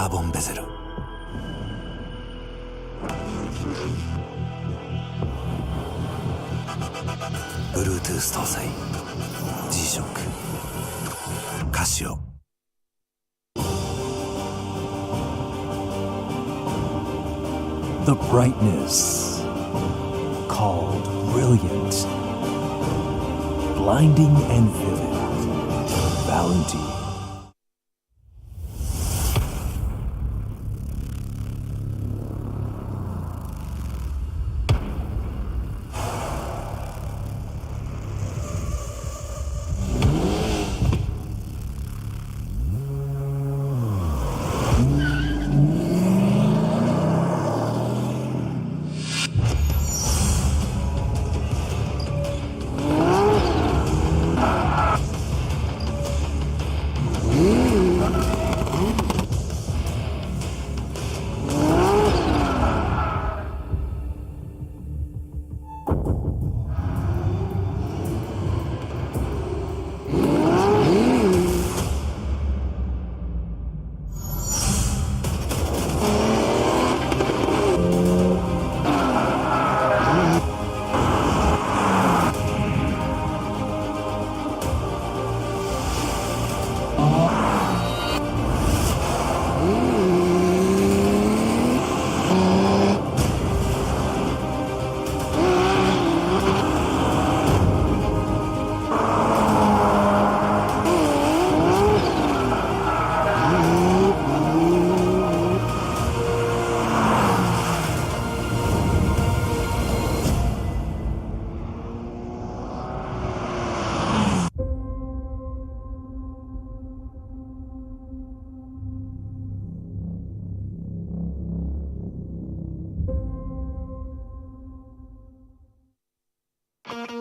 カーボンベゼル、Bluetooth 搭載 G-SHOCK カシオ。 The brightness called brilliant, blinding and vivid, Valentine.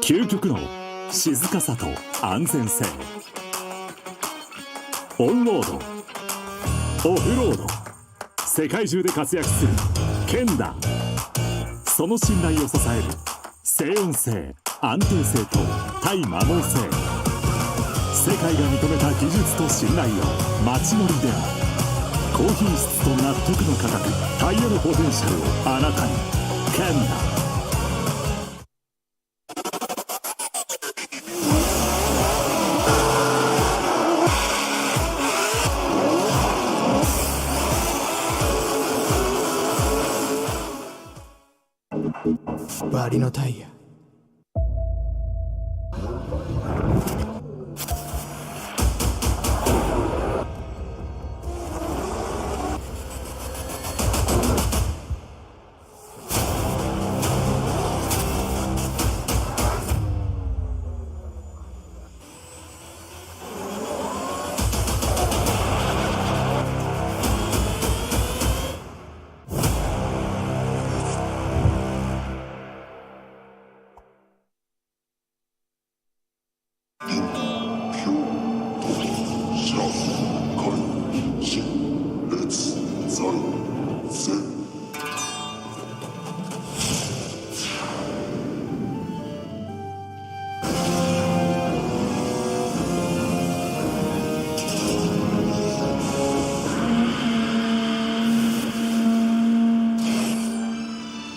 究極の静かさと安全性、オンロード、オフロード、世界中で活躍するケンダ。その信頼を支える静音性、安定性と対摩耗性、世界が認めた技術と信頼を街乗りである。高品質と納得の価格、タイヤのポテンシャルをあなたに。ケンダ。バリのタイヤ。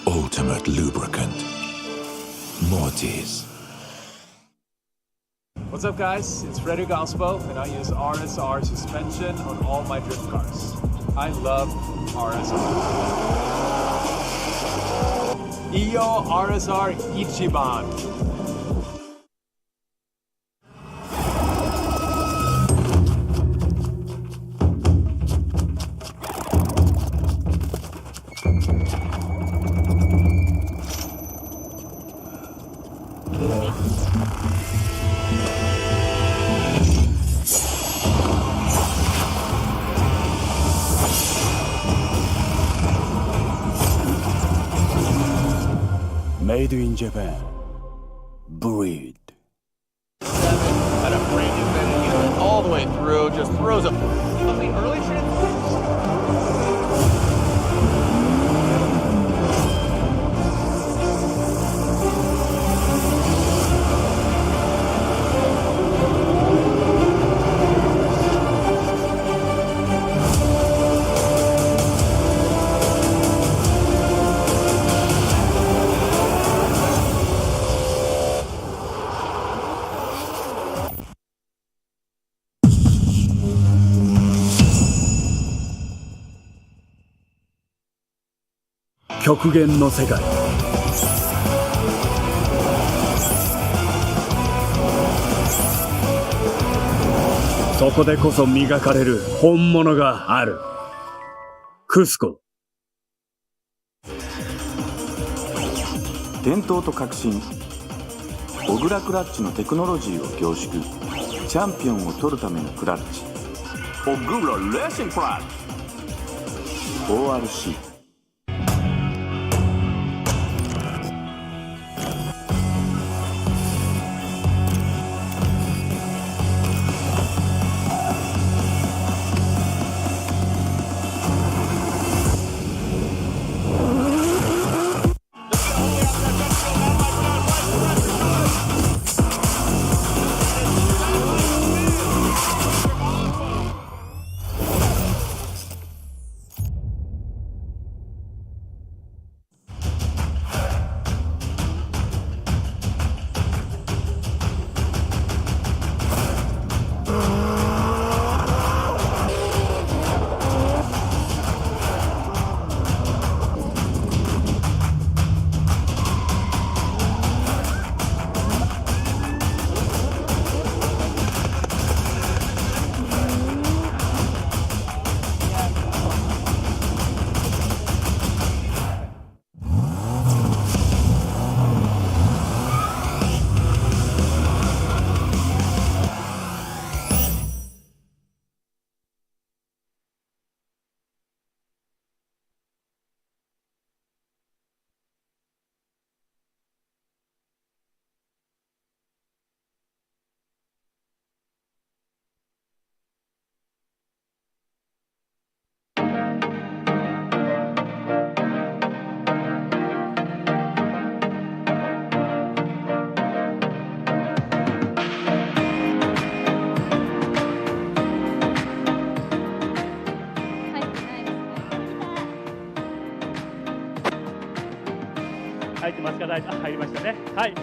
Ultimate lubricant. Mortis. What's up, guys? It's Frederick Ospo, and I use RSR suspension on all my drift cars. I love RSR. Iyo RSR Ichiban. Made in Japan. Breed. Had a brand new bed unit all the way through, just throws a on the early 極限の世界。そこでこそ磨かれる本物がある。クスコ。伝統と革新、小倉クラッチのテクノロジーを凝縮。チャンピオンを取るためのクラッチ、小倉レーシングクラッチ ORC。入ってますか？入りましたね。はい。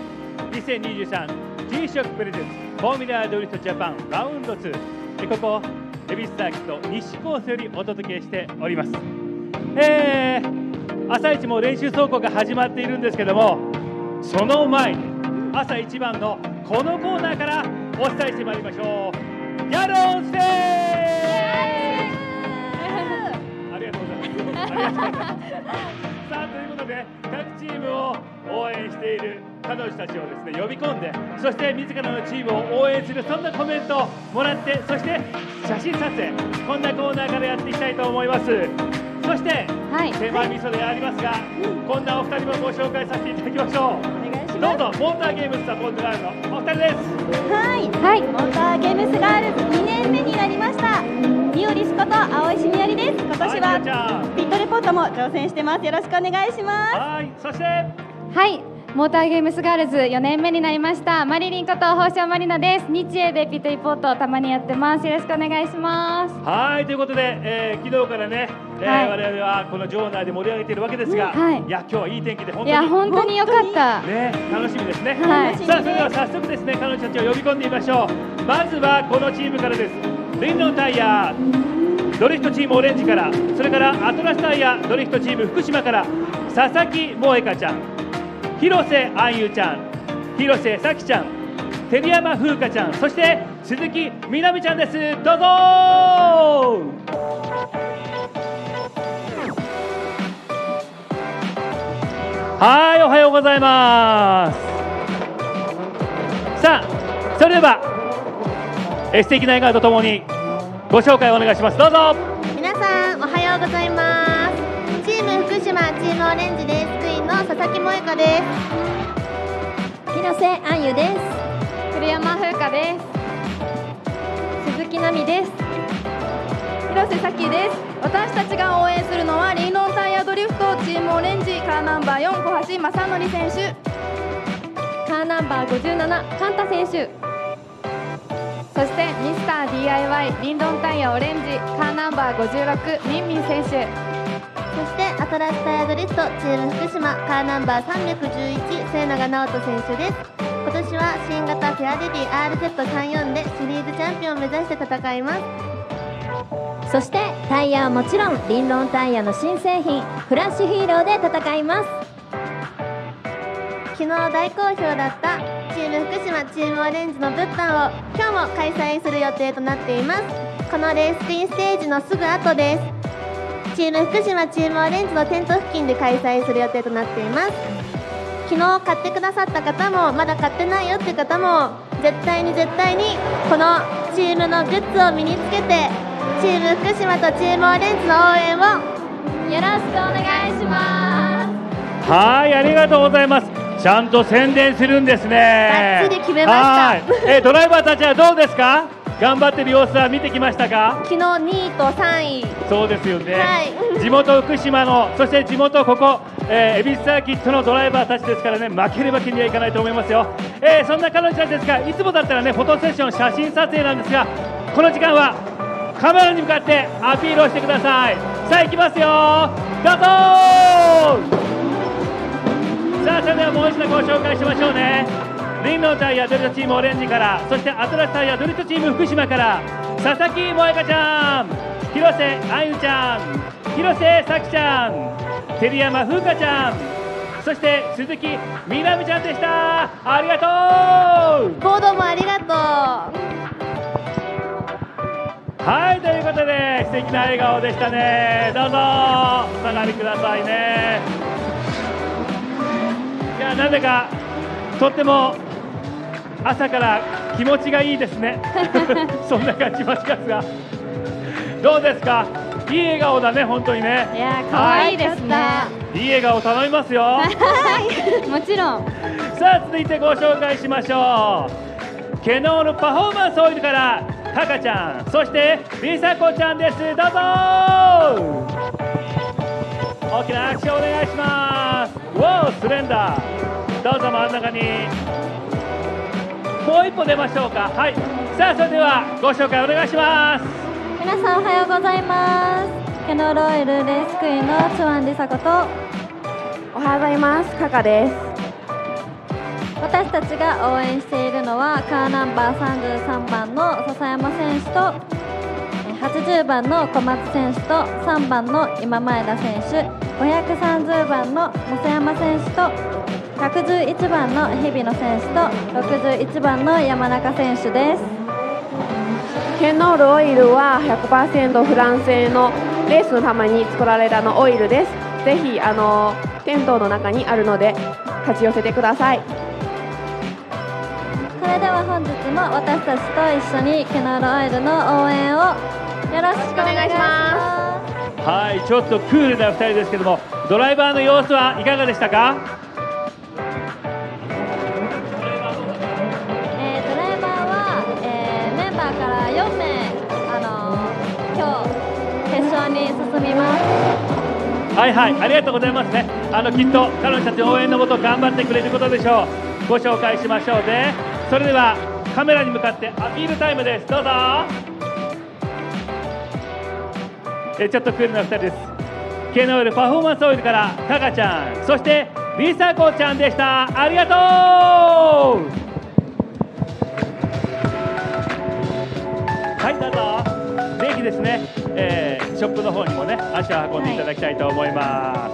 2023 G-SHOCK プレゼンツフォーミュラードリフトジャパンラウンド2。ここ恵比寿サーキット西コースよりお届けしております。朝一も練習走行が始まっているんですけども、その前に朝一番のこのコーナーからお伝えしてまいりましょう。ギャロンステーありがとうございます。ありがとうございます。さあということで各チームを応援している彼女たちをですね呼び込んで、そして自らのチームを応援する、そんなコメントをもらって、そして写真撮影、こんなコーナーからやっていきたいと思います。そして、手前味噌でありますが、こんなお二人もご紹介させていただきましょう。お願いします。どうぞ。モーターゲームズサポートガールのお二人です。はい、モーターゲームズガールズ2年目になりました。みおりすこと青石みやりです。今年はピットレポートも挑戦してます。よろしくお願いします。はい、そしてモーターゲームスガールズ4年目になりましたマリリンこと宝生まりなです。日英でピットリポートをたまにやってます。よろしくお願いします。はいということで、昨日からね、我々はこの場内で盛り上げているわけですが、いや今日はいい天気で本当に良かったね、楽しみですね。さあそれでは早速ですね、彼女たちを呼び込んでみましょう。まずはこのチームからです。リンドンタイヤドリフトチームオレンジから、それからアトラスタイヤドリフトチーム福島から佐々木萌香ちゃん、広瀬杏優ちゃん、広瀬咲ちゃん、照山風花ちゃん、そして鈴木みなみちゃんです。どうぞ。はい、おはようございます。さあそれでは素敵な笑顔とともにご紹介をお願いします。どうぞ。皆さんおはようございます。チーム福島チームオレンジです。クイーンの佐々木萌香です。広瀬杏優です。古山風花です。鈴木奈美です。広瀬咲です。私たちが応援するのはリンドンタイヤドリフトチームオレンジカーナンバー4小橋正則選手、カーナンバー57カンタ選手、そしてミスター DIY リンドンタイヤオレンジカーナンバー56ミンミン選手、そしてアトラスタイヤドリフトチーム福島カーナンバー311末永直人選手です。今年は新型フェアレディ RZ34 でシリーズチャンピオンを目指して戦います。そしてタイヤはもちろんリンロンタイヤの新製品フラッシュヒーローで戦います。昨日大好評だったチーム福島チームオレンジの物販を今日も開催する予定となっています。このレースクイーンステージのすぐ後です。チーム福島チームオレンジのテント付近で開催する予定となっています。昨日買ってくださった方もまだ買ってないよって方も絶対にこのチームのグッズを身につけてチーム福島とチームオレンジの応援をよろしくお願いします。はい、ありがとうございます。ちゃんと宣伝するんですね。バッチリ決めました。ドライバーたちはどうですか？頑張ってる様子は見てきましたか？昨日2位と3位。そうですよね、はい、地元福島の、そして地元ここ、恵比寿サーキットのドライバーたちですからね、負けるわけにはいかないと思いますよ。そんな彼女たちですが、いつもだったらねフォトセッション写真撮影なんですが、この時間はカメラに向かってアピールをしてください。さあ行きますよ、どうぞ。さあそれではもう一度ご紹介しましょうね。リンロンタイヤドリフトチームオレンジから、そしてアトラスタイヤドリフトチーム福島から佐々木萌香ちゃん、広瀬愛優ちゃん、広瀬咲ちゃん、照山風花ちゃん、そして鈴木みなみちゃんでした。ありがとう。ボードもありがとう。はい、ということで素敵な笑顔でしたね。どうぞお下がりくださいね。いや、なんだかとっても朝から気持ちがいいですねそんな感じしますが、どうですか？いい笑顔だね、本当にね。いや、可愛いですね。いい笑顔頼みますよもちろん。さあ続いてご紹介しましょう。ケノールパフォーマンスオイルからタカちゃん、そしてリサコちゃんです。どうぞ大きな拍手をお願いします。わお、スレンダー。どうぞ真ん中にもう一歩出ましょうか。はい、さあそれではご紹介お願いします。皆さんおはようございます。ケノールオイルレースクイーンのチュワンリサコと、おはようございます。カカです。私たちが応援しているのはカーナンバー33番の笹山選手と80番の小松選手と3番の今前田選手、530番の増山選手と111番の日比野選手と61番の山中選手です。ケノールオイルは 100% フランス製のレースのために作られたオイルです。ぜひテントの中にあるので立ち寄せてください。それでは本日も私たちと一緒にケノールオイルの応援をよろしくお願いします。はい、ちょっとクールな2人ですけども、ドライバーの様子はいかがでしたか？ドライバーは、メンバーから4名、今日決勝に進みます。はいはい、ありがとうございますね。きっと彼女たち応援のもと頑張ってくれることでしょう。ご紹介しましょうね。それではカメラに向かってアピールタイムです。どうぞ。ちょっとクールな2人です。ケノールパフォーマンスオイルからタカちゃん、そしてリサコちゃんでした。ありがとう。はい、どうぞ。ぜひですね、ショップの方にもね足を運んでいただきたいと思いま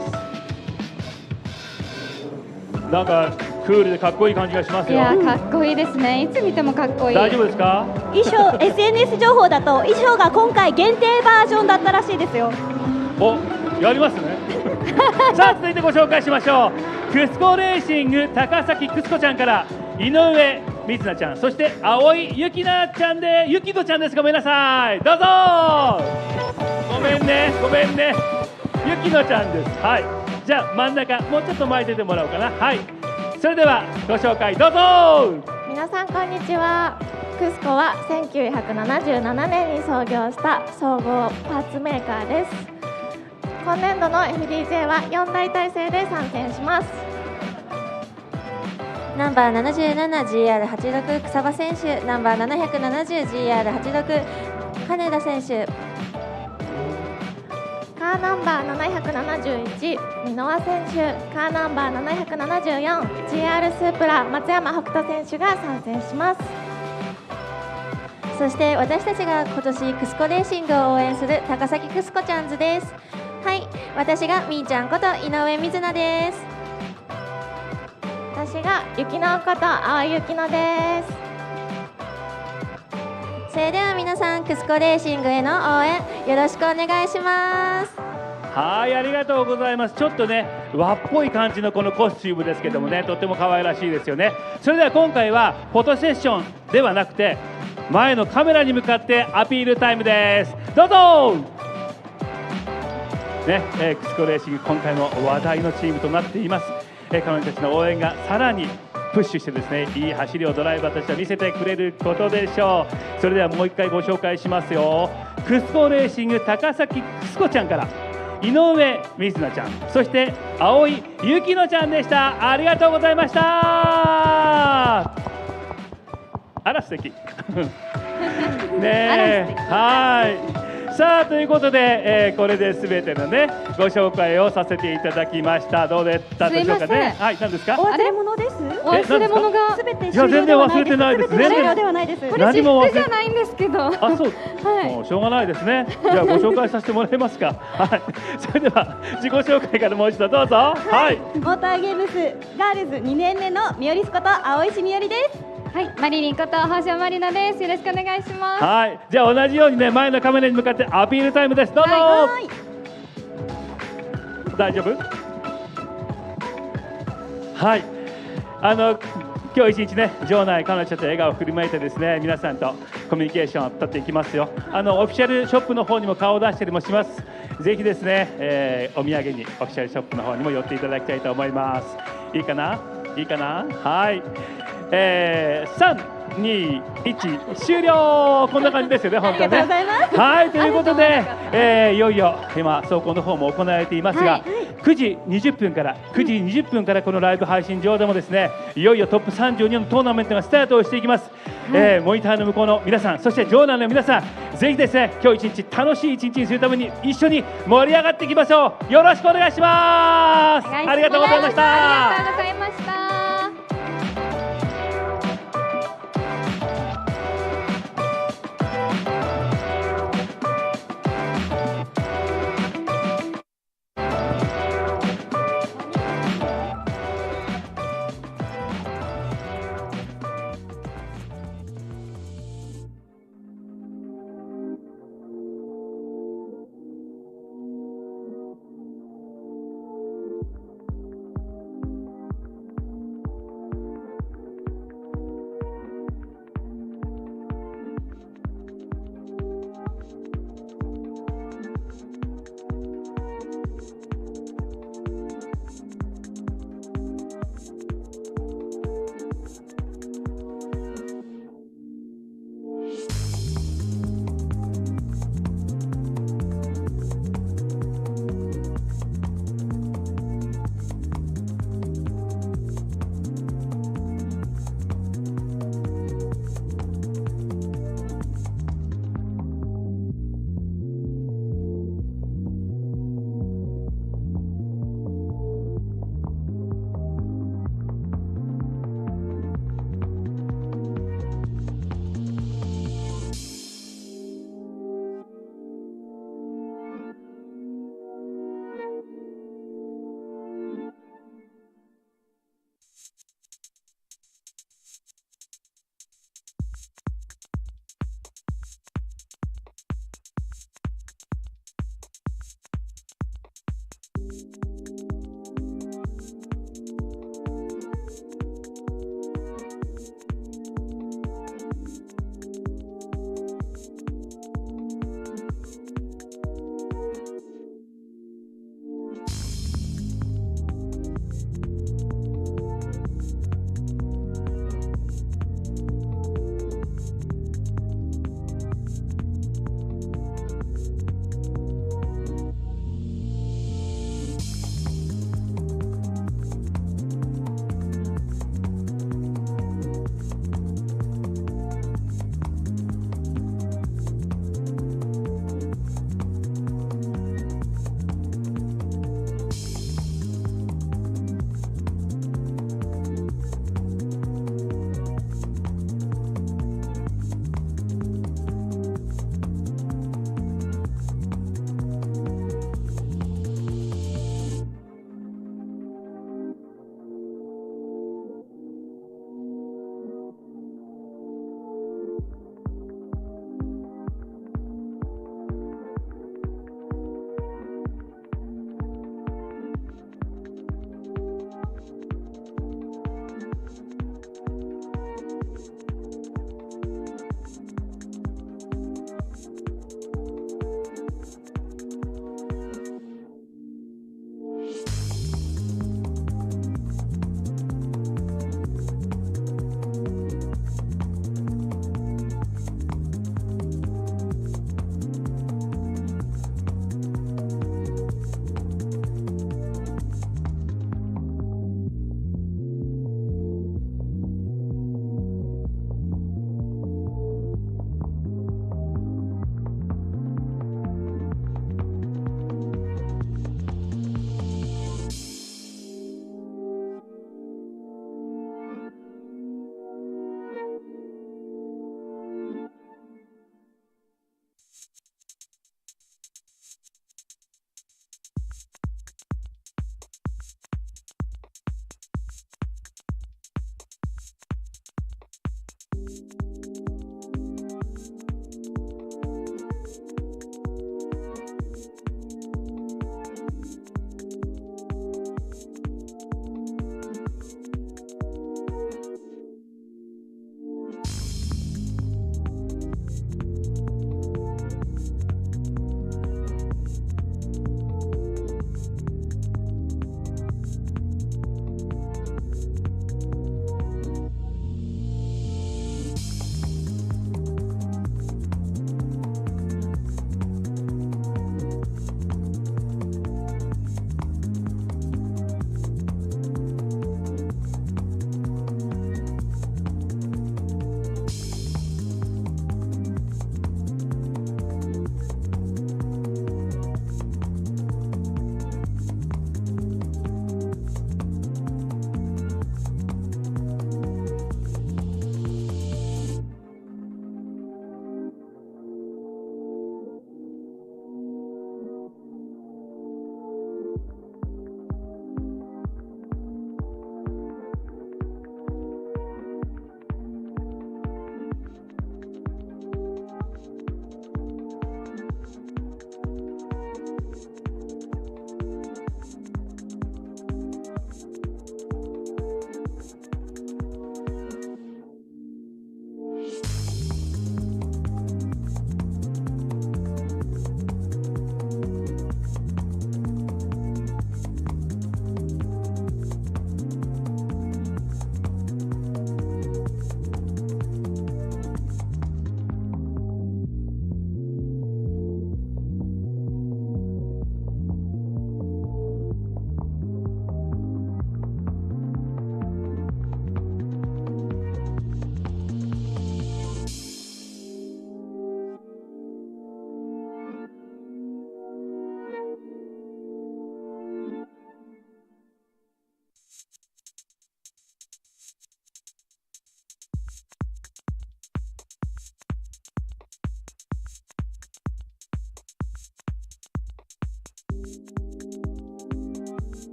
す、なんかクールでかっこいい感じがしますよ。いや、かっこいいですね。いつ見てもかっこいい。大丈夫ですか？衣装SNS 情報だと衣装が今回限定バージョンだったらしいですよ。お、やりますねさあ続いてご紹介しましょう。クスコレーシング高崎クスコちゃんから井上みつなちゃん、そして青井ゆきなちゃんでゆきのちゃんです。ごめんなさい、どうぞ。ごめんねゆきのちゃんです。はい、じゃあ真ん中もうちょっと前出てもらおうかな。はい、それではご紹介どうぞ。皆さんこんにちは。クスコは1977年に創業した総合パーツメーカーです。今年度の FDJ は4大体制で参戦します。ナンバー 77GR86 草場選手、ナンバー 770GR86 金田選手、カーナンバー771箕輪選手、カーナンバー 774GR スープラ松山北斗選手が参戦します。そして私たちが今年クスコレーシングを応援する高崎クスコちゃんズです。はい、私がみーちゃんこと井上瑞奈です。私がゆきのこと青井ゆきのです。それでは皆さん、クスコレーシングへの応援よろしくお願いします。はい、ありがとうございます。ちょっとね和っぽい感じのこのコスチュームですけどもね、とっても可愛らしいですよね。それでは今回はフォトセッションではなくて前のカメラに向かってアピールタイムです。どうぞね、クスコレーシング今回も話題のチームとなっています。彼女たちの応援がさらにプッシュしてですね、いい走りをドライバーたちは見せてくれることでしょう。それではもう一回ご紹介しますよ。クスコレーシング高崎クスコちゃんから井上瑞奈ちゃん、そして青井ゆきのちゃんでした。ありがとうございました。あら素敵ねえ、はい。さあということで、これで全てのねご紹介をさせていただきました。どうでしたでしょうかね。はい、何ですか。お忘れ物です。お忘れ物がすべていや全然忘れてないです。全然ではないです。これ私服じゃないんですけど。あ、そう。もうしょうがないですね。じゃあご紹介させてもらえますか。はい。それでは自己紹介からもう一度どうぞ。はい。モーターゲームスガールズ2年目のみよりすこと青石みよりです。はい、マリリンこと星野まりなです。よろしくお願いします。はい。じゃあ同じようにね前のカメラに向かってアピールタイムです。どうぞ。大丈夫？はい。今日一日ね場内彼女たちと笑顔を振りまいてですね皆さんとコミュニケーションを取っていきますよ。オフィシャルショップの方にも顔を出したりもします。ぜひですね、お土産にオフィシャルショップの方にも寄っていただきたいと思います。いいかな？いいかな？はい。3、2、1終了。こんな感じですよね本当はね。はい、ということで、いよいよ今走行の方も行われていますが、9時20分からこのライブ配信上でもですねいよいよトップ32のトーナメントがスタートをしていきます。モニターの向こうの皆さん、そして場内の皆さん、ぜひですね今日一日楽しい一日にするために一緒に盛り上がっていきましょう。よろしくお願いします。ありがとうございました。ありがとうございました。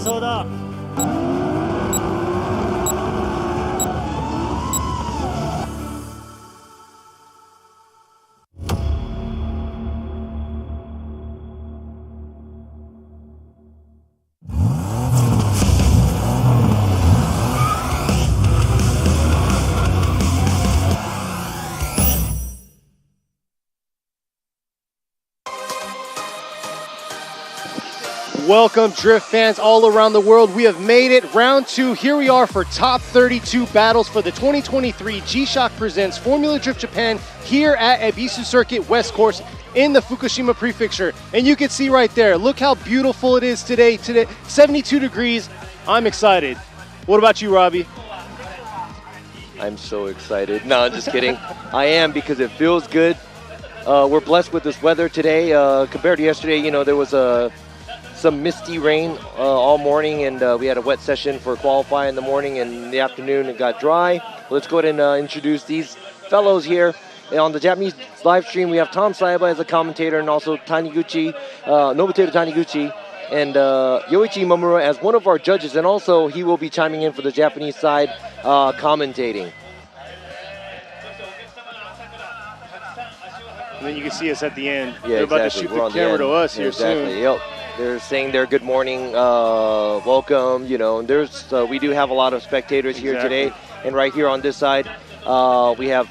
そうだ。Welcome, drift fans all around the world. We have made it. Round 2. Here we are for top 32 battles for the 2023 G-Shock Presents Formula Drift Japan here at Ebisu Circuit West Course in the Fukushima Prefecture. And you can see right there, look how beautiful it is today. 72 degrees. I'm excited. What about you, Robbie? I'm so excited. No, I'm just kidding. I am, because it feels good. We're blessed with this weather today. Compared to yesterday, you know, there was some misty rain all morning, and we had a wet session for qualifying in the morning, and in the afternoon it got dry. Let's go ahead and introduce these fellows here. And on the Japanese live stream, we have Tom Saiba as a commentator, and also Taniguchi, Nobuteru Taniguchi, and Yoichi Mamura as one of our judges, and also he will be chiming in for the Japanese side, commentating. And then you can see us at the end. Yeah, They're about exactly. to shoot the camera to us here soon. Yep. They're saying their good morning, welcome. You know, there's we do have a lot of spectators here today, and right here on this side, we have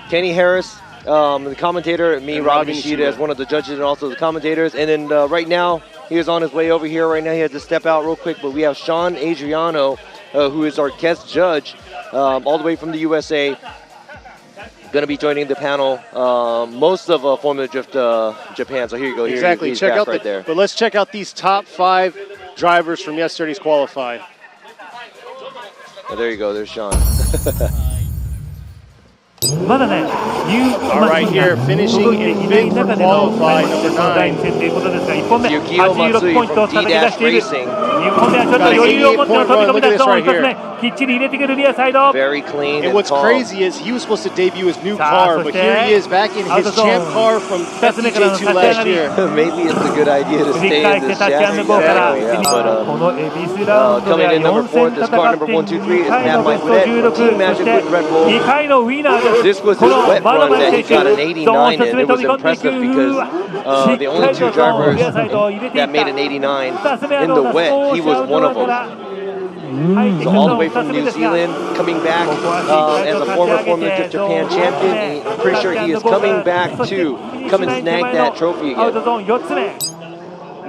Kenny Harris, the commentator, me, Robbie Nishida, as one of the judges and also the commentators. And then right now, he is on his way over here. Right now, he had to step out real quick, but we have Sean Adriano, who is our guest judge, all the way from the USA. Going to be joining the panel, most of Formula Drift Japan. So here you go. Exactly. He's check back out right there. But let's check out these top 5 drivers from yesterday's qualify. Oh, there you go. There's Sean. All right, here finishing in 5th for qualify, number 9. Yukio Matsui from D-Dash Racing. Got an 88.1. Look at this right here. Very clean. And what's crazy is he was supposed to debut his new car, but here he is back in his champ car from FTJ2 last year. Maybe it's a good idea to stay in this chassis. Yeah. But coming in number 4, this car number 123 is Matt Mike from Team Magic with Red Bull. This was his wet run that he got an 89 in. It was impressive because the only 2 drivers that made an 89 in the wet, he was one of them. So all the way from New Zealand, coming back as a former Formula Drift Japan champion, and I'm pretty sure he is coming back to come and snag that trophy again.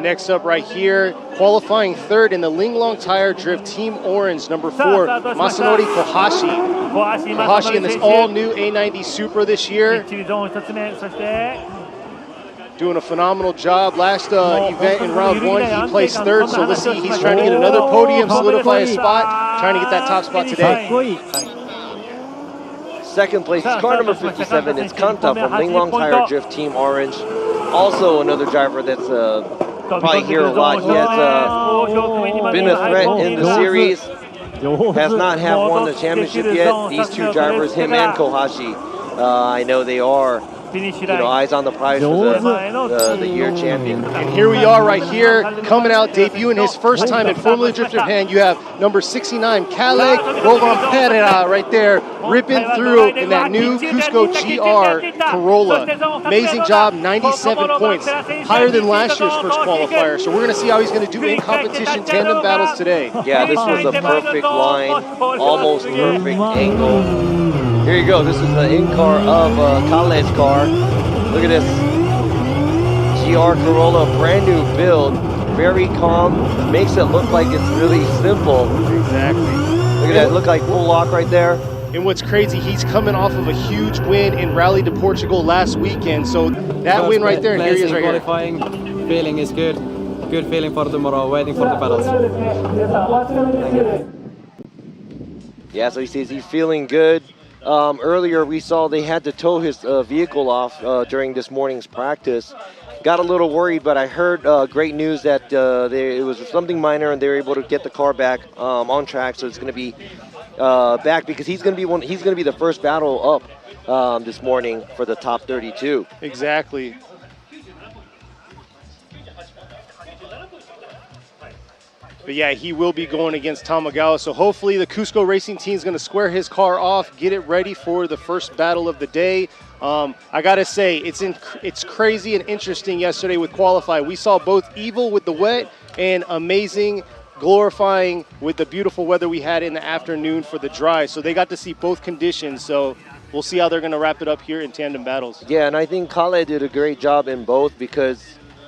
Next up right here, qualifying 3rd in the Linglong Tire Drift Team Orange, number 4, Masanori Kohashi. Kohashi in this all-new A90 Supra this year. Doing a phenomenal job. Last event in round 1, he placed 3rd, so let's see. He's trying to get another podium, solidify his spot, trying to get that top spot today. Second place is car number 57. It's Kanta from Linglong Tire Drift Team Orange. Also another driver that's probably here a lot. He has been a threat in the series. Has not won the championship yet. These 2 drivers, him and Kohashi, I know they are, you know, eyes on the prize for the year champion. And here we are right here, coming out, debuting his first time in Formula Drift Japan. You have number 69, Kale Bogon right there, ripping through in that new Cusco GR Corolla. Amazing job, 97 points, higher than last year's first qualifier. So we're going to see how he's going to do in competition tandem battles today. Yeah, this was a perfect line, almost perfect angle. Here you go. This is the in-car of Kale's car. Look at this. GR Corolla, brand new build. Very calm. Makes it look like it's really simple. Exactly. Look at that. Look like full lock right there. And what's crazy, he's coming off of a huge win in Rally to Portugal last weekend. So that win right there, and here he is right here. Qualifying feeling is good. Good feeling for tomorrow. Waiting for the battles. Yeah, so he says he's feeling good. Earlier we saw they had to tow his vehicle off during this morning's practice. Got a little worried, but I heard great news that it was something minor and they were able to get the car back on track. So it's going to be back because he's going to be the first battle up this morning for the top 32. But yeah, he will be going against Tamagawa. So hopefully the Cusco Racing team is going to square his car off, get it ready for the first battle of the day. I got to say, it's crazy and interesting yesterday with Qualify. We saw both evil with the wet and amazing, glorifying with the beautiful weather we had in the afternoon for the dry. So they got to see both conditions. So we'll see how they're going to wrap it up here in tandem battles. Yeah, and I think Kale did a great job in both because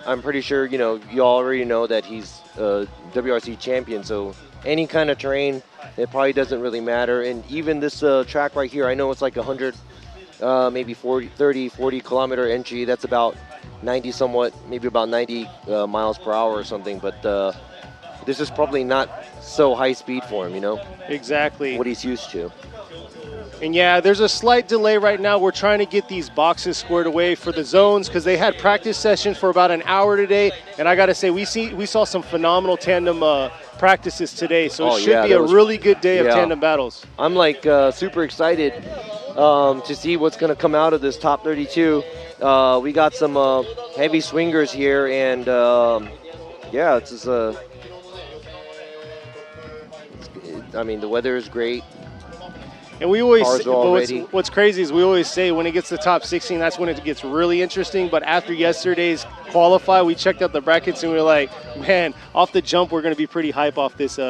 I'm pretty sure, you already know that he's a WRC champion. So any kind of terrain, it probably doesn't really matter. And even this track right here, I know it's like 100, maybe 40 kilometer entry. That's about 90 somewhat, maybe about 90 miles per hour or something. But this is probably not so high speed for him, Exactly. What he's used to. And yeah, there's a slight delay right now. We're trying to get these boxes squared away for the zones because they had practice session for about an hour today. And I got to say, we saw some phenomenal tandem practices today. So it should be a really good day of tandem battles. I'm like super excited to see what's going to come out of this top 32. We got some heavy swingers here, and yeah, it's just, I mean, the weather is great. And we always, what's crazy is we always say when it gets to the top 16, that's when it gets really interesting. But after yesterday's qualify, we checked out the brackets and we were like, man, off the jump, we're going to be pretty hype off this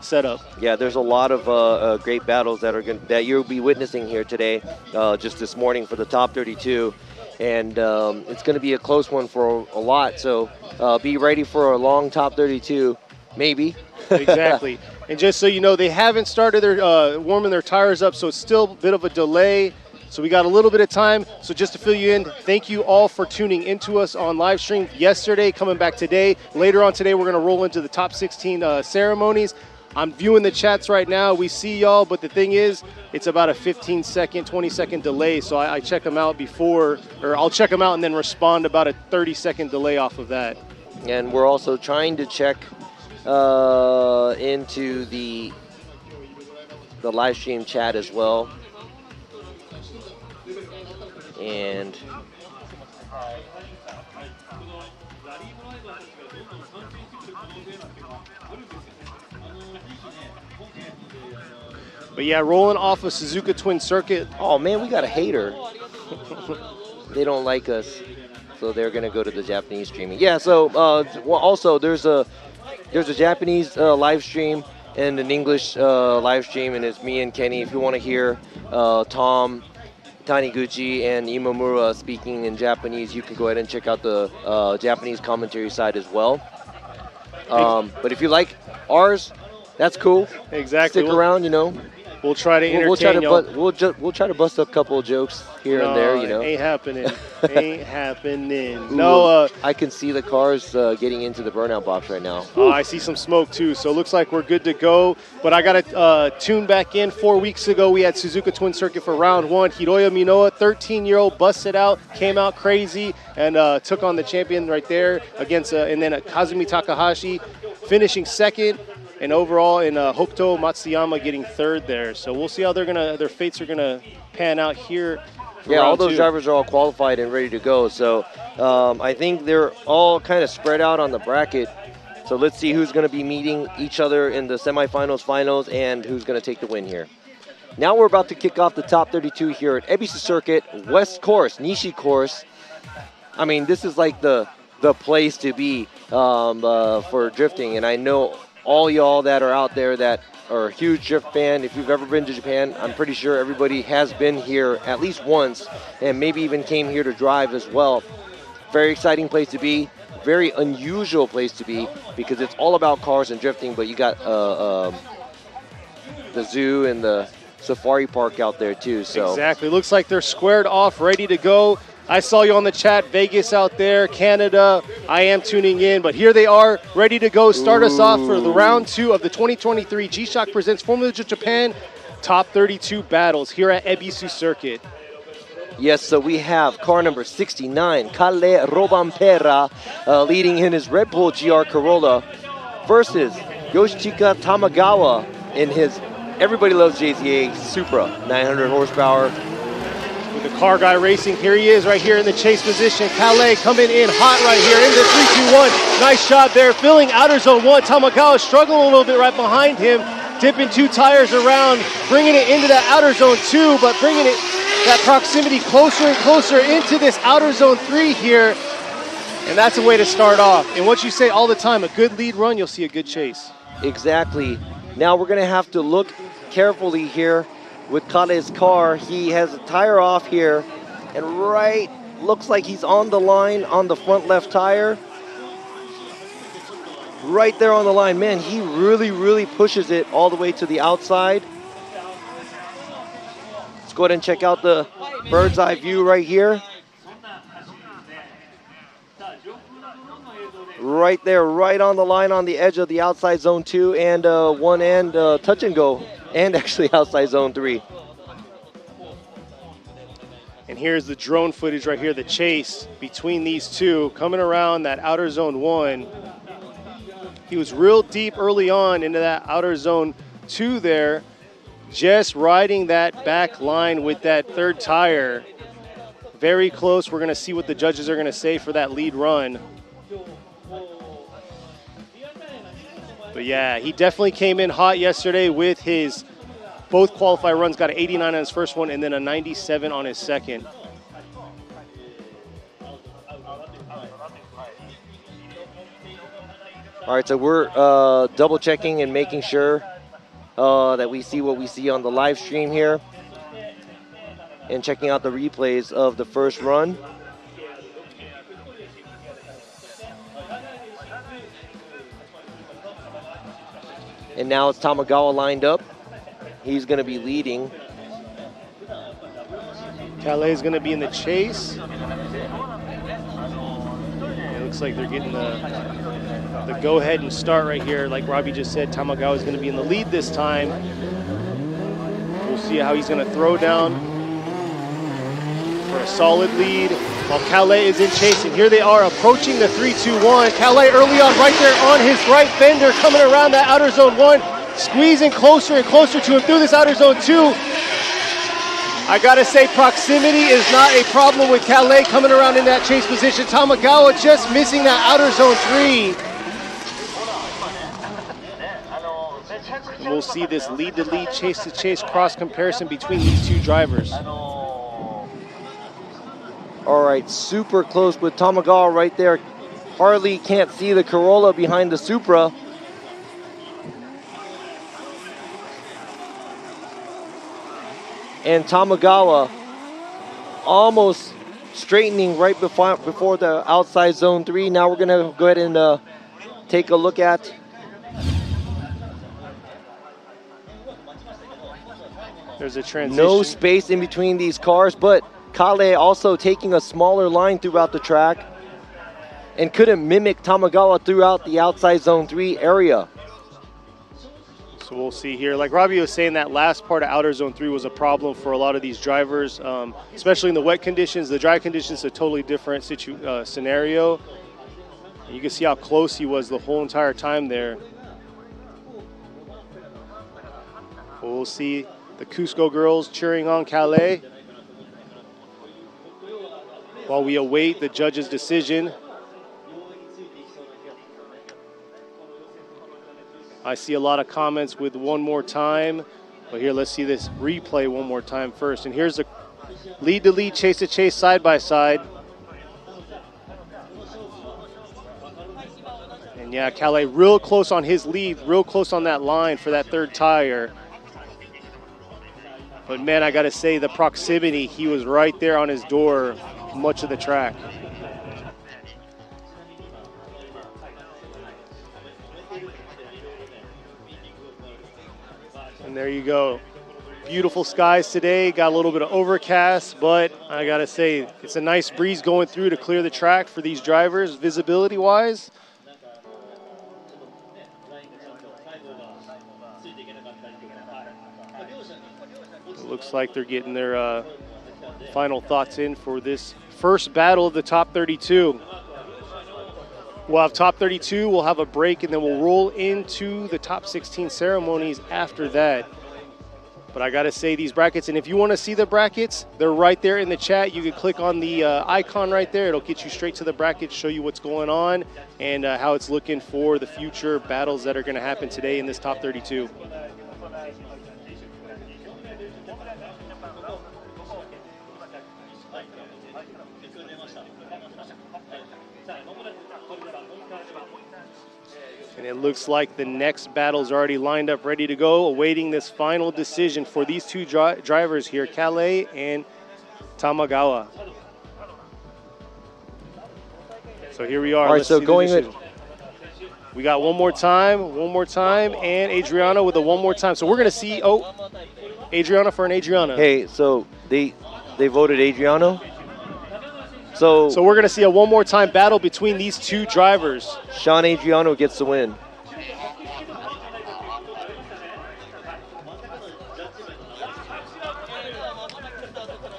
setup. Yeah, there's a lot of great battles that you'll be witnessing here today, just this morning for the top 32. And it's going to be a close one for a lot. So be ready for a long top 32, maybe. Exactly. And just so you know, they haven't started their warming their tires up, so it's still a bit of a delay. So we got a little bit of time. So just to fill you in, thank you all for tuning into us on live stream yesterday, coming back today. Later on today, we're going to roll into the top 16 ceremonies. I'm viewing the chats right now. We see y'all, but the thing is, it's about a 15-second, 20-second delay. So I check them out I'll check them out and then respond about a 30-second delay off of that. And we're also trying to check into the live stream chat as well. And but yeah, rolling off of Suzuka Twin Circuit. Oh man, we got a hater. They don't like us, so they're gonna go to the Japanese streaming. Yeah, so also there's a Japanese live stream and an English live stream, and it's me and Kenny. If you want to hear Tom, Taniguchi, and Imamura speaking in Japanese, you can go ahead and check out the Japanese commentary side as well. But if you like ours, that's cool. Exactly. Stick around, We'll try to entertain y'all. We'll try to bust a couple of jokes here and there, Ain't happening. Ain't happening. No. I can see the cars getting into the burnout box right now. Oh, I see some smoke too. So it looks like we're good to go. But I got to tune back in. 4 weeks ago, we had Suzuka Twin Circuit for round one. Hiroya Minoa, 13-year-old, busted out, came out crazy, and took on the champion right there against, and then Kazumi Takahashi finishing second. And overall, in Hokuto Matsuyama getting third there. So we'll see how their fates are gonna pan out here. Yeah, all those drivers are all qualified and ready to go. So I think they're all kind of spread out on the bracket. So let's see who's going to be meeting each other in the semifinals, finals, and who's going to take the win here. Now we're about to kick off the top 32 here at Ebisu Circuit, West Course, Nishi Course. I mean, this is like the place to be for drifting, and I know all y'all that are out there that are a huge drift fan, if you've ever been to Japan, I'm pretty sure everybody has been here at least once and maybe even came here to drive as well. Very exciting place to be, very unusual place to be because it's all about cars and drifting, but you got the zoo and the safari park out there too. So exactly, looks like they're squared off, ready to go. I saw you on the chat, Vegas out there, Canada. I am tuning in, but here they are, ready to go. Start us off for the round two of the 2023 G-Shock Presents Formula Japan Top 32 battles here at Ebisu Circuit. Yes, so we have car number 69, Kalle Robampera, leading in his Red Bull GR Corolla versus Yoshihika Tamagawa in his Everybody Loves JZA Supra, 900 horsepower. with the car guy racing. Here he is right here in the chase position. Calais coming in hot right here into 3-2-1. Nice shot there, filling outer zone 1. Tamagawa struggling a little bit right behind him, dipping 2 tires around, bringing it into that outer zone 2, but bringing it that proximity closer and closer into this outer zone 3 here. And that's a way to start off. And what you say all the time, a good lead run, you'll see a good chase. Exactly. Now we're going to have to look carefully here with Kale's car. He has a tire off here, and right, looks like he's on the line on the front left tire. Right there on the line. Man, he really pushes it all the way to the outside. Let's go ahead and check out the bird's eye view right here. Right there, right on the line on the edge of the outside zone 2 and one end touch and go, and actually outside zone 3. And here's the drone footage right here, the chase between these two coming around that outer zone 1. He was real deep early on into that outer zone 2 there, just riding that back line with that third tire. Very close. We're going to see what the judges are going to say for that lead run. But yeah, he definitely came in hot yesterday with his both qualified runs. Got an 89 on his first one and then a 97 on his second. All right, so we're double checking and making sure that we see what we see on the live stream here, and checking out the replays of the first run. And now it's Tamagawa lined up. He's going to be leading. Calais is going to be in the chase. It looks like they're getting the go-ahead and start right here. Like Robbie just said, Tamagawa is going to be in the lead this time. We'll see how he's going to throw down for a solid lead while Calais is in chase. And here they are approaching the 3-2-1. Calais early on right there on his right fender, coming around that outer zone 1, squeezing closer and closer to him through this outer zone 2. I gotta say, proximity is not a problem with Calais coming around in that chase position. Tamagawa just missing that outer zone 3. And we'll see this lead-to-lead, chase-to-chase cross comparison between these two drivers. All right, super close with Tamagawa right there. Hardly can't see the Corolla behind the Supra. And Tamagawa almost straightening right before the outside zone 3. Now we're going to go ahead and take a look at there's a transition. No space in between these cars, but Kale also taking a smaller line throughout the track and couldn't mimic Tamagawa throughout the outside zone 3 area. So we'll see here. Like Robbie was saying, that last part of outer zone 3 was a problem for a lot of these drivers, especially in the wet conditions. The dry conditions, a totally different scenario. And you can see how close he was the whole entire time there. We'll see the Cusco girls cheering on Calais while we await the judge's decision. I see a lot of comments with one more time, but here, let's see this replay one more time first. And here's a lead-to-lead, chase-to-chase, side-by-side. And yeah, Calais real close on his lead, real close on that line for that third tire. But man, I gotta say, the proximity, he was right there on his door much of the track. And there you go. Beautiful skies today. Got a little bit of overcast, but I gotta say, it's a nice breeze going through to clear the track for these drivers, visibility-wise. It looks like they're getting their final thoughts in for this first battle of the top 32. We'll have top 32, we'll have a break, and then we'll roll into the top 16 ceremonies after that. But I got to say, these brackets, and if you want to see the brackets, they're right there in the chat. You can click on the icon right there. It'll get you straight to the brackets, show you what's going on, and how it's looking for the future battles that are going to happen today in this top 32. And it looks like the next battle's already lined up, ready to go, awaiting this final decision for these two drivers here, Calais and Tamagawa. So here we are. All right, so going with... We got one more time, and Adriana with a one more time. So we're going to see, Adriana for an Adriana. Hey, so they voted Adriano. So we're going to see a one more time battle between these two drivers. Sean Adriano gets the win.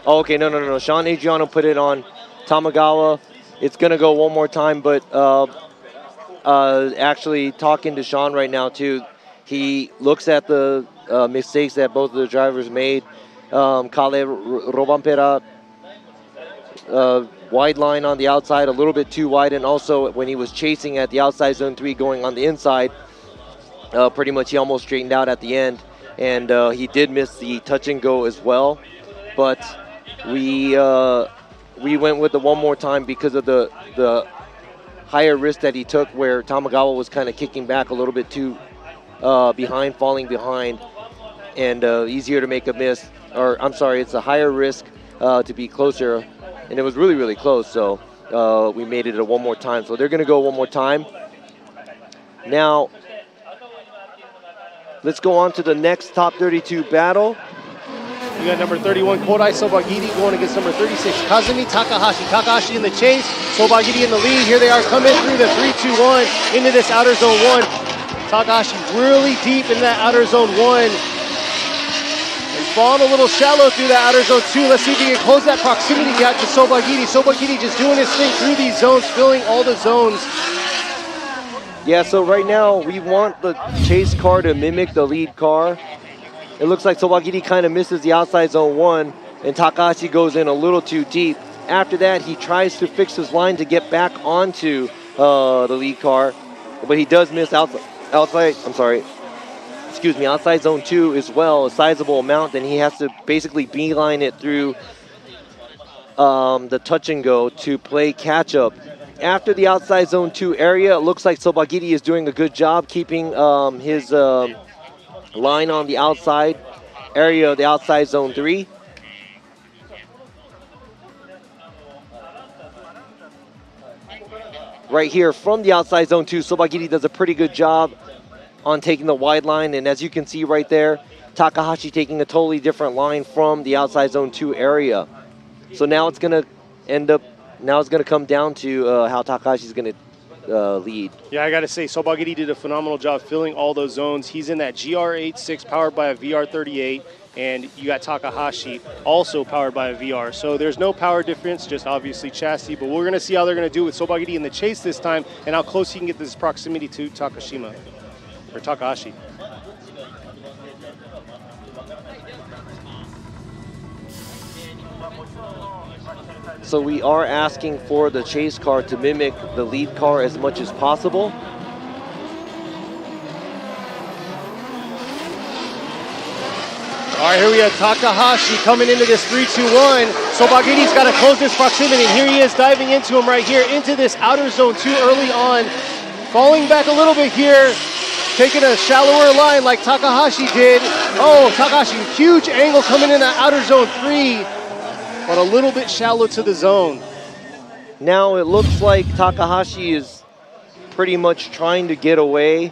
Oh, okay, no. Sean Adriano put it on Tamagawa. It's going to go one more time, but actually talking to Sean right now, too, he looks at the mistakes that both of the drivers made. Kale Robampera, wide line on the outside, a little bit too wide, and also when he was chasing at the outside zone 3 going on the inside, pretty much he almost straightened out at the end, and he did miss the touch and go as well. But we went with the one more time because of the higher risk that he took, where Tamagawa was kind of kicking back a little bit too behind, falling behind, and easier to make a miss. Or I'm sorry, it's a higher risk to be closer. And it was really, really close, so we made it a one more time. So they're going to go one more time. Now, let's go on to the next top 32 battle. We got number 31, Kodai Sobagiri, going against number 36, Kazumi Takahashi. Takahashi in the chase, Sobagiri in the lead. Here they are coming through the 3-2-1 into this outer zone 1. Takahashi really deep in that outer zone 1. Falling a little shallow through that outer zone 2. Let's see if he can close that proximity gap to Sobagiri. Sobagiri just doing his thing through these zones, filling all the zones. Yeah, so right now we want the chase car to mimic the lead car. It looks like Sobagiri kind of misses the outside zone 1, and Takahashi goes in a little too deep. After that, he tries to fix his line to get back onto the lead car, but he does miss outside zone 2 as well, a sizable amount. Then he has to basically beeline it through the touch and go to play catch up. After the outside zone 2 area, it looks like Sobagiri is doing a good job keeping his line on the outside area of the outside zone 3. Right here from the outside zone 2, Sobagiri does a pretty good job on taking the wide line, and as you can see right there, Takahashi taking a totally different line from the outside zone 2 area. So now it's going to come down to how Takahashi's going to lead. Yeah, I got to say, Sobagiri did a phenomenal job filling all those zones. He's in that GR86 powered by a VR38, and you got Takahashi also powered by a VR. So there's no power difference, just obviously chassis, but we're going to see how they're going to do with Sobagiri in the chase this time and how close he can get this proximity to Takahashi. So we are asking for the chase car to mimic the lead car as much as possible. All right, here we have Takahashi coming into this 3-2-1. Sobagiri's got to close this proximity. Here he is diving into him right here into this outer zone 2 early on. Falling back a little bit here. Taking a shallower line like Takahashi did. Oh, Takahashi, huge angle coming in that outer zone 3, but a little bit shallow to the zone. Now it looks like Takahashi is pretty much trying to get away.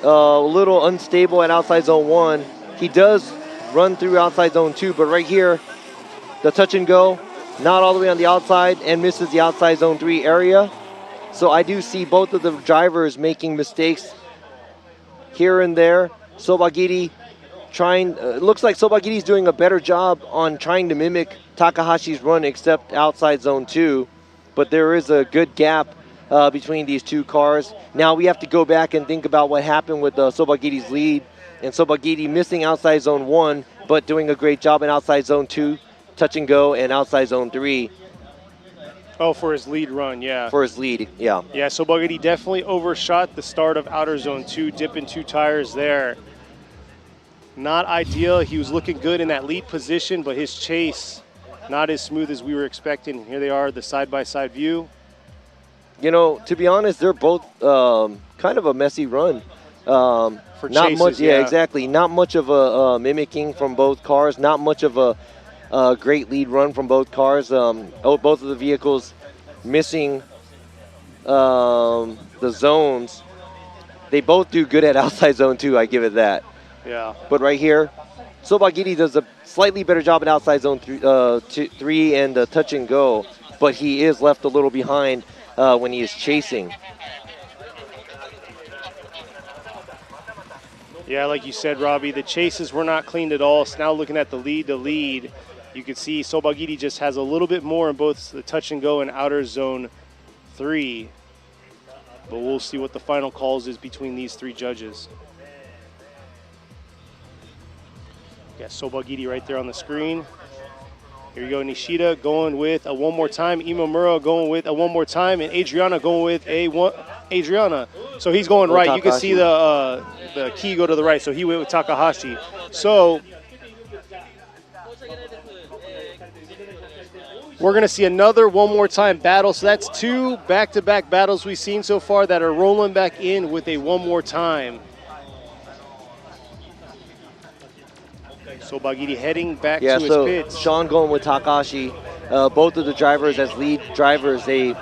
A little unstable at outside zone 1. He does run through outside zone 2, but right here, the touch and go, not all the way on the outside, and misses the outside zone 3 area. So I do see both of the drivers making mistakes here and there. Sobagiri it looks like Sobagiri's doing a better job on trying to mimic Takahashi's run except outside zone 2. But there is a good gap between these two cars. Now we have to go back and think about what happened with Sobagiri's lead. And Sobagidi missing outside zone 1, but doing a great job in outside zone 2, touch and go, and outside zone 3. Oh, for his lead run, yeah. For his lead, yeah. Yeah, so Sobagidi definitely overshot the start of outer zone 2, dipping 2 tires there. Not ideal. He was looking good in that lead position, but his chase not as smooth as we were expecting. Here they are, the side-by-side view. You know, to be honest, they're both kind of a messy run. For not chases, much, yeah, exactly. Not much of a mimicking from both cars. Not much of a great lead run from both cars. Both of the vehicles missing the zones. They both do good at outside zone 2. I give it that. Yeah. But right here, Sobagidi does a slightly better job at outside zone 3 and touch and go, but he is left a little behind when he is chasing. Yeah, like you said, Robbie, the chases were not cleaned at all. So now looking at the lead, you can see Sobagidi just has a little bit more in both the touch and go and outer zone 3. But we'll see what the final calls is between these 3 judges. Yeah, Sobagidi right there on the screen. Here you go, Nishida going with a one more time. Imamura going with a one more time. And Adriana going with a one. Adriana. So he's going right. You can see the key go to the right. So he went with Takahashi. So we're going to see another one more time battle. So that's 2 back-to-back battles we've seen so far that are rolling back in with a one more time. Sobagidi heading back to his pits. Sean going with Takahashi. Both of the drivers as lead drivers, they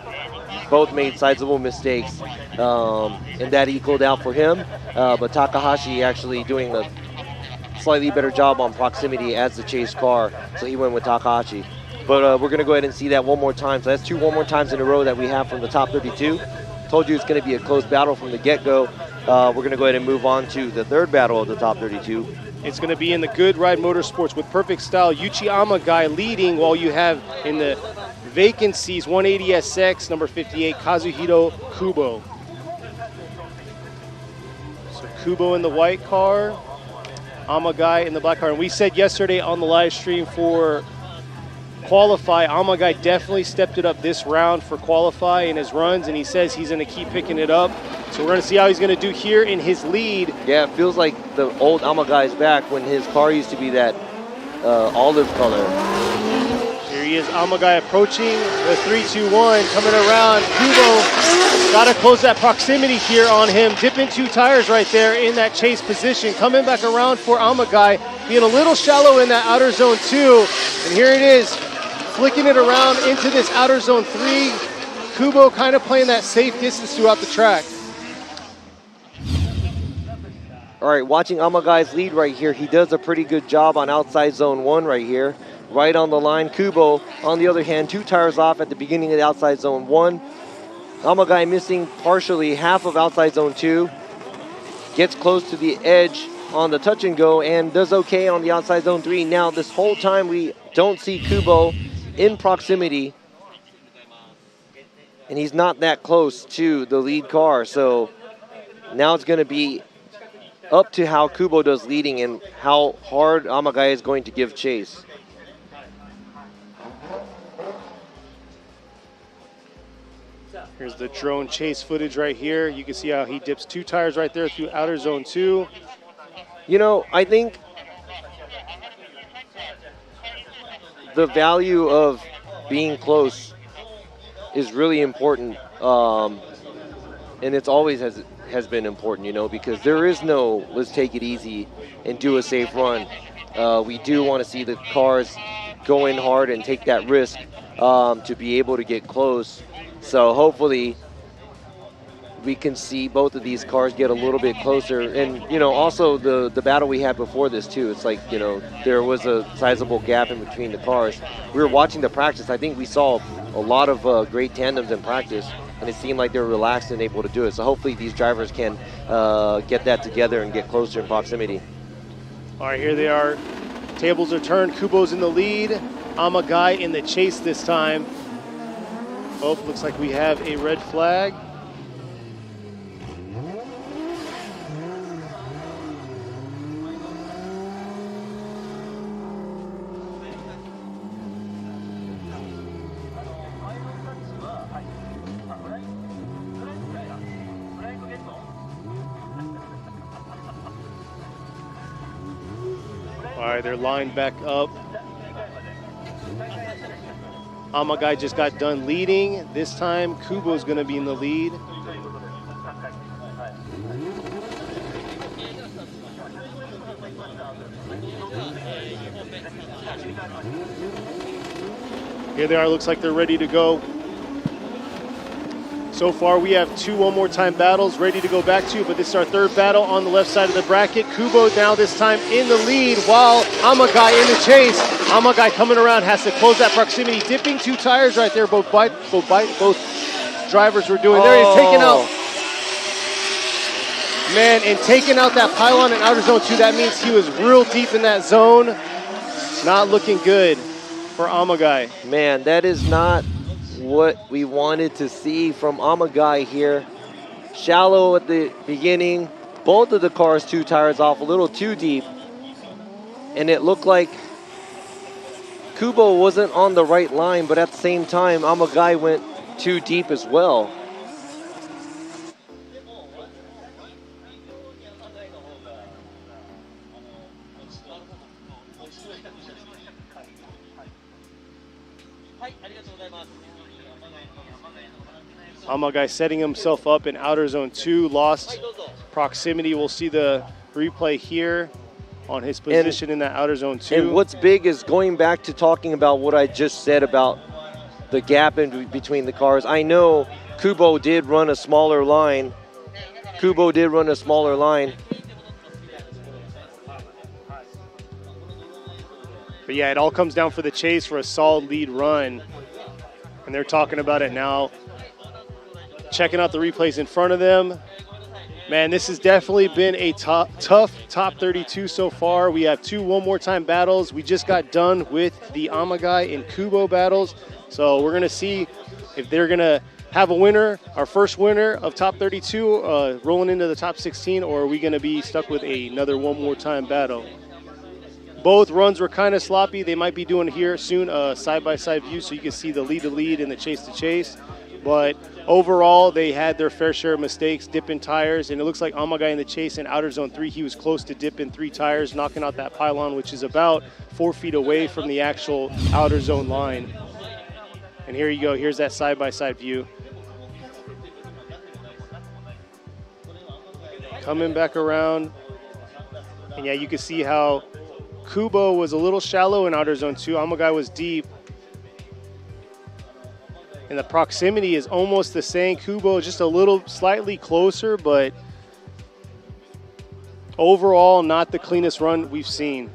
both made sizable mistakes, and that equaled out for him. But Takahashi actually doing a slightly better job on proximity as the chase car, so he went with Takahashi. But we're going to go ahead and see that one more time. So that's 2 one more times in a row that we have from the top 32. Told you it's going to be a close battle from the get-go. We're going to go ahead and move on to the 3rd battle of the top 32. It's going to be in the Good Ride Motorsports with Perfect Style. Yuichi Amagai leading, while you have in the vacancies 180SX, number 58, Kazuhiro Kubo. So Kubo in the white car, Amagai in the black car. And we said yesterday on the live stream for Qualify, Amagai definitely stepped it up this round for Qualify in his runs, and he says he's going to keep picking it up. So we're going to see how he's going to do here in his lead. Yeah, it feels like the old Amagai is back when his car used to be that olive color. Here he is, Amagai approaching the 3-2-1, coming around. Kubo got to close that proximity here on him, dipping 2 tires right there in that chase position. Coming back around for Amagai, being a little shallow in that outer zone 2. And here it is, flicking it around into this outer zone 3. Kubo kind of playing that safe distance throughout the track. All right, watching Amagai's lead right here, he does a pretty good job on outside zone 1 right here, right on the line. Kubo, on the other hand, 2 tires off at the beginning of the outside zone 1. Amagai missing partially half of outside zone 2, gets close to the edge on the touch and go and does okay on the outside zone 3. Now, this whole time we don't see Kubo in proximity, and he's not that close to the lead car. So now it's going to be up to how Kubo does leading and how hard Amagai is going to give chase. Here's the drone chase footage right here. You can see how he dips 2 tires right there through outer zone 2. You know, I think the value of being close is really important, and it's always has been important, you know, because there is no let's take it easy and do a safe run. We do want to see the cars go in hard and take that risk to be able to get close. So hopefully we can see both of these cars get a little bit closer. And, you know, also the battle we had before this too, it's like, you know, there was a sizable gap in between the cars. We were watching the practice. I think we saw a lot of great tandems in practice, and it seemed like they were relaxed and able to do it. So hopefully these drivers can get that together and get closer in proximity. All right, here they are. Tables are turned. Kubo's in the lead. Amagai in the chase this time. Oh, looks like we have a red flag. right, they're lined back up. Amagai just got done leading. This time, Kubo's going to be in the lead. Here they are, looks like they're ready to go. So far, we have 2 one-more-time battles ready to go back to, but this is our 3rd battle on the left side of the bracket. Kubo now this time in the lead, while Amagai in the chase. Amagai coming around, has to close that proximity, dipping 2 tires right there. Both drivers were doing. There he's taking out. Man, and taking out that pylon in outer zone 2, that means he was real deep in that zone. Not looking good for Amagai. Man, that is not what we wanted to see from Amagai here. Shallow at the beginning, both of the cars 2 tires off, a little too deep, and it looked like Kubo wasn't on the right line, but at the same time Amagai went too deep as well. Amagai setting himself up in outer zone 2, lost proximity. We'll see the replay here on his position in that outer zone 2. And what's big is going back to talking about what I just said about the gap in between the cars. I know Kubo did run a smaller line. But yeah, it all comes down for the chase for a solid lead run. And they're talking about it now. Checking out the replays in front of them. Man, this has definitely been a tough top 32 so far. We have 2 one-more-time battles. We just got done with the Amagai and Kubo battles. So we're going to see if they're going to have a winner, our first winner of top 32, rolling into the top 16, or are we going to be stuck with another one-more-time battle? Both runs were kind of sloppy. They might be doing here soon a side-by-side view so you can see the lead-to-lead and the chase-to-chase. But overall, they had their fair share of mistakes, dipping tires, and it looks like Amagai in the chase in outer zone 3, he was close to dipping 3 tires, knocking out that pylon, which is about 4 feet away from the actual outer zone line. And here you go, here's that side-by-side view. Coming back around, and yeah, you can see how Kubo was a little shallow in outer zone 2, Amagai was deep. And the proximity is almost the same. Kubo just a little slightly closer, but overall not the cleanest run we've seen.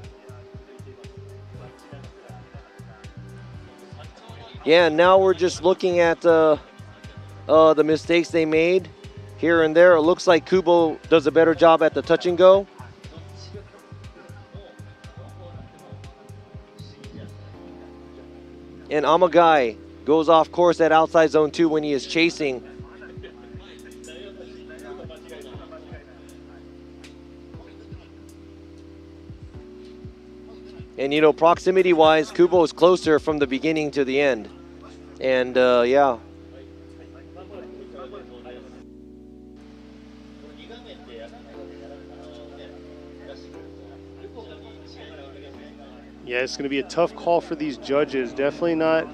Yeah, now we're just looking at the mistakes they made here and there. It looks like Kubo does a better job at the touch and go. And Amagai goes off course at outside zone 2 when he is chasing. And you know, proximity-wise, Kubo is closer from the beginning to the end. And yeah. Yeah, it's going to be a tough call for these judges. Definitely not,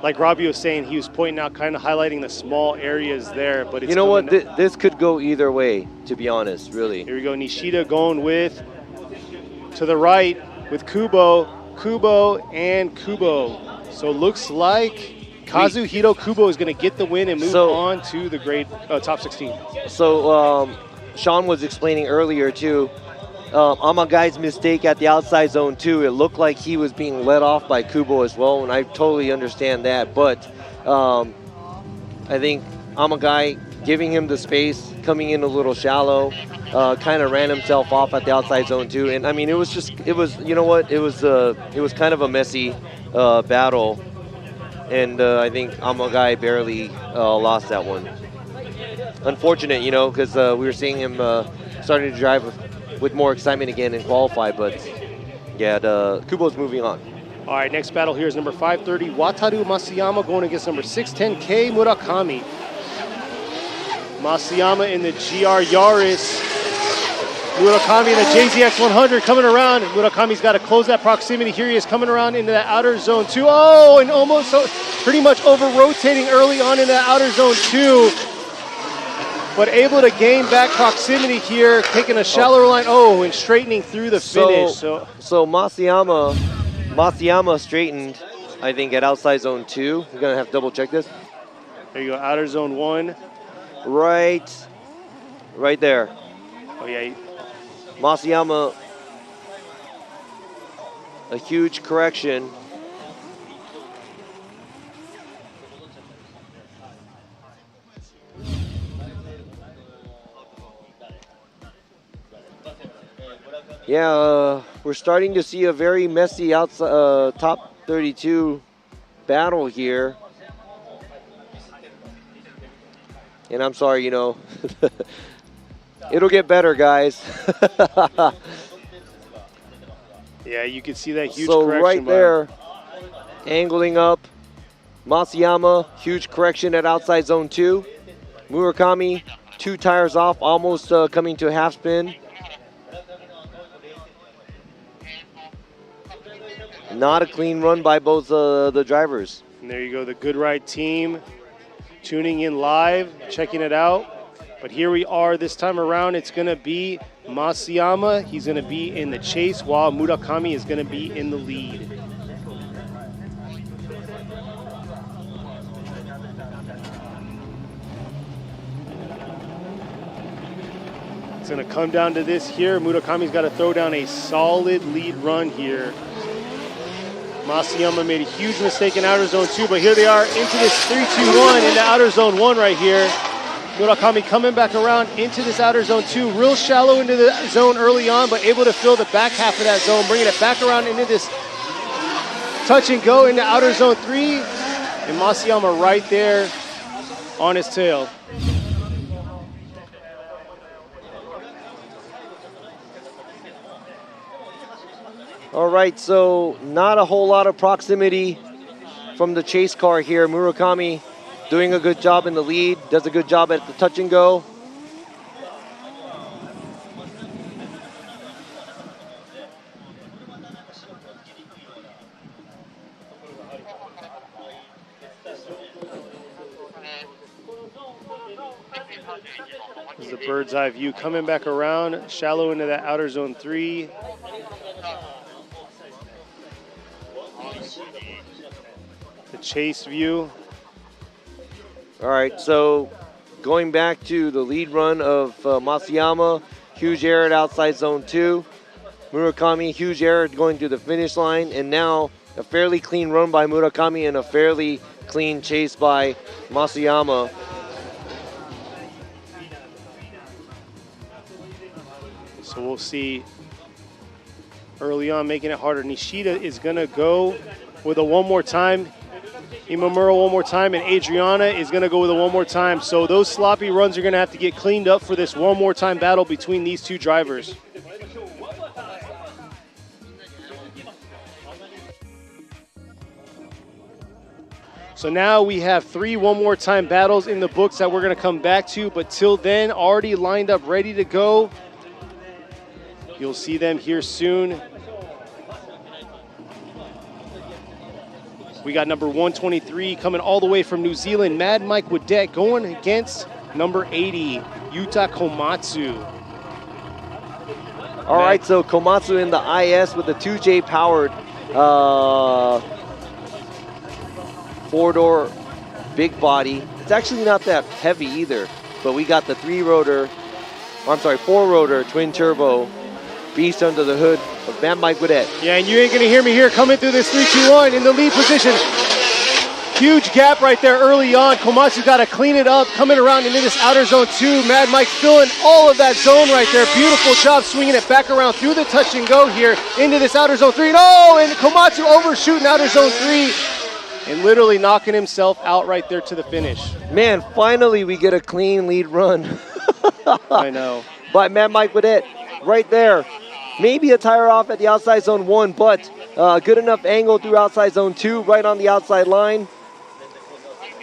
like Robbie was saying, he was pointing out, kind of highlighting the small areas there. But it's, you know what, this could go either way, to be honest, really. Here we go, Nishida going with, to the right with Kubo, and Kubo. So it looks like Kazuhiro Kubo is going to get the win and move on to the top 16. So Sean was explaining earlier too, Amagai's mistake at the outside zone 2, it looked like he was being let off by Kubo as well, and I totally understand that. But I think Amagai giving him the space, coming in a little shallow, kind of ran himself off at the outside zone 2. And I mean, it was you know what, it was kind of a messy battle, and I think Amagai barely lost that one. Unfortunate, you know, because we were seeing him starting to drive with more excitement again and qualify, but yeah, Kubo's moving on. All right, next battle here is number 530, Wataru Masayama going against number 610, Kei Murakami. Masayama in the GR Yaris. Murakami and the JZX 100 coming around. Murakami's got to close that proximity. Here he is coming around into that outer zone 2. Oh, and almost pretty much over-rotating early on in that outer zone 2. But able to gain back proximity here, taking a shallower line. Oh, and straightening through the finish. So Masayama straightened, I think, at outside zone 2. We're going to have to double check this. There you go, outer zone 1. Right there. Oh, yeah. Masayama, a huge correction. Yeah, we're starting to see a very messy outside top 32 battle here. And I'm sorry, you know, it'll get better, guys. Yeah, you can see that huge so correction. Right there, angling up. Masayama, huge correction at outside zone 2. Murakami, 2 tires off, almost coming to a half spin. Not a clean run by both the drivers. And there you go, the Good Ride team tuning in live, checking it out. But here we are this time around. It's going to be Masayama. He's going to be in the chase while Murakami is going to be in the lead. It's going to come down to this here. Murakami's got to throw down a solid lead run here. Masayama made a huge mistake in outer zone 2, but here they are into this 3-2-1 into outer zone 1 right here. Murakami coming back around into this outer zone 2, real shallow into the zone early on, but able to fill the back half of that zone, bringing it back around into this touch and go into outer zone 3, and Masayama right there on his tail. All right, so not a whole lot of proximity from the chase car here. Murakami doing a good job in the lead, does a good job at the touch and go. This is the bird's eye view coming back around, shallow into that outer zone 3. The chase view. All right, so going back to the lead run of Masayama, huge error at outside zone 2. Murakami, huge error going to the finish line, and now a fairly clean run by Murakami and a fairly clean chase by Masayama. So we'll see early on making it harder. Nishida is going to go with a one more time. Imamura one more time, and Adriana is going to go with a one more time. So those sloppy runs are going to have to get cleaned up for this one more time battle between these two drivers. So now we have 3 one more time battles in the books that we're going to come back to, but till then, already lined up, ready to go. You'll see them here soon. We got number 123 coming all the way from New Zealand, Mad Mike Wadette, going against number 80, Yuta Komatsu. All right, so Komatsu in the IS with the 2J powered 4-door big body. It's actually not that heavy either, but we got the 4-rotor twin turbo beast under the hood of Mad Mike Wadette. Yeah, and you ain't gonna hear me here coming through this 3-2-1 in the lead position. Huge gap right there early on. Komatsu's got to clean it up, coming around into this outer zone 2. Mad Mike filling all of that zone right there. Beautiful job swinging it back around through the touch and go here into this outer zone 3. No, and Komatsu overshooting outer zone 3 and literally knocking himself out right there to the finish. Man, finally we get a clean lead run. I know. By Mad Mike Wadette right there. Maybe a tire off at the outside zone 1, but good enough angle through outside zone 2, right on the outside line.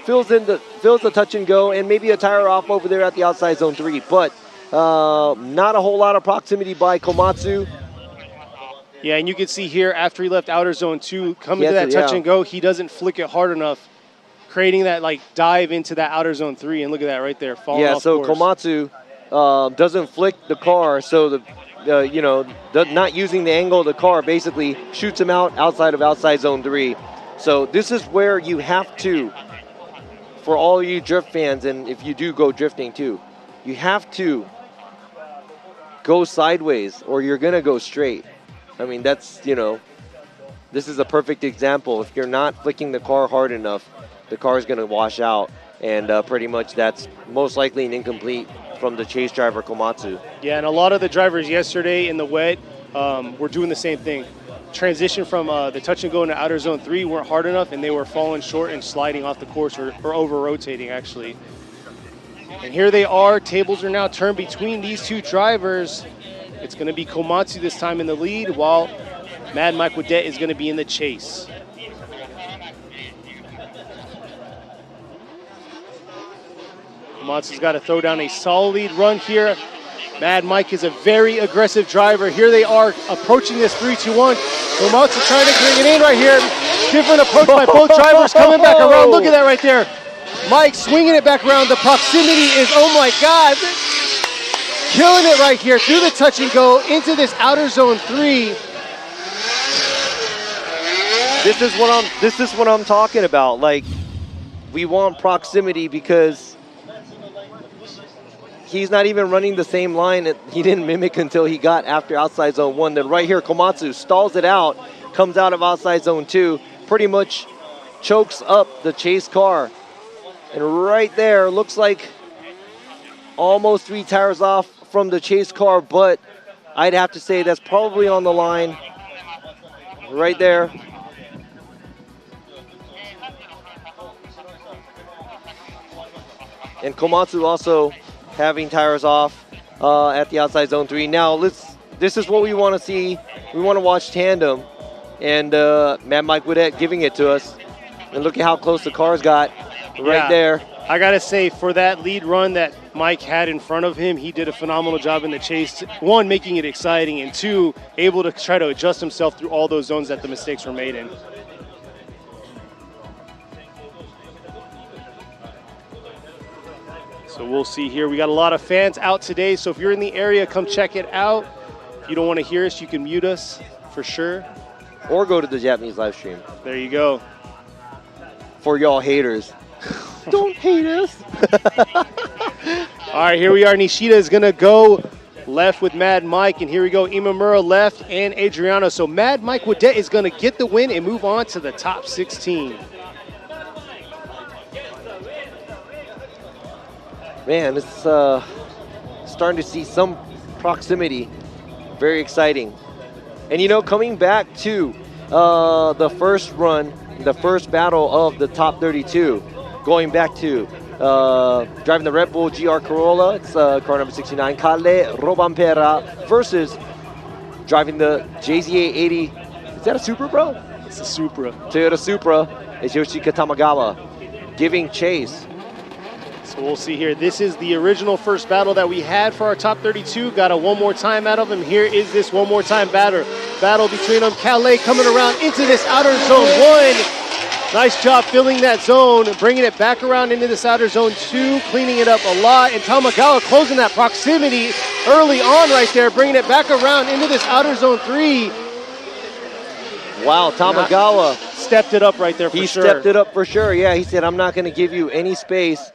Fills the touch and go, and maybe a tire off over there at the outside zone 3. But Not a whole lot of proximity by Komatsu. Yeah, and you can see here after he left outer zone 2, coming to that touch and go, he doesn't flick it hard enough, creating that like dive into that outer zone 3. And look at that right there, falling off so course. Komatsu doesn't flick the car, so not using the angle of the car basically shoots him outside of outside zone 3. So this is where you have to, for all you drift fans, and if you do go drifting too, you have to go sideways or you're gonna go straight. I mean, that's, this is a perfect example. If you're not flicking the car hard enough, the car is going to wash out. And pretty much that's most likely an incomplete from the chase driver, Komatsu. Yeah, and a lot of the drivers yesterday in the wet were doing the same thing. Transition from the touch and go into outer zone 3 weren't hard enough, and they were falling short and sliding off the course or over-rotating, actually. And here they are. Tables are now turned between these two drivers. It's going to be Komatsu this time in the lead, while Mad Mike Wadette is going to be in the chase. Komatsu's got to throw down a solid lead run here. Mad Mike is a very aggressive driver. Here they are approaching this 3-2-1. Komatsu trying to bring it in right here. Different approach by both drivers coming back around. Look at that right there. Mike swinging it back around. The proximity is, oh my God. Killing it right here through the touch and go into this outer zone 3. This is what I'm talking about. Like, we want proximity because he's not even running the same line that he didn't mimic until he got after outside zone 1. Then right here, Komatsu stalls it out, comes out of outside zone 2, pretty much chokes up the chase car. And right there, looks like almost 3 tires off from the chase car, but I'd have to say that's probably on the line right there. And Komatsu also having tires off at the outside zone 3. Now this is what we want to see. We want to watch tandem, and Mad Mike Wadette giving it to us. And look at how close the cars got right there. I gotta say, for that lead run that Mike had in front of him, he did a phenomenal job in the chase. 1, making it exciting, and 2, able to try to adjust himself through all those zones that the mistakes were made in. So we'll see here. We got a lot of fans out today, so if you're in the area, come check it out. If you don't want to hear us, you can mute us for sure. Or go to the Japanese live stream. There you go. For y'all haters. Don't hate us. All right, here we are. Nishida is going to go left with Mad Mike, and here we go. Imamura left and Adriano. So Mad Mike Wadette is going to get the win and move on to the top 16. Man, it's starting to see some proximity. Very exciting. And coming back to the first run, the first battle of the top 32, going back to driving the Red Bull GR Corolla, it's car number 69, Kalle Robampera, versus driving the JZA 80. Is that a Supra, bro? It's a Supra. Toyota Supra. It's Yoshika Tamagawa giving chase. So we'll see here. This is the original first battle that we had for our top 32. Got a one more time out of him. Here is this one more time battle between them. Calais coming around into this outer zone 1. Nice job filling that zone, bringing it back around into this outer zone 2, cleaning it up a lot. And Tamagawa closing that proximity early on right there, bringing it back around into this outer zone 3. Wow, Tamagawa stepped it up right there for sure. He stepped it up for sure. Yeah, he said, I'm not going to give you any space.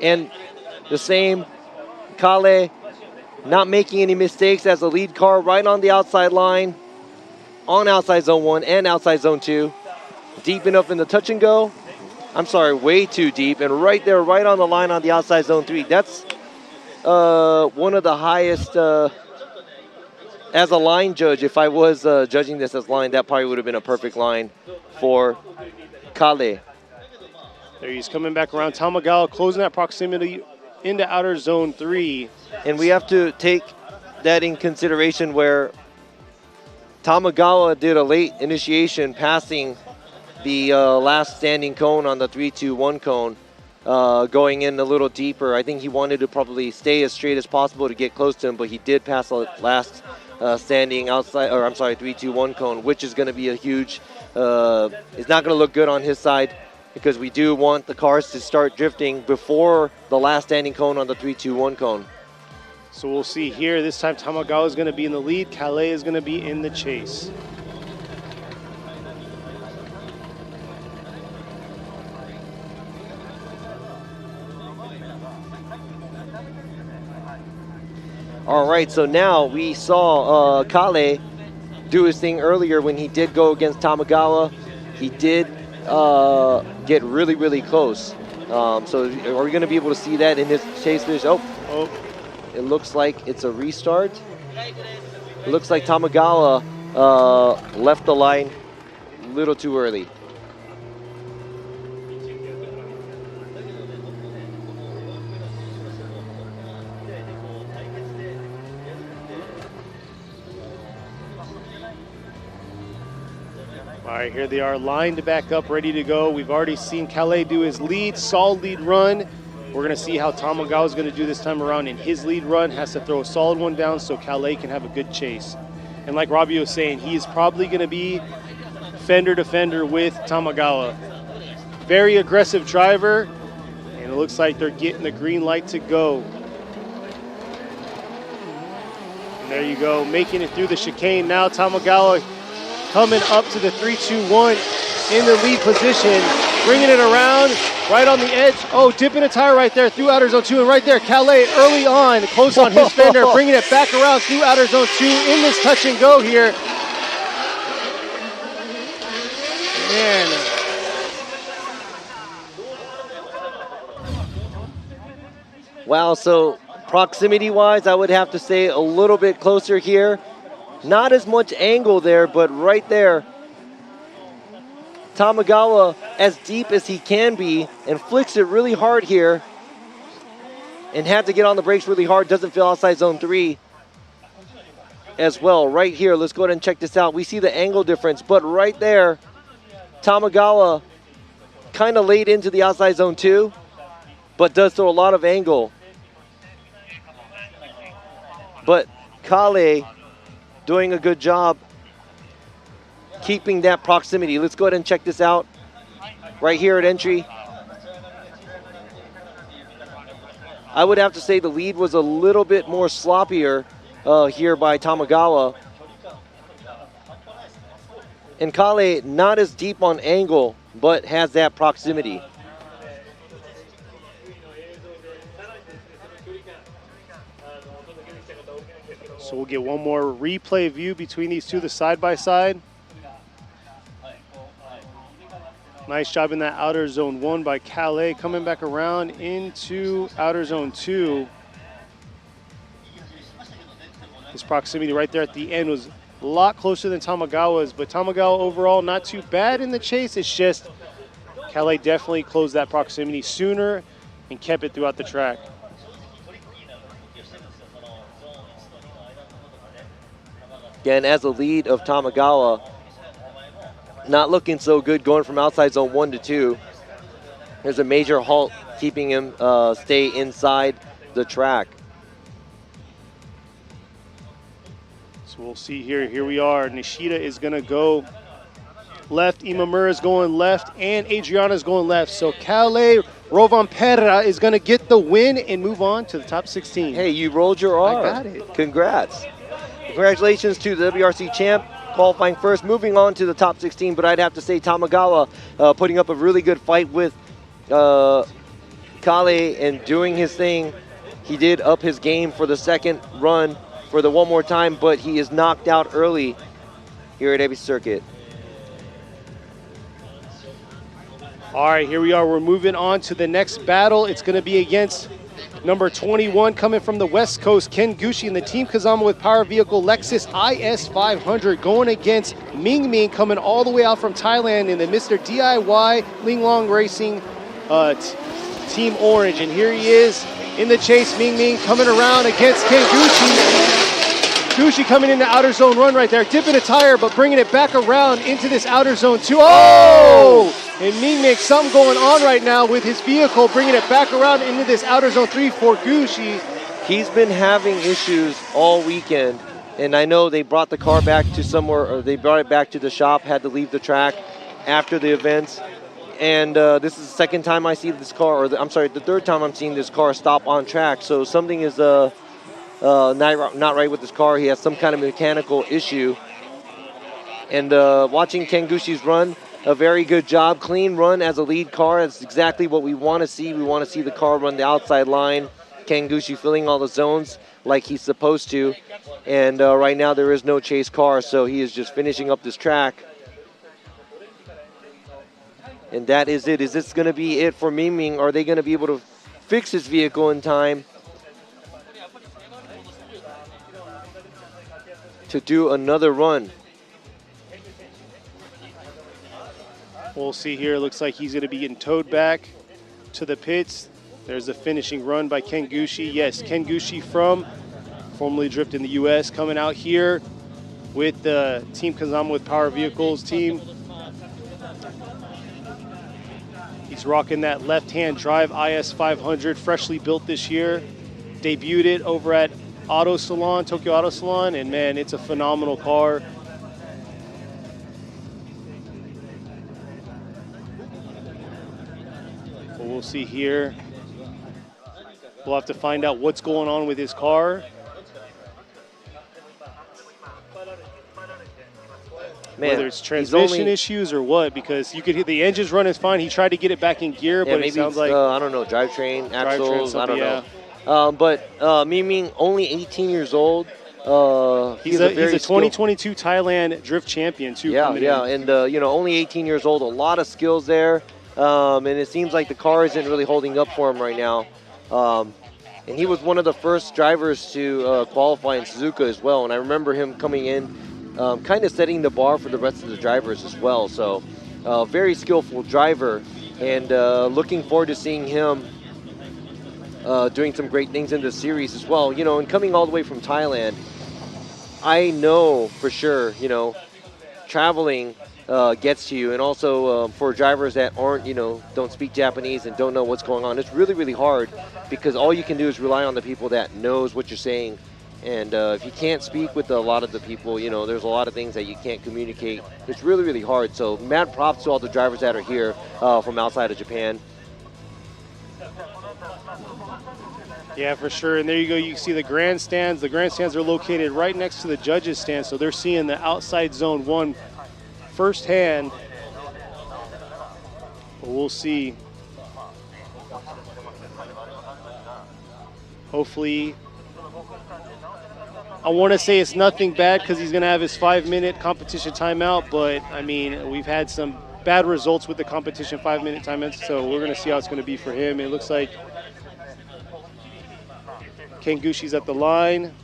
And the same, Kale not making any mistakes as a lead car right on the outside line, on outside zone 1 and outside zone 2. Deep enough in the touch and go. I'm sorry, way too deep. And right there, right on the line on the outside zone 3. That's one of the highest, as a line judge, if I was judging this as line, that probably would have been a perfect line for Kale. There he's coming back around. Tamagawa closing that proximity into outer zone 3. And we have to take that in consideration where Tamagawa did a late initiation passing the last standing cone on the 3-2-1 cone. going in a little deeper. I think he wanted to probably stay as straight as possible to get close to him, but he did pass the last standing outside, or I'm sorry, 3-2-1 cone, which is going to be a huge, it's not going to look good on his side because we do want the cars to start drifting before the last standing cone on the 3-2-1 cone. So we'll see here. This time Tamagawa is going to be in the lead. Calais is going to be in the chase. All right, so now we saw Kale do his thing earlier when he did go against Tamagawa. He did get really, really close. So are we going to be able to see that in his chase finish? Oh, it looks like it's a restart. It looks like Tamagawa left the line a little too early. All right, here they are lined back up, ready to go. We've already seen Calais do his lead, solid lead run. We're going to see how Tamagawa is going to do this time around in his lead run. Has to throw a solid one down so Calais can have a good chase. And like Robbie was saying, he is probably going to be fender to fender with Tamagawa. Very aggressive driver, and it looks like they're getting the green light to go. And there you go, making it through the chicane. Now Tamagawa coming up to the 3-2-1 in the lead position, bringing it around right on the edge. Oh, dipping a tire right there through outer zone 2, and right there, Calais early on, close on his fender, bringing it back around through outer zone 2 in this touch and go here. Man. Wow, so proximity-wise, I would have to say a little bit closer here. Not as much angle there, but right there, Tamagawa, as deep as he can be, and flicks it really hard here, and had to get on the brakes really hard, doesn't feel outside zone 3 as well. Right here, let's go ahead and check this out. We see the angle difference, but right there, Tamagawa kind of laid into the outside zone 2, but does throw a lot of angle. But Kale doing a good job keeping that proximity. Let's go ahead and check this out right here at entry. I would have to say the lead was a little bit more sloppier here by Tamagawa. And Kale not as deep on angle, but has that proximity. So we'll get one more replay view between these two, the side-by-side. Nice job in that outer zone 1 by Calais, coming back around into outer zone 2. His proximity right there at the end was a lot closer than Tamagawa's, but Tamagawa overall not too bad in the chase. It's just Calais definitely closed that proximity sooner and kept it throughout the track. Again, as a lead of Tamagawa, not looking so good going from outside zone 1 to 2. There's a major halt keeping him stay inside the track. So we'll see here. Here we are. Nishida is going to go left. Imamura is going left. And Adriana is going left. So Calais Rovanperra is going to get the win and move on to the top 16. Hey, you rolled your R. I got it. Congrats. Congratulations to the WRC champ, qualifying first, moving on to the top 16. But I'd have to say Tamagawa putting up a really good fight with Kale and doing his thing. He did up his game for the second run for the one more time, but he is knocked out early here at Ebisu Circuit. All right, here we are. We're moving on to the next battle. It's going to be against number 21 coming from the West Coast, Ken Gushi, and the Team Kazama with Power Vehicle Lexus IS 500 going against Ming Ming coming all the way out from Thailand in the Mr. DIY Linglong Racing Team Orange. And here he is in the chase, Ming Ming coming around against Ken Gushi. Gushi coming into outer zone run right there, dipping a tire, but bringing it back around into this outer zone 2. Oh! And Ming, something going on right now with his vehicle, bringing it back around into this outer zone 3 for Gucci. He's been having issues all weekend, and I know they brought the car back to somewhere, or they brought it back to the shop, had to leave the track after the events. And this is the second time I see this car, or I'm sorry, the third time I'm seeing this car stop on track. So something is not right with this car. He has some kind of mechanical issue. And watching Ken Gushi's run, a very good job. Clean run as a lead car. That's exactly what we want to see. We want to see the car run the outside line. Ken Gushi filling all the zones like he's supposed to. And right now there is no chase car, so he is just finishing up this track. And that is it. Is this going to be it for Ming Ming? Are they going to be able to fix his vehicle in time to do another run? We'll see here. Looks like he's going to be getting towed back to the pits. There's a finishing run by Ken Gushi. Yes, Ken Gushi from formerly Drift in the U.S. coming out here with the Team Kazama with Power Vehicles team. He's rocking that left-hand drive IS 500, freshly built this year. Debuted it over at Auto Salon, Tokyo Auto Salon, and man, it's a phenomenal car. But we'll see here. We'll have to find out what's going on with his car. Man, whether it's transmission issues or what, because you could hear the engine's running fine. He tried to get it back in gear, yeah, but maybe it sounds like I don't know, drivetrain, axles, I don't yeah. know. But Ming Ming, only 18 years old. He's a 2022 Thailand drift champion too. Yeah, yeah, and only 18 years old. A lot of skills there, and it seems like the car isn't really holding up for him right now. And he was one of the first drivers to qualify in Suzuka as well. And I remember him coming in, kind of setting the bar for the rest of the drivers as well. So, very skillful driver, and looking forward to seeing him doing some great things in the series as well. And coming all the way from Thailand, I know for sure, traveling gets to you. And also for drivers that aren't, don't speak Japanese and don't know what's going on, it's really, really hard, because all you can do is rely on the people that knows what you're saying. And if you can't speak with a lot of the people, there's a lot of things that you can't communicate. It's really, really hard. So mad props to all the drivers that are here from outside of Japan. Yeah, for sure. And there you go. You see the grandstands. The grandstands are located right next to the judges' stand, so they're seeing the outside zone 1 firsthand. But we'll see. Hopefully, I want to say it's nothing bad because he's going to have his 5-minute competition timeout, but I mean, we've had some bad results with the competition 5-minute timeouts, so we're going to see how it's going to be for him. It looks like Ken Gushi's at the line.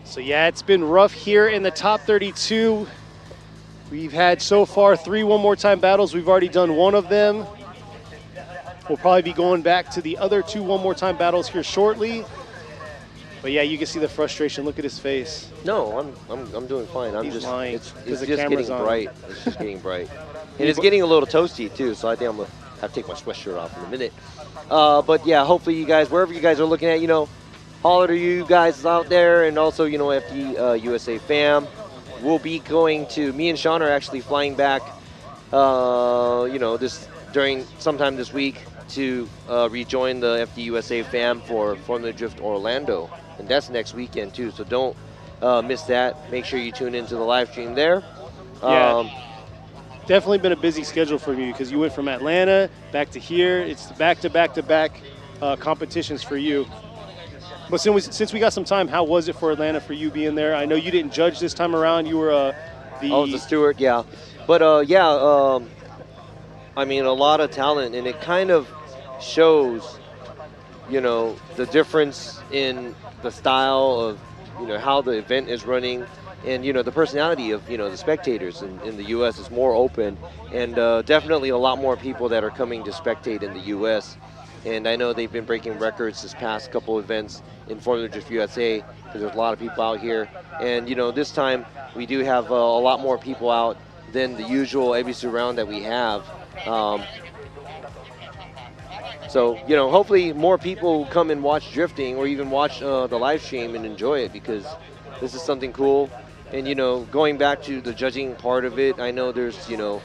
So yeah, it's been rough here in the top 32. We've had so far 3 one-more-time battles. We've already done 1 of them. We'll probably be going back to the other 2 one-more-time battles here shortly. But yeah, you can see the frustration. Look at his face. No, I'm doing fine. I'm He's just lying. It's the just getting camera's on. bright. It's just getting bright, and it's getting a little toasty too. So I think I'm gonna have to take my sweatshirt off in a minute. But yeah, hopefully you guys, wherever you guys are looking at, holler to you guys out there, and also FD USA fam. We'll be going to, me and Sean are actually flying back, sometime this week to rejoin the FD USA fam for Formula Drift Orlando. And that's next weekend too, so don't miss that. Make sure you tune into the live stream there. Yeah, definitely been a busy schedule for you because you went from Atlanta back to here. It's back-to-back competitions for you. But since we got some time, how was it for Atlanta for you being there? I know you didn't judge this time around. You were the steward, yeah. But I mean, a lot of talent, and it kind of shows, the difference in the style of, how the event is running, and, the personality of, the spectators in the U.S. is more open, and definitely a lot more people that are coming to spectate in the U.S. And I know they've been breaking records this past couple events in Formula Drift USA because there's a lot of people out here. And, you know, this time we do have a lot more people out than the usual Ebisu round that we have. So, you know, hopefully more people come and watch drifting or even watch the live stream and enjoy it, because this is something cool. And, you know, going back to the judging part of it, I know there's, you know,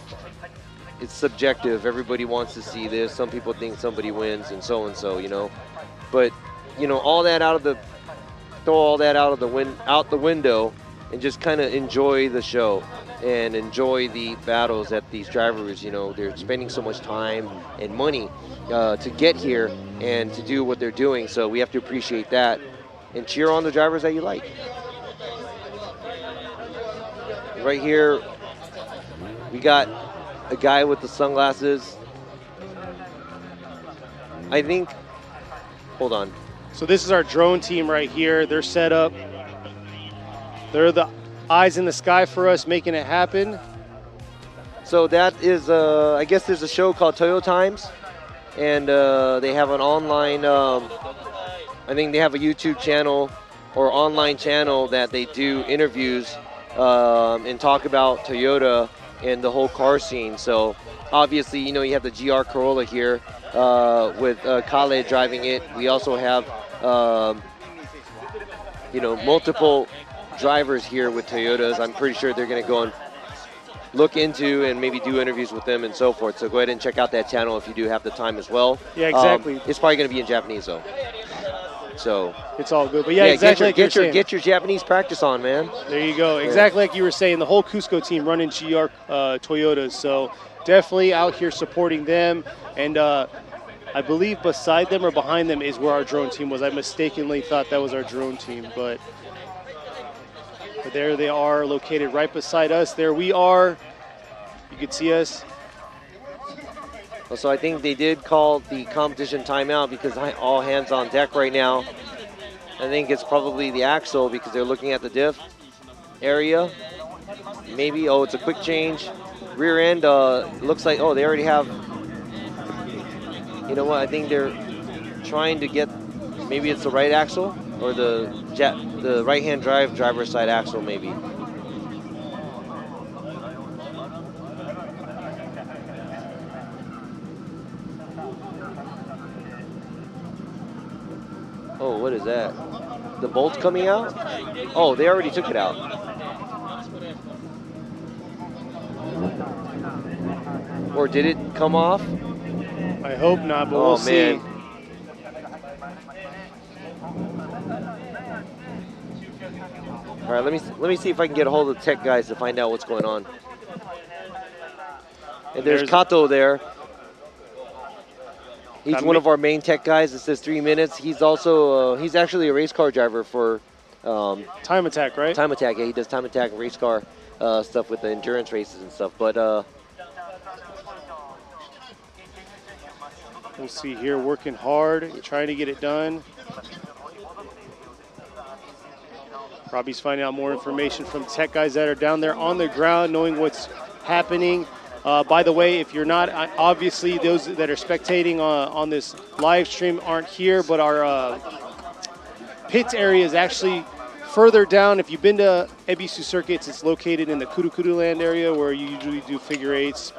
it's subjective. Everybody wants to see this. Some people think somebody wins and so, you know. But, you know, all that throw all that out the window and just kind of enjoy the show and enjoy the battles that these drivers, you know, they're spending so much time and money to get here and to do what they're doing. So we have to appreciate that and cheer on the drivers that you like. Right here, we got a guy with the sunglasses. I think, hold on. So this is our drone team right here. They're set up. They're the eyes in the sky for us, making it happen. So that is, I guess there's a show called Toyo Times, and they have an online, I think they have a YouTube channel or online channel that they do interviews and talk about Toyota and the whole car scene. So obviously, you know, you have the GR Corolla here with Kale driving it. We also have, you know, multiple drivers here with Toyotas. I'm pretty sure they're going to go and look into and maybe do interviews with them and so forth. So go ahead and check out that channel if you do have the time as well. Yeah, exactly. It's probably going to be in Japanese though. So it's all good. But yeah, exactly. Get your Japanese practice on, man. There you go. Exactly like you were saying, the whole Cusco team running GR Toyotas. So definitely out here supporting them. And I believe beside them or behind them is where our drone team was. I mistakenly thought that was our drone team, but there they are, located right beside us. There we are. You can see us. So I think they did call the competition timeout because all hands on deck right now. I think it's probably the axle because they're looking at the diff area. Maybe, oh, it's a quick change. Rear end, looks like, oh, they already have, you know what, I think they're trying to get, maybe it's the right axle or the right-hand driver's side axle maybe. Oh, what is that? The bolt's coming out? Oh, they already took it out. Or did it come off? I hope not, but we'll see. All right, let me see if I can get a hold of the tech guys to find out what's going on. And there's Kato there. He's one of our main tech guys. It says 3 minutes. He's also he's actually a race car driver for Time Attack, right? Time Attack. Yeah, he does Time Attack and race car stuff with the endurance races and stuff. But we'll see here, working hard, trying to get it done. Robbie's finding out more information from tech guys that are down there on the ground, knowing what's happening. By the way, if you're not, obviously those that are spectating on this live stream aren't here, but our pits area is actually further down. If you've been to Ebisu Circuits, it's located in the Kurukuru land area where you usually do figure eights,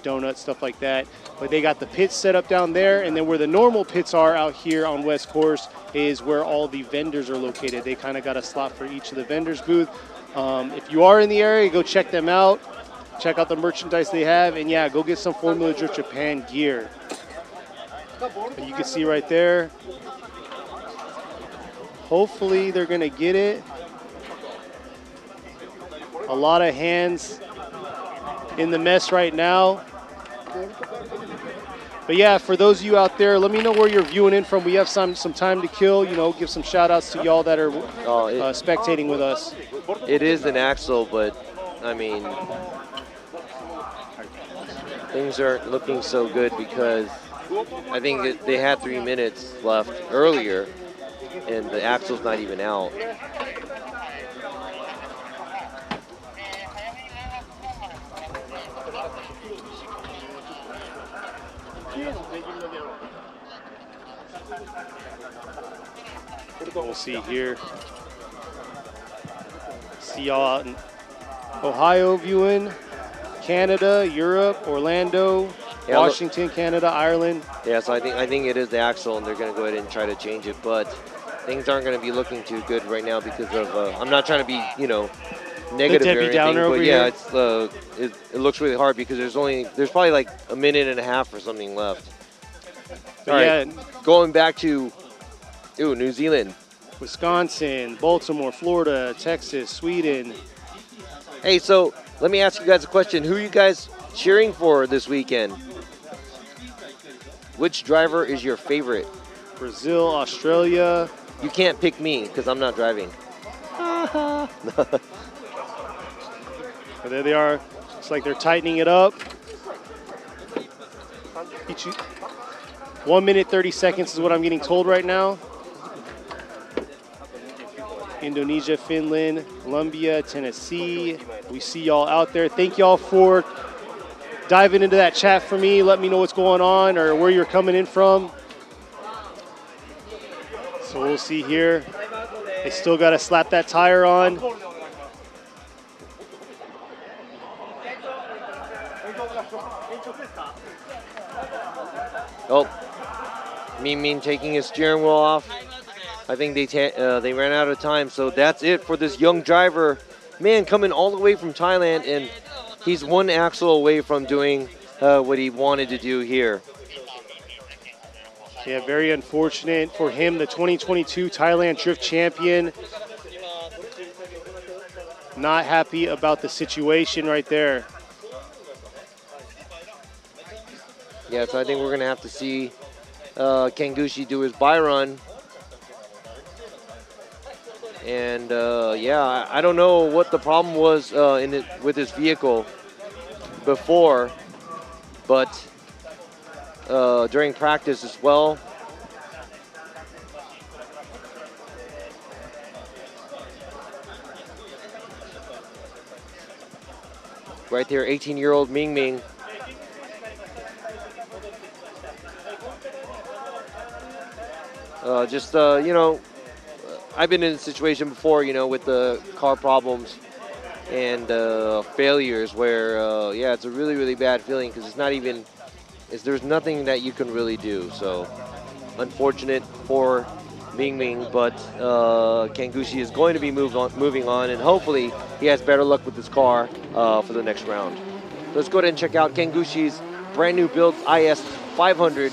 donuts, stuff like that. But they got the pits set up down there, and then where the normal pits are out here on West Course is where all the vendors are located. They kind of got a slot for each of the vendors' booth. If you are in the area, go check them out. Check out the merchandise they have, and yeah, go get some Formula Drift Japan gear. And you can see right there. Hopefully they're gonna get it. A lot of hands in the mess right now. But yeah, for those of you out there, let me know where you're viewing in from. We have some time to kill. You know, give some shout outs to y'all that are spectating with us. It is an axle, but I mean, things aren't looking so good because I think they had 3 minutes left earlier and the axle's not even out. We'll see here. See y'all out in Ohio viewing, Canada, Europe, Orlando, Yeah, Washington, Canada, Ireland. Yeah, so I think it is the axle, and they're going to go ahead and try to change it, but things aren't going to be looking too good right now because of. I'm not trying to be, negative or anything, Downer but over yeah, here. it looks really hard because there's probably like a minute and a half or something left. But All yeah, right, going back to New Zealand, Wisconsin, Baltimore, Florida, Texas, Sweden. Hey, so let me ask you guys a question. Who are you guys cheering for this weekend? Which driver is your favorite? Brazil, Australia. You can't pick me because I'm not driving. But there they are. Looks like they're tightening it up. 1 minute, 30 seconds is what I'm getting told right now. Indonesia, Finland, Colombia, Tennessee. We see y'all out there. Thank y'all for diving into that chat for me. Let me know what's going on or where you're coming in from. So we'll see here. They still got to slap that tire on. Oh, Min taking his steering wheel off. I think they ran out of time, so that's it for this young driver. Man, coming all the way from Thailand, and he's one axle away from doing what he wanted to do here. Yeah, very unfortunate for him, the 2022 Thailand Drift Champion. Not happy about the situation right there. Yeah, so I think we're going to have to see Kangushi do his buy run. And yeah, I don't know what the problem was with his vehicle before, but during practice as well. Right there, 18-year-old Ming Ming. I've been in a situation before, with the car problems and failures where, yeah, it's a really, really bad feeling because there's nothing that you can really do. So unfortunate for Ming Ming, but Kangushi is going to be moving on, and hopefully he has better luck with his car for the next round. Let's go ahead and check out Kangushi's brand new build IS 500.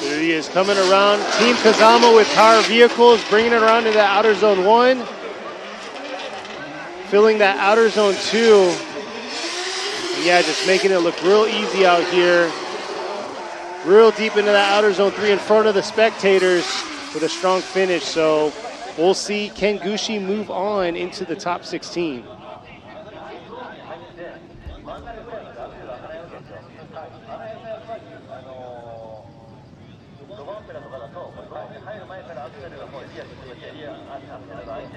There he is coming around. Team Kazama with Power Vehicles, bringing it around to that outer zone 1. Filling that outer zone 2. And yeah, just making it look real easy out here. Real deep into that outer zone 3 in front of the spectators with a strong finish. So we'll see Kangushi move on into the top 16.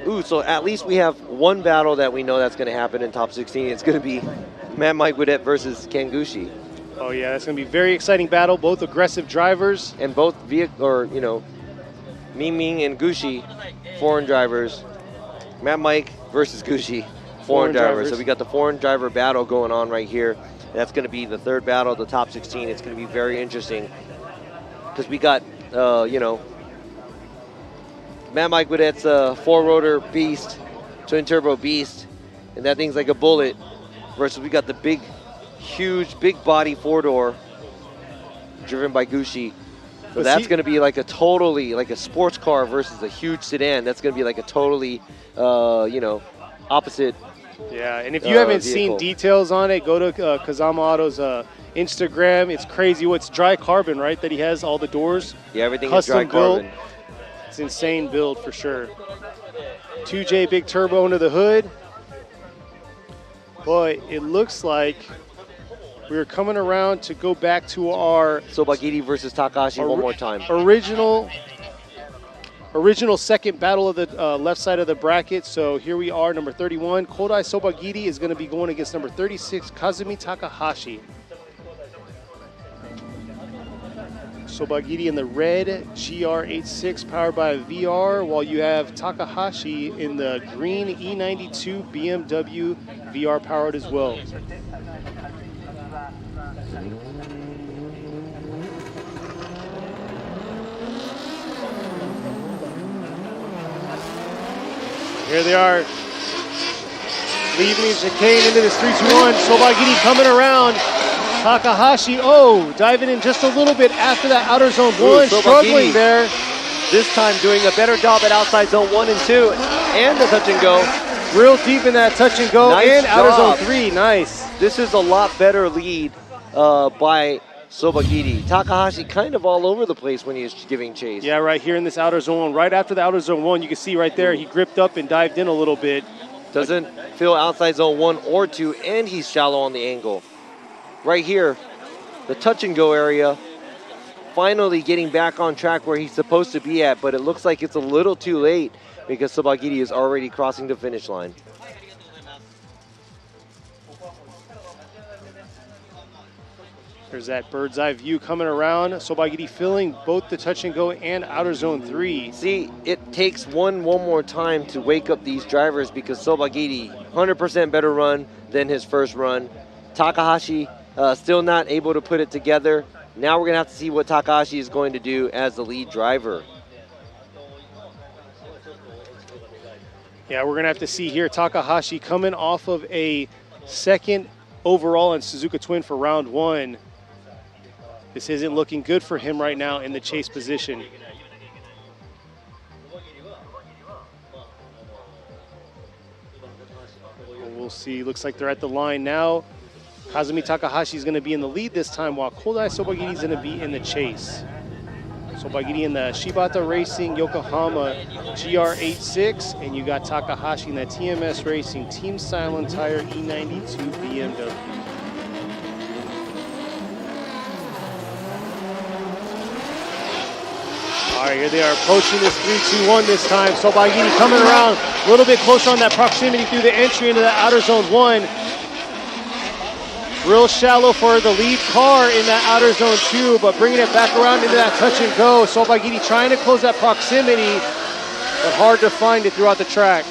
Ooh, so at least we have one battle that we know that's going to happen in top 16. It's going to be Mad Mike Guidet versus Kangushi. Oh yeah, that's going to be a very exciting battle. Both aggressive drivers. And both Ming Ming and Gushi, foreign drivers. Mad Mike versus Gushi, foreign drivers. So we got the foreign driver battle going on right here. That's going to be the third battle of the top 16. It's going to be very interesting because we got, Mad Mike Guidet's four-rotor beast, twin-turbo beast, and that thing's like a bullet, versus we got the big, huge, big-body four-door driven by Gushi. So that's going to be like a sports car versus a huge sedan. That's going to be like a totally, opposite. Yeah, and if you haven't vehicle. seen details on it, go to Kazama Auto's Instagram. It's crazy. What's dry carbon, right? That he has all the doors. Yeah, everything is dry built. carbon. It's insane build for sure. 2J big turbo under the hood. But it looks like we're coming around to go back to our Sobagiri versus Takahashi one more time. Original second battle of the left side of the bracket. So here we are, number 31. Kodai Sobagiri is going to be going against number 36, Kazumi Takahashi. Sobagiri in the red GR86 powered by VR, while you have Takahashi in the green E92 BMW VR powered as well. Here they are, leaving the chicane into this 3-2-1. Sobagiri coming around. Takahashi, diving in just a little bit after that outer zone one, struggling there. This time doing a better job at outside zone 1 and 2 and the touch and go. Real deep in that touch and go and outer zone 3, nice. This is a lot better lead by Sobagiri. Takahashi kind of all over the place when he was giving chase. Yeah, right here in this outer zone, right after the outer zone 1, you can see right there, he gripped up and dived in a little bit. Doesn't feel outside zone 1 or 2, and he's shallow on the angle. Right here, the touch and go area, finally getting back on track where he's supposed to be at, but it looks like it's a little too late because Sobagiri is already crossing the finish line. There's that bird's eye view coming around. Sobagiri filling both the touch and go and outer zone 3. See, it takes one more time to wake up these drivers because Sobagiri, 100% better run than his first run. Takahashi still not able to put it together. Now we're going to have to see what Takahashi is going to do as the lead driver. Yeah, we're going to have to see here. Takahashi coming off of a second overall in Suzuka Twin for round 1. This isn't looking good for him right now in the chase position. We'll see. Looks like they're at the line now. Kazumi Takahashi is going to be in the lead this time, while Kodai Sobagiri is going to be in the chase. Sobagiri in the Shibata Racing Yokohama GR86, and you got Takahashi in that TMS Racing Team Silent Tire E92 BMW. All right, here they are approaching this 3-2-1 this time. Sobagiri coming around a little bit closer on that proximity through the entry into that outer zone 1. Real shallow for the lead car in that outer zone 2, but bringing it back around into that touch and go. Sobagiri trying to close that proximity, but hard to find it throughout the track.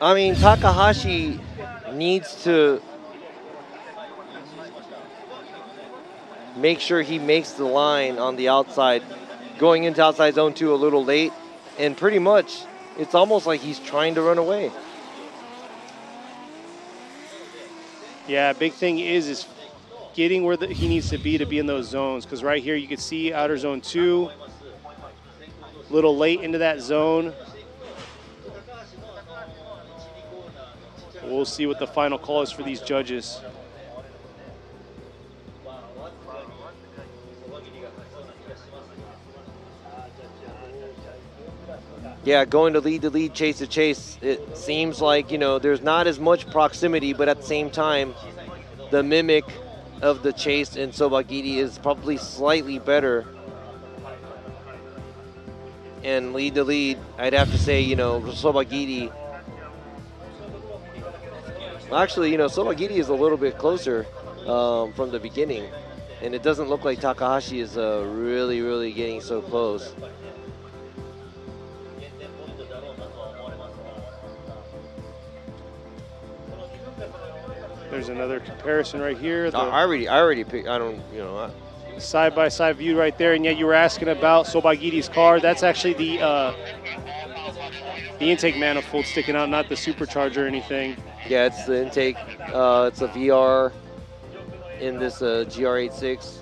I mean, Takahashi needs to make sure he makes the line on the outside, going into outside zone 2 a little late, and pretty much it's almost like he's trying to run away. Yeah, big thing is getting where he needs to be in those zones, because right here you can see outer zone 2, a little late into that zone. We'll see what the final call is for these judges. Yeah, going to lead, chase to chase, it seems like, you know, there's not as much proximity, but at the same time, the mimic of the chase in Sobagiri is probably slightly better. And lead to lead, I'd have to say, you know, Sobagiri. Actually, you know, Sobagiri is a little bit closer from the beginning, and it doesn't look like Takahashi is really getting so close. There's another comparison right here. I already picked, I don't, you know. Side-by-side view right there, and yet you were asking about Sobagiri's car. That's actually the intake manifold sticking out, not the supercharger or anything. Yeah, it's the intake. It's a VR in this GR86.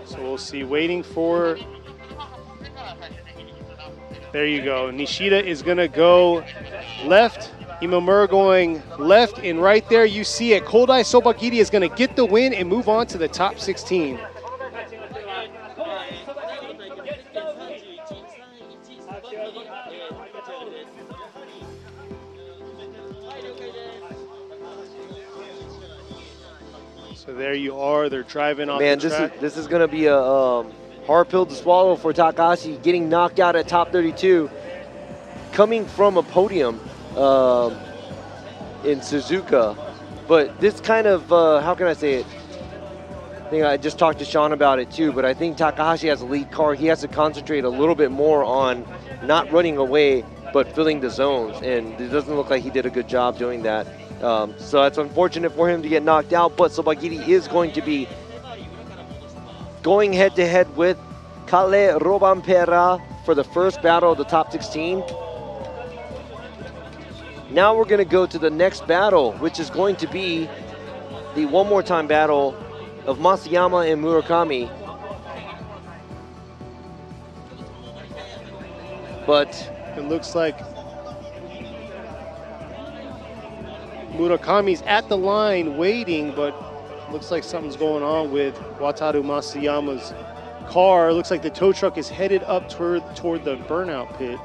So we'll see, waiting for, there you go. Nishida is gonna go left. Imamura going left, and right there you see it. Kodai Sobagiri is gonna get the win and move on to the top 16. So there you are, they're driving off the track. This is going to be a hard pill to swallow for Takahashi, getting knocked out at top 32, coming from a podium in Suzuka But this kind of, how can I say it? I think I just talked to Sean about it too, but I think Takahashi has a lead car. He has to concentrate a little bit more on not running away, but filling the zones. And it doesn't look like he did a good job doing that. So that's unfortunate for him to get knocked out, but Sobagiri is going to be going head-to-head with Kale Robampera for the first battle of the top 16. Now we're going to go to the next battle, which is going to be the one more time battle of Masayama and Murakami. But it looks like Murakami's at the line waiting, but looks like something's going on with Wataru Masayama's car. Looks like the tow truck is headed up toward the burnout pit.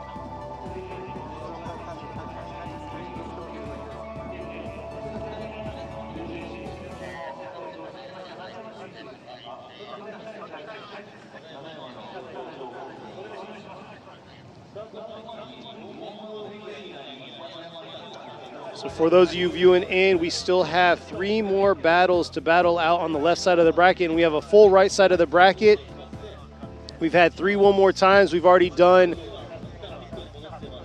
So for those of you viewing in, we still have 3 more battles to battle out on the left side of the bracket, and we have a full right side of the bracket. We've had 3 one more times. We've already done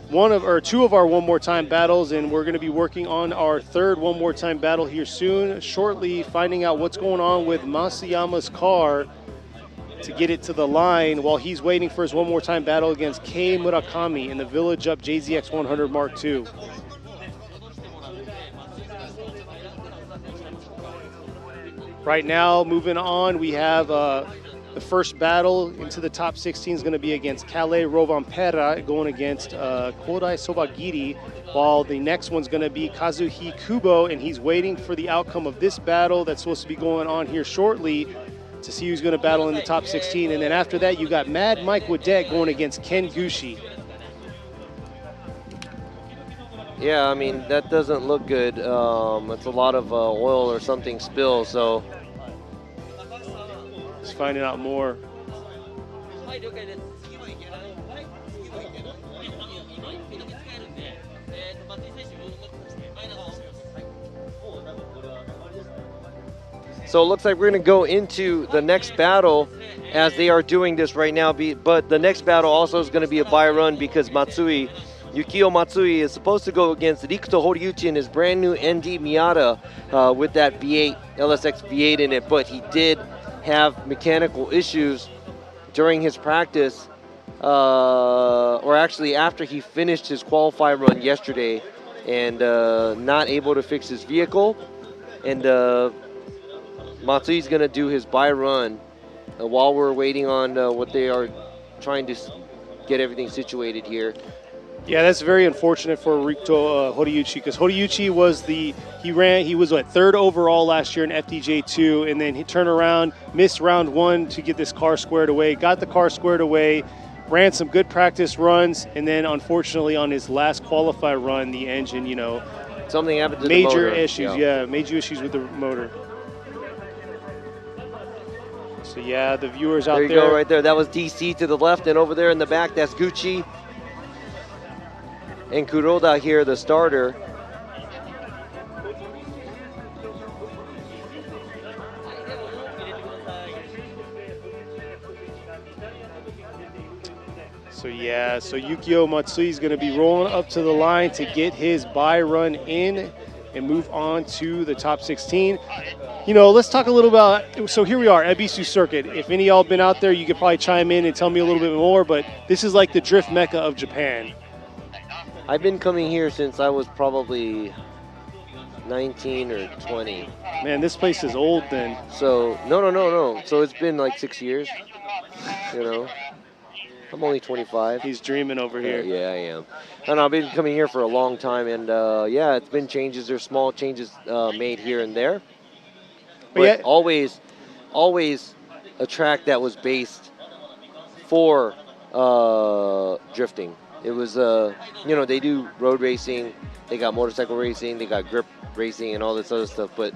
2 of our one more time battles, and we're going to be working on our 3rd one more time battle here soon, shortly, finding out what's going on with Masayama's car to get it to the line while he's waiting for his one more time battle against Kei Murakami in the Village Up JZX 100 Mark II. Right now, moving on, we have the first battle into the top 16 is going to be against Kale Robampera going against Kodai Sobagiri, while the next one's going to be Kazuhi Kubo, and he's waiting for the outcome of this battle that's supposed to be going on here shortly to see who's going to battle in the top 16. And then after that, you got Mad Mike Wadette going against Ken Gushi. yeah, I mean, that doesn't look good. It's a lot of oil or something spilled, so. Just finding out more. So it looks like we're going to go into the next battle as they are doing this right now. But the next battle also is going to be a buy run because Yukio Matsui is supposed to go against Rikuto Horiuchi in his brand new ND Miata with that V8, LSX V8 in it. But he did have mechanical issues during his practice, or actually after he finished his qualify run yesterday, and not able to fix his vehicle. And Matsui's going to do his buy run while we're waiting on what they are trying to get everything situated here. Yeah, that's very unfortunate for Rikuto Horiuchi, because Horiuchi was he was what, 3rd overall last year in FDJ2, and then he turned around, missed round 1 to get this car squared away, got the car squared away, ran some good practice runs, and then unfortunately on his last qualify run, the engine, something happened to the motor. Major issues, yeah, major issues with the motor. So yeah, the viewers out there. There you go, right there. That was DC to the left, and over there in the back, that's Gucci. And Kuroda here, the starter. So yeah, so Yukio Matsui is going to be rolling up to the line to get his buy run in and move on to the top 16. Let's talk a little about, so here we are, Ebisu Circuit. If any of y'all been out there, you could probably chime in and tell me a little bit more, but this is like the drift mecca of Japan. I've been coming here since I was probably 19 or 20. Man, this place is old then. So, no. So it's been like 6 years, I'm only 25. He's dreaming over here. Yeah, I am. And I've been coming here for a long time, and yeah, it's been changes. There's small changes made here and there. But yeah, always a track that was based for drifting. It was, they do road racing, they got motorcycle racing, they got grip racing and all this other stuff, but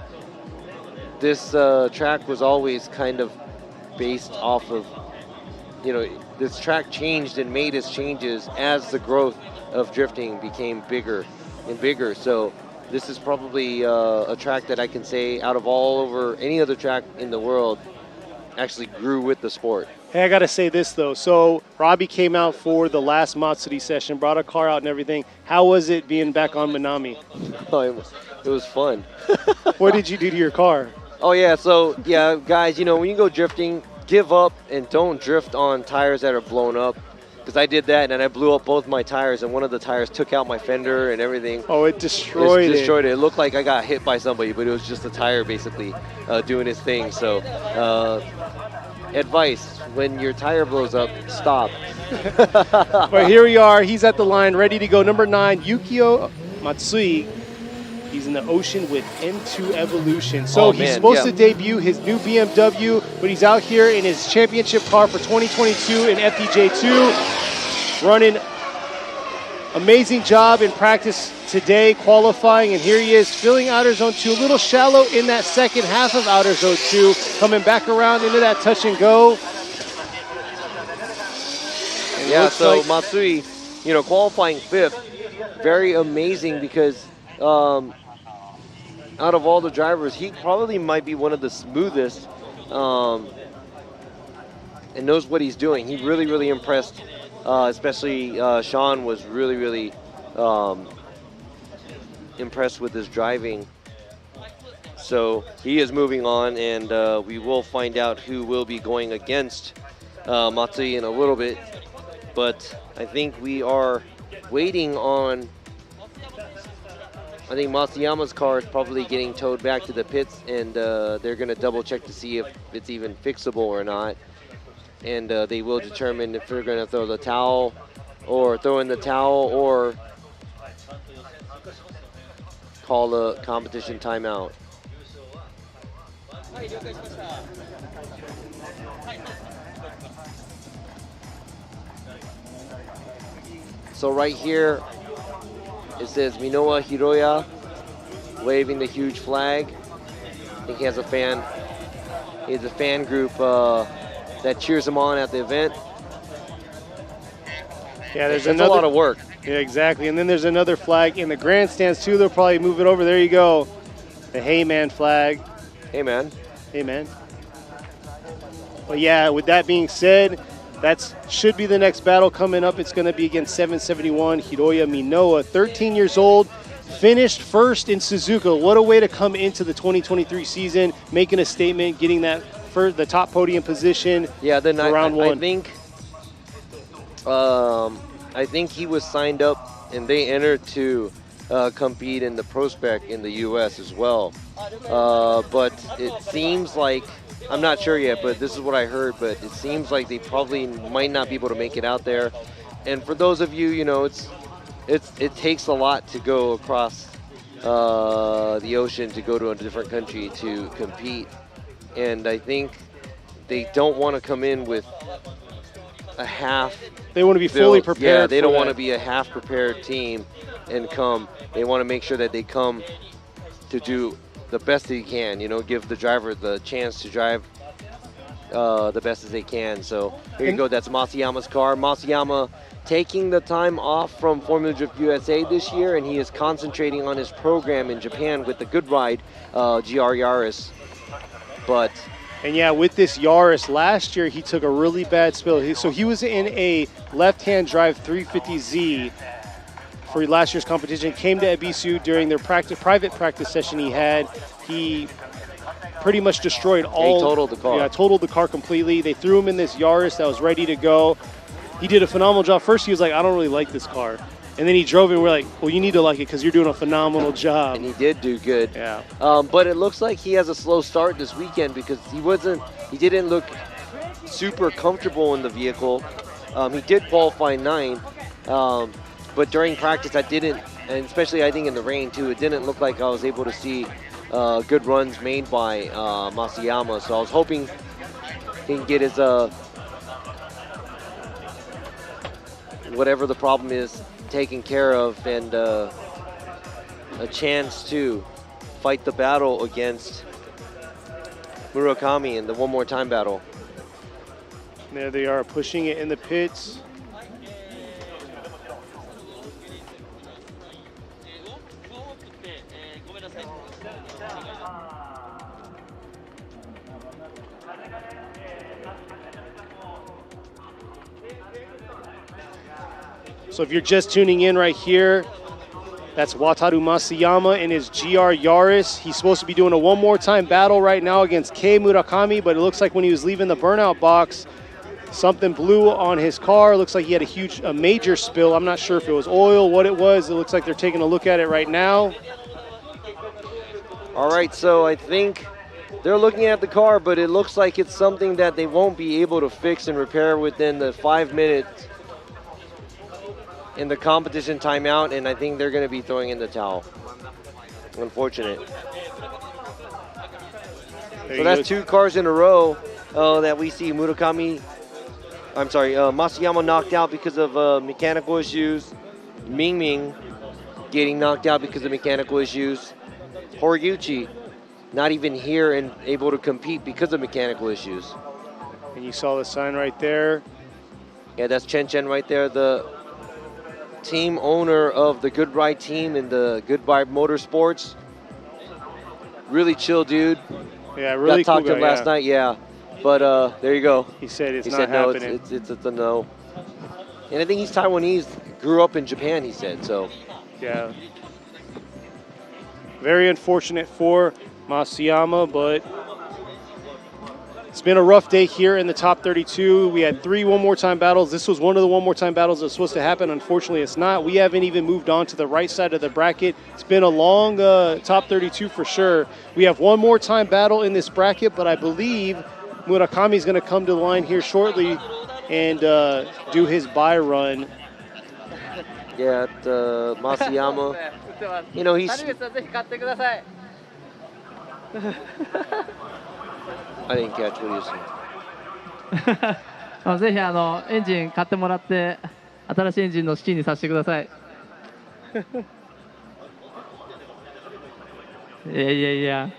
this track was always kind of based off of, this track changed and made its changes as the growth of drifting became bigger and bigger. So this is probably a track that I can say out of all over any other track in the world actually grew with the sport. Hey, I got to say this, though. So Robbie came out for the last Matsuri session, brought a car out and everything. How was it being back on Minami? Oh, it was fun. What did you do to your car? Oh, yeah. So, yeah, guys, you know, when you go drifting, give up and don't drift on tires that are blown up. Because I did that, and I blew up both my tires, and one of the tires took out my fender and everything. Oh, it destroyed it. It looked like I got hit by somebody, but it was just the tire basically doing its thing. So, advice, when your tire blows up, stop. But here we are. He's at the line, ready to go. Number 9, Yukio Matsui. He's in the ocean with M2 Evolution. So he's supposed to debut his new BMW, but he's out here in his championship car for 2022 in FDJ2, running amazing job in practice today, qualifying, and here he is filling Outer Zone 2, a little shallow in that second half of Outer Zone 2, coming back around into that touch and go. And yeah, so like Matsui, you know, qualifying 5th, very amazing because out of all the drivers, he probably might be one of the smoothest and knows what he's doing. He really, really impressed, especially Sean was really, really impressed with his driving. So he is moving on, and we will find out who will be going against Matsui in a little bit. But I think we are waiting on, I think Matsuyama's car is probably getting towed back to the pits, and they're going to double check to see if it's even fixable or not. And they will determine if they're going to throw the towel or throw in the towel or call a competition timeout. So right here, it says Minowa Hiroya waving the huge flag. I think he has a fan. He has a fan group that cheers him on at the event. Yeah, there's a lot of work. Yeah, exactly. And then there's another flag in the grandstands too. They'll probably move it over. There you go. The Hey Man flag. Hey Man. Hey Man. But yeah, with that being said, that should be the next battle coming up. It's going to be against 771 Hiroya Minowa, 13 years old, finished first in Suzuka. What a way to come into the 2023 season, making a statement, getting that the top podium position. Yeah, then round one. I think he was signed up and they entered to compete in the Pro Spec in the U.S. as well. But it seems like, I'm not sure yet, but this is what I heard, but it seems like they probably might not be able to make it out there. And for those of you, you know, it takes a lot to go across the ocean to go to a different country to compete. And I think they don't want to come in with a half. They want to be fully prepared. Yeah, they don't want to be a half prepared team and come. They want to make sure that they come to do the best they can, you know, give the driver the chance to drive the best as they can. So here you go, that's Matsuyama's car. Matsuyama taking the time off from Formula Drift USA this year, and he is concentrating on his program in Japan with the Good Ride GR Yaris. And yeah, with this Yaris, last year he took a really bad spill. So he was in a left-hand drive 350Z for last year's competition, came to Ebisu during their private practice session he had. He pretty much destroyed all. He totaled the car. Yeah, totaled the car completely. They threw him in this Yaris that was ready to go. He did a phenomenal job. First he was like, I don't really like this car. And then he drove it and we're like, well, you need to like it because you're doing a phenomenal job. And he did do good. Yeah. But it looks like he has a slow start this weekend because he didn't look super comfortable in the vehicle. He did qualify 9. But during practice, and especially I think in the rain too, it didn't look like I was able to see good runs made by Matsuyama. So I was hoping he can get his, whatever the problem is, taken care of, and a chance to fight the battle against Murakami in the one more time battle. There they are, pushing it in the pits. So if you're just tuning in right here, that's Wataru Masayama in his GR Yaris. He's supposed to be doing a one more time battle right now against Kei Murakami, but it looks like when he was leaving the burnout box, something blew on his car. Looks like he had a major spill. I'm not sure if it was oil, what it was. It looks like they're taking a look at it right now. All right, so I think they're looking at the car, but it looks like it's something that they won't be able to fix and repair within the 5 minutes in the competition timeout, and I think they're going to be throwing in the towel. Unfortunate. So that's 2 cars in a row that we see Masayama knocked out because of mechanical issues. Ming getting knocked out because of mechanical issues. Horiguchi not even here and able to compete because of mechanical issues. And you saw the sign right there. Yeah, that's Chen right there, the team owner of the Good Ride team in the Good Vibe Motorsports. Really chill dude. Yeah, really Got talked cool to him guy, last night, yeah. But there you go. He said it's he not said no, happening. it's a no. And I think he's Taiwanese, grew up in Japan, he said, so. Yeah. Very unfortunate for Masayama, but it's been a rough day here in the top 32. We had 3 one-more-time battles. This was one of the one-more-time battles that was supposed to happen. Unfortunately, it's not. We haven't even moved on to the right side of the bracket. It's been a long top 32 for sure. We have one more time battle in this bracket, but I believe Murakami is going to come to the line here shortly and do his buy run. Yeah, Masayama, you know, he's... I didn't catch what he was saying. ぜひエンジン買ってもらって新しいエンジンの資金にさせてください。いや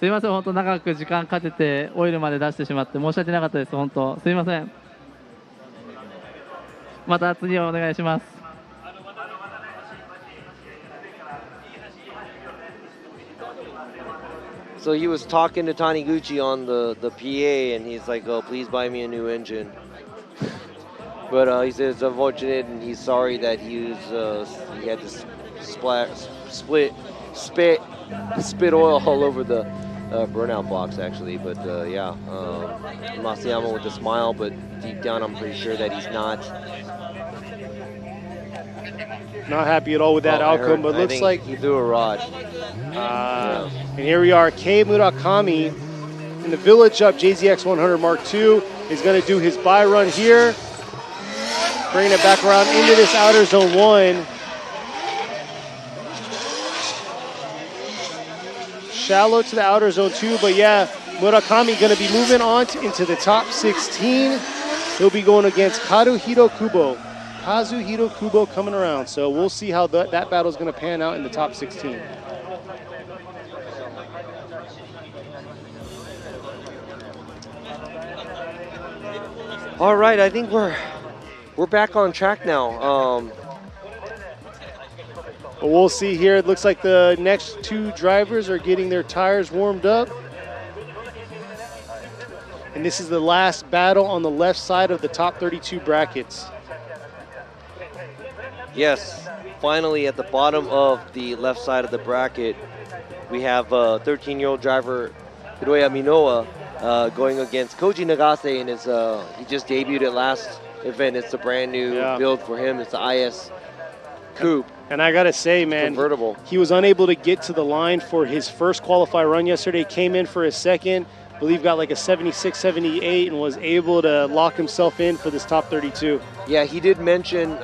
すいません、本当長く時間かけてオイルまで出してしまって申し訳なかったです。本当すいません。また次はお願いします。So he was talking to Taniguchi on the PA, and he's like, "Oh, please buy me a new engine." But he said it's unfortunate, and he's sorry that he had to spit oil all over the burnout box, actually. But yeah, Masayama with a smile, but deep down, I'm pretty sure that he's not happy at all with that outcome, but looks like he threw a rod. Yeah. And here we are, Kei Murakami in the Village Up JZX 100 Mark II is going to do his buy run here, bringing it back around into this outer zone 1. Shallow to the outer zone 2, but yeah, Murakami going to be moving on into the top 16. He'll be going against Kazuhiro Kubo. Kazuhiro Kubo coming around, so we'll see how that battle is going to pan out in the top 16. All right, I think we're back on track now. But we'll see here. It looks like the next 2 drivers are getting their tires warmed up. And this is the last battle on the left side of the top 32 brackets. Yes, finally at the bottom of the left side of the bracket, we have 13-year-old driver Hiroya Minoa going against Koji Nagase in his, he just debuted at last event. It's a brand new build for him. It's the IS Coupe. And I gotta say, man, convertible. He was unable to get to the line for his first qualifier run yesterday. Came in for his second, I believe got like a 76, 78, and was able to lock himself in for this top 32. Yeah, he did mention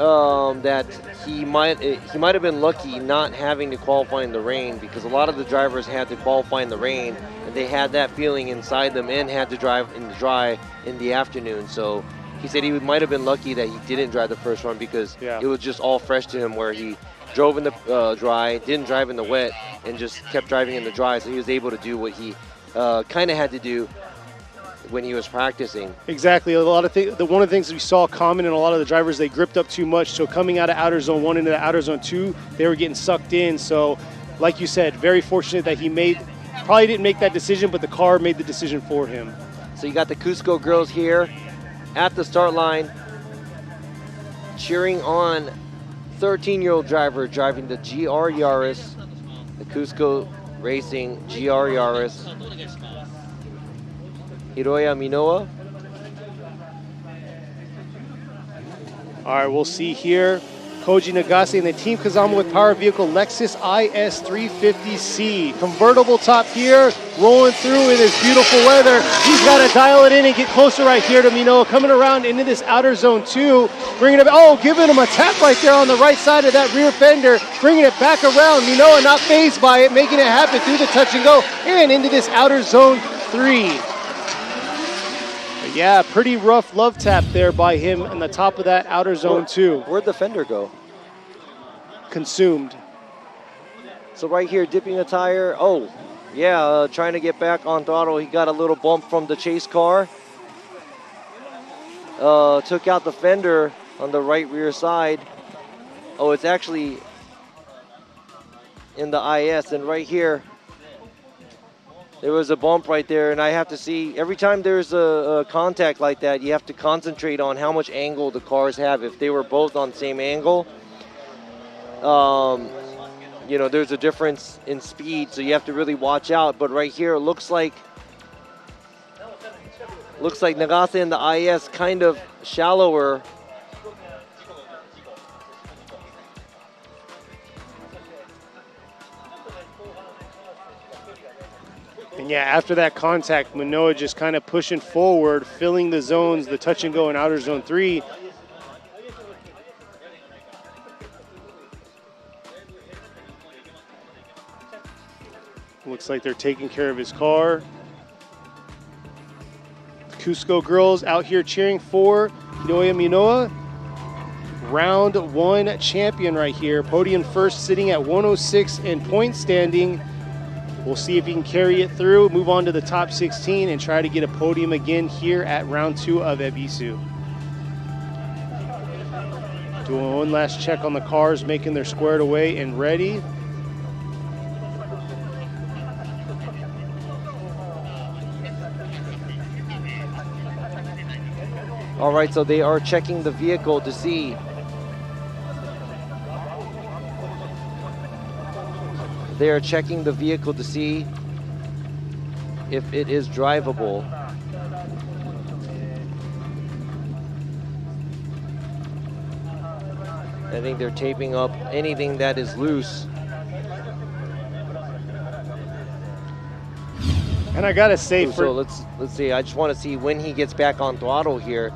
that he might have been lucky not having to qualify in the rain, because a lot of the drivers had to qualify in the rain, and they had that feeling inside them and had to drive in the dry in the afternoon. So he said he might have been lucky that he didn't drive the first run, because it was just all fresh to him, where he drove in the dry, didn't drive in the wet, and just kept driving in the dry. So he was able to do what he kind of had to do when he was practicing. Exactly. A lot of one of the things we saw common in a lot of the drivers, they gripped up too much. So coming out of outer zone 1 into the outer zone 2, they were getting sucked in. So like you said, very fortunate that he probably didn't make that decision, but the car made the decision for him. So you got the Cusco girls here at the start line. cheering on 13-year-old driver driving the GR Yaris, the Cusco Racing GR Yaris, Hiroya Minoa. All right, we'll see here. Koji Nagase and the Team Kazama with power vehicle Lexus IS 350C. Convertible top here, rolling through in this beautiful weather. He's got to dial it in and get closer right here to Minoa, coming around into this outer zone 2. Bringing it, oh, giving him a tap right there on the right side of that rear fender. Bringing it back around. Minoa not fazed by it, making it happen through the touch and go and into this outer zone 3. Yeah, pretty rough love tap there by him on the top of that outer zone 2. Where'd the fender go? Consumed. So right here, dipping a tire. Oh, yeah, trying to get back on throttle. He got a little bump from the chase car. Took out the fender on the right rear side. Oh, it's actually in the IS. And right here, there was a bump right there, and I have to see, every time there's a contact like that, you have to concentrate on how much angle the cars have. If they were both on the same angle, you know, there's a difference in speed, so you have to really watch out. But right here, it looks like Nagase and the IS kind of shallower. And yeah, after that contact, Minoa just kind of pushing forward, filling the zones, the touch and go in outer zone 3. Looks like they're taking care of his car. The Cusco girls out here cheering for Hiroya Minoa. Round 1 champion right here. Podium first, sitting at 106 in point standing. We'll see if he can carry it through, move on to the top 16, and try to get a podium again here at round 2 of Ebisu. Doing one last check on the cars, making their squared away and ready. All right, so they are checking the vehicle to see if it is drivable. I think they're taping up anything that is loose. And I gotta say, so let's see. I just want to see when he gets back on throttle here.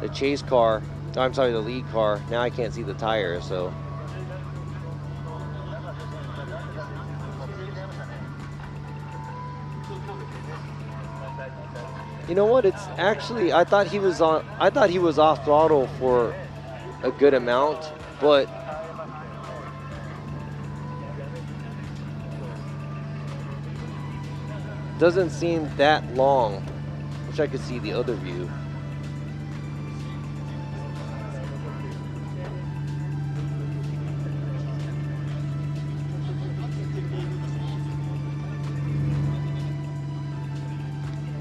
The chase car, I'm sorry, the lead car. Now I can't see the tire, so. You know what? It's actually, I thought he was off throttle for a good amount, but doesn't seem that long. Wish I could see the other view.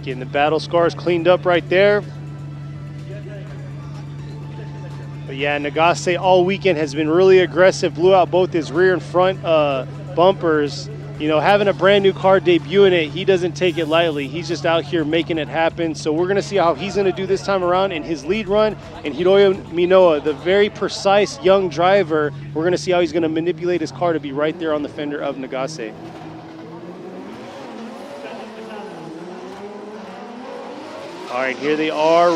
Getting the battle scars cleaned up right there. But yeah, Nagase all weekend has been really aggressive, blew out both his rear and front bumpers. You know, having a brand new car, debuting it, he doesn't take it lightly. He's just out here making it happen. So we're gonna see how he's gonna do this time around in his lead run. And Hiroya Minoa, the very precise young driver, we're gonna see how he's gonna manipulate his car to be right there on the fender of Nagase. All right, here they are.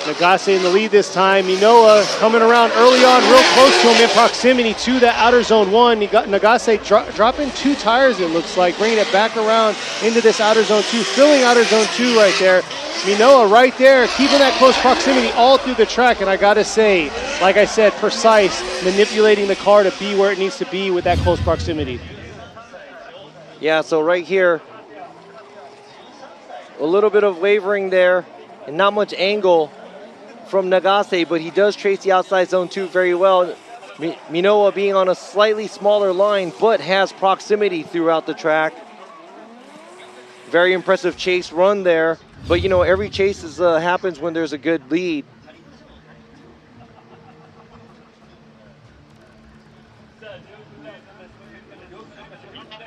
Nagase in the lead this time. Minoa coming around early on, real close to him in proximity to the outer zone 1. Nagase dropping 2 tires, it looks like, bringing it back around into this outer zone 2, filling outer zone 2 right there. Minoa right there, keeping that close proximity all through the track. And I gotta say, like I said, precise, manipulating the car to be where it needs to be with that close proximity. Yeah, so right here, a little bit of wavering there and not much angle from Nagase, but he does trace the outside zone 2 very well. Minoa being on a slightly smaller line, but has proximity throughout the track. Very impressive chase run there. But you know, every chase happens when there's a good lead.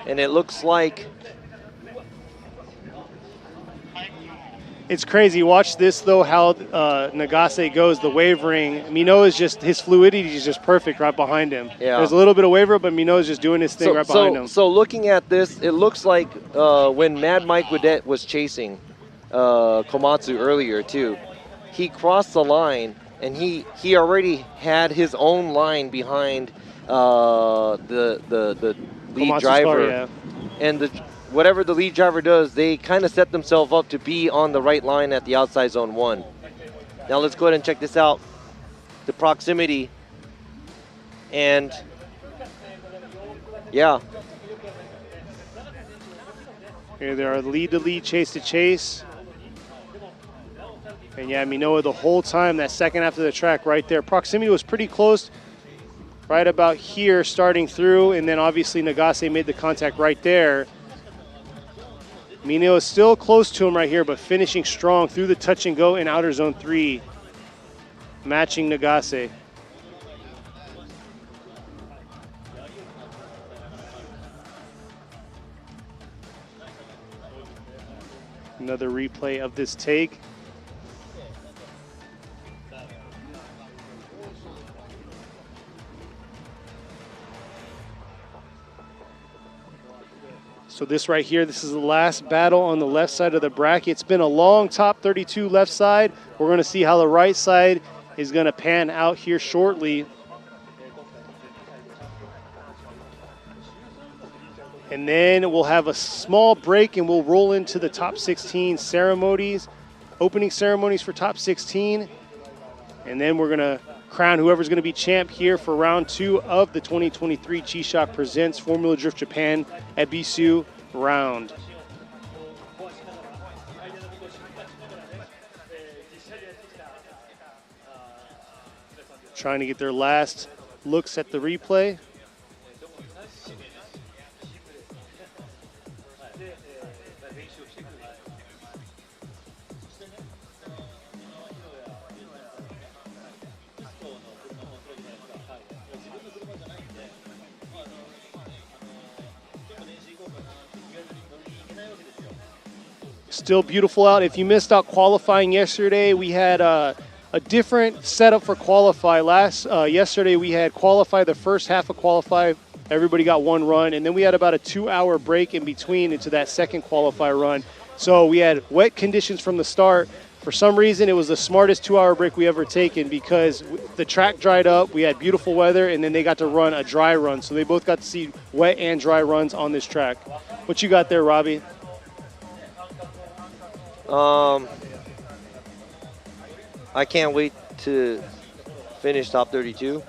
And it looks like it's crazy. Watch this though, how Nagase goes, the wavering. Minoa is just, his fluidity is just perfect right behind him. Yeah. There's a little bit of waver, but Minoa is just doing his thing right behind him. So looking at this, it looks like when Mad Mike Widette was chasing Komatsu earlier too, he crossed the line and he already had his own line behind the lead Komatsu's driver. car, yeah. And whatever the lead driver does, they kind of set themselves up to be on the right line at the outside zone 1. Now let's go ahead and check this out. The proximity. And yeah. Here they are, lead to lead, chase to chase. And yeah, Minoa the whole time, that second half of the track right there. Proximity was pretty close, right about here starting through, and then obviously Nagase made the contact right there. Minoa is still close to him right here, but finishing strong through the touch and go in outer zone 3, matching Nagase. Another replay of this take. So this right here, this is the last battle on the left side of the bracket. It's been a long top 32 left side. We're going to see how the right side is going to pan out here shortly. And then we'll have a small break and we'll roll into the top 16 ceremonies, opening ceremonies for top 16. And then we're going to crown whoever's going to be champ here for round 2 of the 2023 G-Shock Presents Formula Drift Japan Ebisu round. Trying to get their last looks at the replay. Still beautiful out. If you missed out qualifying yesterday, we had a different setup for qualify. Yesterday we had qualify, the first half of qualify, everybody got one run, and then we had about a 2-hour break in between into that second qualify run. So we had wet conditions from the start. For some reason, it was the smartest 2-hour break we ever taken because the track dried up, we had beautiful weather, and then they got to run a dry run. So they both got to see wet and dry runs on this track. What you got there, Robbie? I can't wait to finish top 32.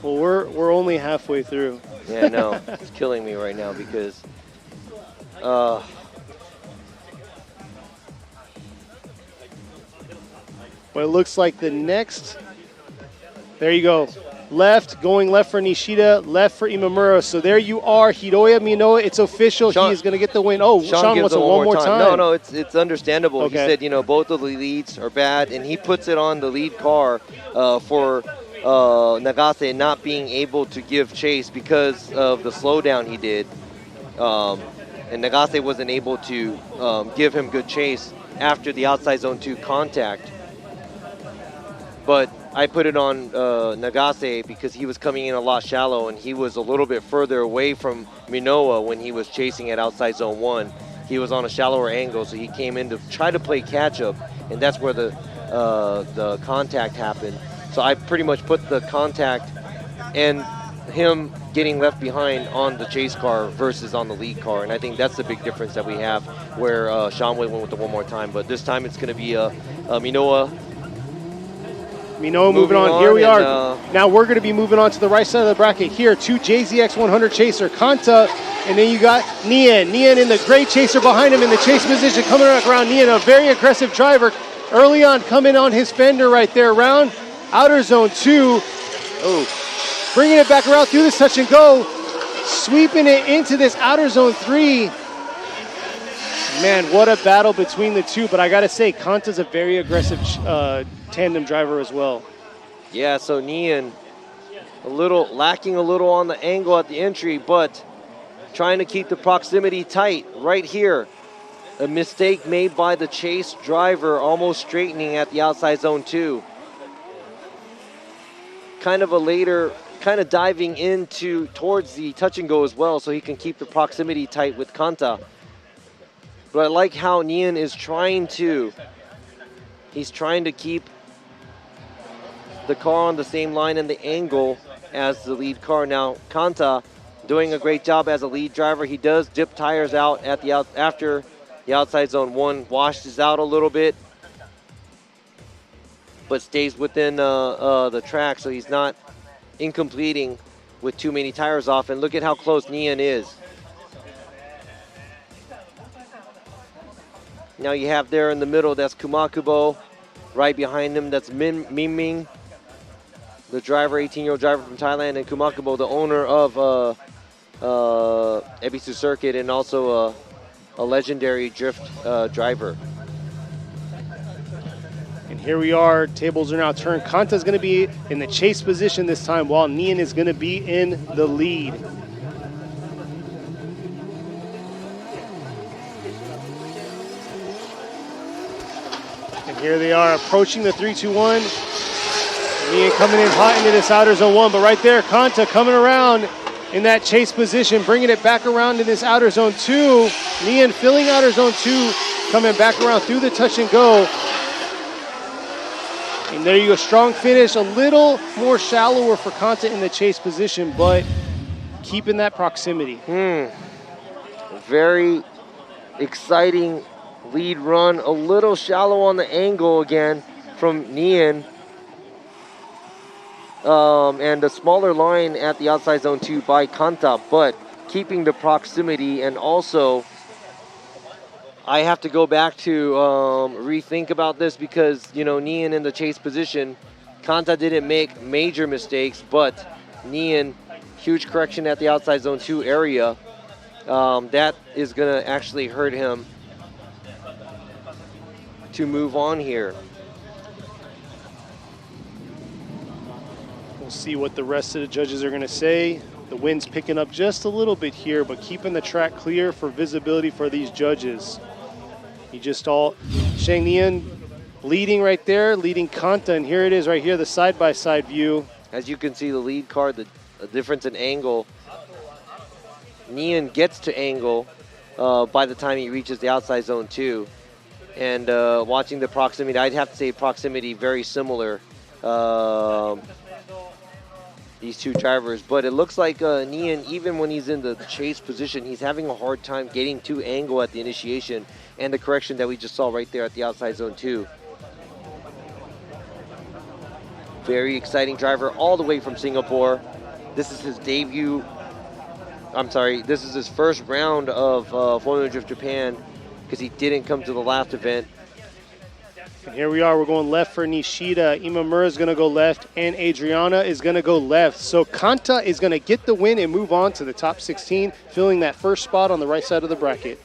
Well, we're only halfway through. Yeah, I know. It's killing me right now because but it looks like the next, there you go. Going left for Nishida, left for Imamura. So there you are, Hiroya Minoa. It's official. He is going to get the win. Oh, Sean wants it one more time. No, it's understandable. Okay. He said, both of the leads are bad, and he puts it on the lead car for Nagase not being able to give chase because of the slowdown he did. And Nagase wasn't able to give him good chase after the outside zone 2 contact. But I put it on Nagase because he was coming in a lot shallow and he was a little bit further away from Minoa when he was chasing at outside zone 1. He was on a shallower angle, so he came in to try to play catch up, and that's where the contact happened. So I pretty much put the contact and him getting left behind on the chase car versus on the lead car, and I think that's the big difference that we have where Shanwei went with the one more time, but this time it's going to be Minoa moving on. Here we are. Now we're going to be moving on to the right side of the bracket here. 2 JZX 100 chaser, Kanta, and then you got Nian. Nian in the gray chaser behind him in the chase position, coming around Nian, a very aggressive driver. Early on, coming on his fender right there, around outer zone 2. Oh, bringing it back around through this touch and go, sweeping it into this outer zone 3. Man, what a battle between the two, but I got to say, Kanta's a very aggressive tandem driver as well. Yeah, so Nian lacking a little on the angle at the entry, but trying to keep the proximity tight right here. A mistake made by the chase driver, almost straightening at the outside zone 2. Kind of a later, kind of diving into towards the touch and go as well, so he can keep the proximity tight with Kanta. But I like how Nian is trying to. He's trying to keep the car on the same line and the angle as the lead car. Now Kanta doing a great job as a lead driver. He does dip tires out at the after the outside zone 1, washes out a little bit, but stays within the track, so he's not incompleting with too many tires off. And look at how close Nian is. Now you have there in the middle, that's Kumakubo. Right behind him, that's Ming, the driver, 18-year-old driver from Thailand, and Kumakubo, the owner of Ebisu Circuit and also a legendary drift driver. And here we are, tables are now turned. Kanta's going to be in the chase position this time, while Nian is going to be in the lead. And here they are approaching the 3-2-1. Nian coming in hot into this outer zone 1, but right there, Kanta coming around in that chase position, bringing it back around in this outer zone 2. Nian filling outer zone 2, coming back around through the touch and go. And there you go, strong finish, a little more shallower for Kanta in the chase position, but keeping that proximity. Very exciting lead run, a little shallow on the angle again from Nian. And a smaller line at the outside zone 2 by Kanta, but keeping the proximity. And also, I have to go back to rethink about this because, you know, Nian in the chase position, Kanta didn't make major mistakes, but Nian, huge correction at the outside zone 2 area. That is going to actually hurt him to move on here. We'll see what the rest of the judges are going to say. The wind's picking up just a little bit here, but keeping the track clear for visibility for these judges. Shang Nian leading right there, leading Kanta, and here it is right here, the side-by-side view. As you can see, the lead car, the difference in angle. Nian gets to angle by the time he reaches the outside zone 2. And watching the proximity, I'd have to say proximity very similar. These two drivers, but it looks like Nian, even when he's in the chase position, he's having a hard time getting to angle at the initiation and the correction that we just saw right there at the outside zone 2. Very exciting driver all the way from Singapore. This is his debut. This is his first round of Formula Drift Japan because he didn't come to the last event. And here we are, we're going left for Nishida. Imamura is going to go left, and Adriana is going to go left. So Kanta is going to get the win and move on to the top 16, filling that first spot on the right side of the bracket.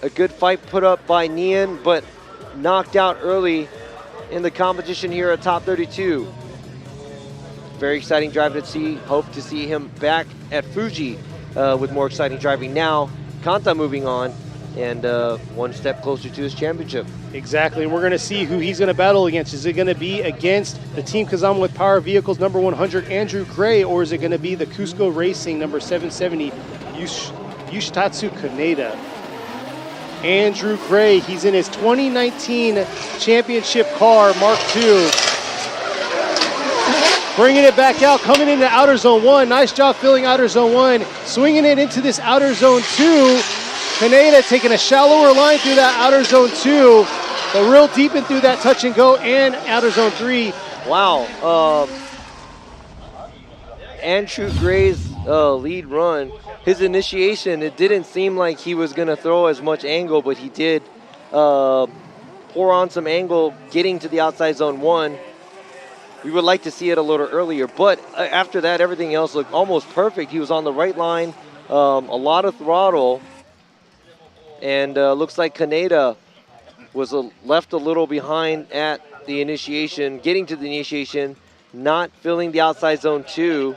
A good fight put up by Nian, but knocked out early in the competition here at top 32. Very exciting driver to see. Hope to see him back at Fuji with more exciting driving. Now, Kanta moving on and one step closer to his championship. Exactly, and we're going to see who he's going to battle against. Is it going to be against the Team Kazama with Power Vehicles number 100, Andrew Gray, or is it going to be the Cusco Racing number 770, Yushitatsu Kaneda? Andrew Gray, he's in his 2019 championship car, Mark II. Bringing it back out, coming into outer zone 1. Nice job filling outer zone 1. Swinging it into this outer zone 2. Kaneda taking a shallower line through that outer zone 2, but real deep in through that touch and go and outer zone 3. Wow. Andrew Gray's lead run, his initiation, it didn't seem like he was going to throw as much angle, but he did pour on some angle getting to the outside zone 1. We would like to see it a little earlier, but after that, everything else looked almost perfect. He was on the right line, a lot of throttle. And looks like Kaneda was left a little behind at the initiation, getting to the initiation, not filling the outside zone 2.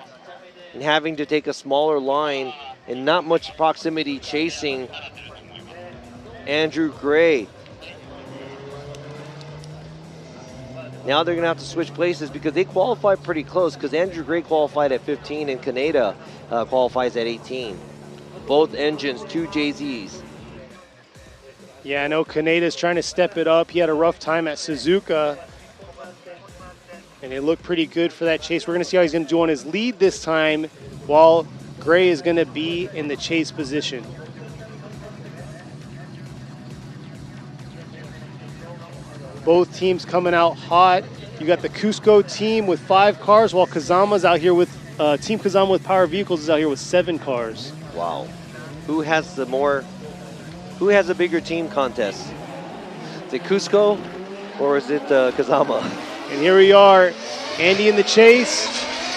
and having to take a smaller line and not much proximity chasing Andrew Gray. Now they're going to have to switch places because they qualified pretty close, because Andrew Gray qualified at 15 and Kaneda qualifies at 18. Both engines, 2 JZs. Yeah, I know Kaneda's trying to step it up. He had a rough time at Suzuka, and it looked pretty good for that chase. We're going to see how he's going to do on his lead this time, while Gray is going to be in the chase position. Both teams coming out hot. You got the Cusco team with 5 cars, while Kazama's out here with Team Kazama with Power Vehicles is out here with 7 cars. Wow. Who has a bigger team contest? Is it Cusco or is it Kazama? And here we are, Andy in the chase.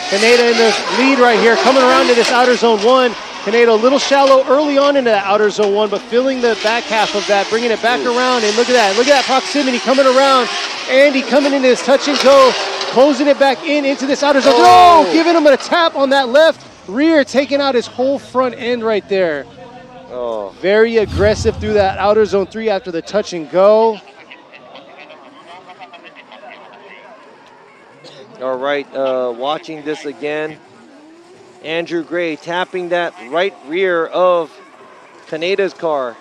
Kaneda in the lead right here, coming around to this outer zone 1. Kaneda a little shallow early on into that outer zone 1, but filling the back half of that, bringing it back around, and look at that proximity coming around. Andy coming into this touch and go, closing it back into this outer zone. Oh, giving him a tap on that left rear, taking out his whole front end right there. Oh. Very aggressive through that outer zone 3 after the touch and go. All right, watching this again. Andrew Gray tapping that right rear of Kaneda's car.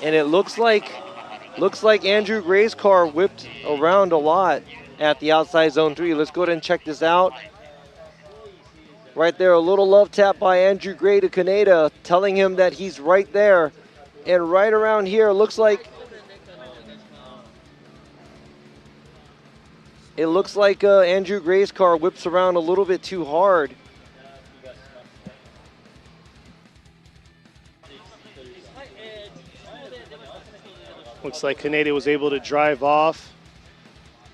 And it looks like Andrew Gray's car whipped around a lot at the outside zone 3. Let's go ahead and check this out. Right there, a little love tap by Andrew Gray to Kaneda, telling him that he's right there. And right around here, looks like Andrew Gray's car whips around a little bit too hard. Looks like Kaneda was able to drive off.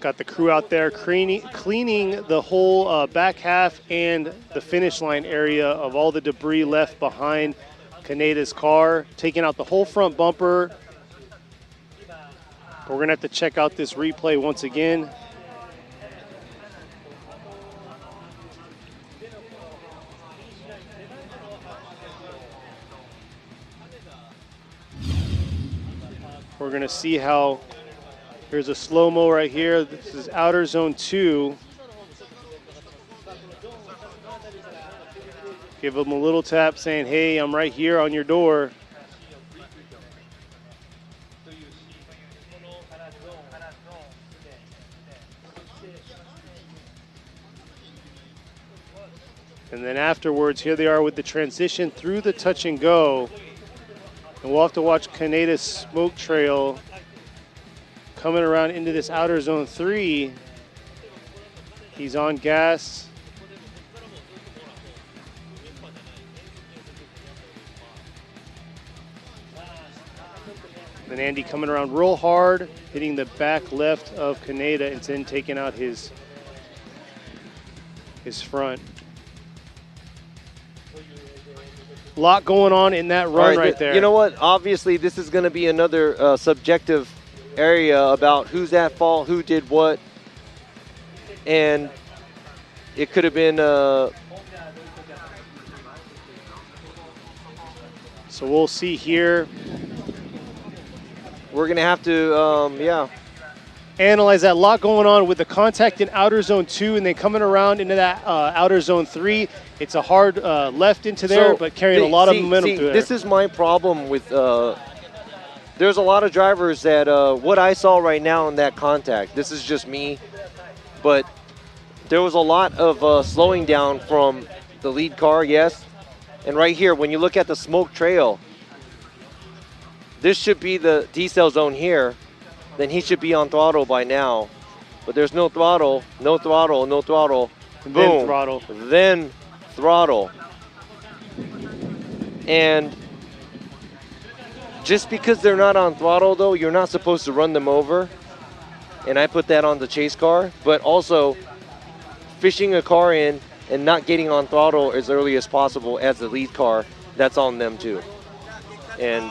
Got the crew out there cleaning the whole back half and the finish line area of all the debris left behind Kaneda's car, taking out the whole front bumper. We're going to have to check out this replay once again. We're going to see how, here's a slow-mo right here. This is outer zone 2. Give him a little tap saying, hey, I'm right here on your door. And then afterwards, here they are with the transition through the touch and go. And we'll have to watch Kaneda's smoke trail coming around into this outer zone 3. He's on gas. Then Andy coming around real hard, hitting the back left of Kaneda and then taking out his front. A lot going on in that run right there. You know what? Obviously, this is going to be another subjective area about who's at fault, who did what. And it could have been... So we'll see here. We're going to have to, analyze that. A lot going on with the contact in outer zone 2 and then coming around into that outer zone 3. It's a hard left into there, but carrying a lot of momentum through there. This is my problem with, there's a lot of drivers that, what I saw right now in that contact, this is just me, but there was a lot of slowing down from the lead car, yes. And right here, when you look at the smoke trail, this should be the decel zone here. Then he should be on throttle by now. But there's no throttle, no throttle, no throttle. And boom, then throttle. Then throttle. And just because they're not on throttle, though, you're not supposed to run them over. And I put that on the chase car. But also, fishing a car in and not getting on throttle as early as possible as the lead car, that's on them too. And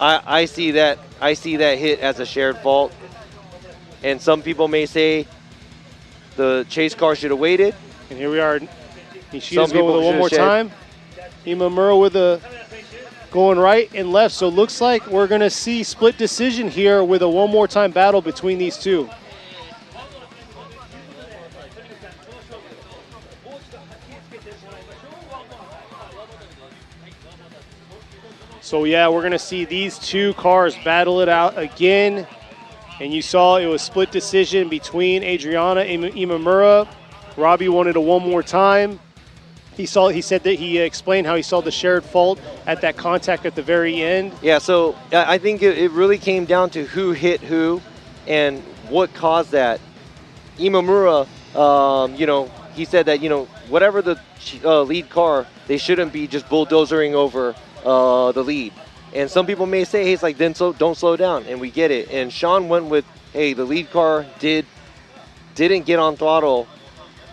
I see that hit as a shared fault. And some people may say the chase car should have waited. And here we are. Nishida's going with it one more time. Imamura with a going right and left. So it looks like we're going to see split decision here with a one more time battle between these two. So yeah, we're going to see these two cars battle it out again. And you saw it was split decision between Adriana and Imamura. Robbie wanted a one more time. He said that he explained how he saw the shared fault at that contact at the very end. Yeah, so I think it really came down to who hit who and what caused that. Imamura, he said that, whatever the lead car, they shouldn't be just bulldozering over the lead. And some people may say, hey, it's like, then don't slow down, and we get it. And Sean went with, hey, the lead car didn't get on throttle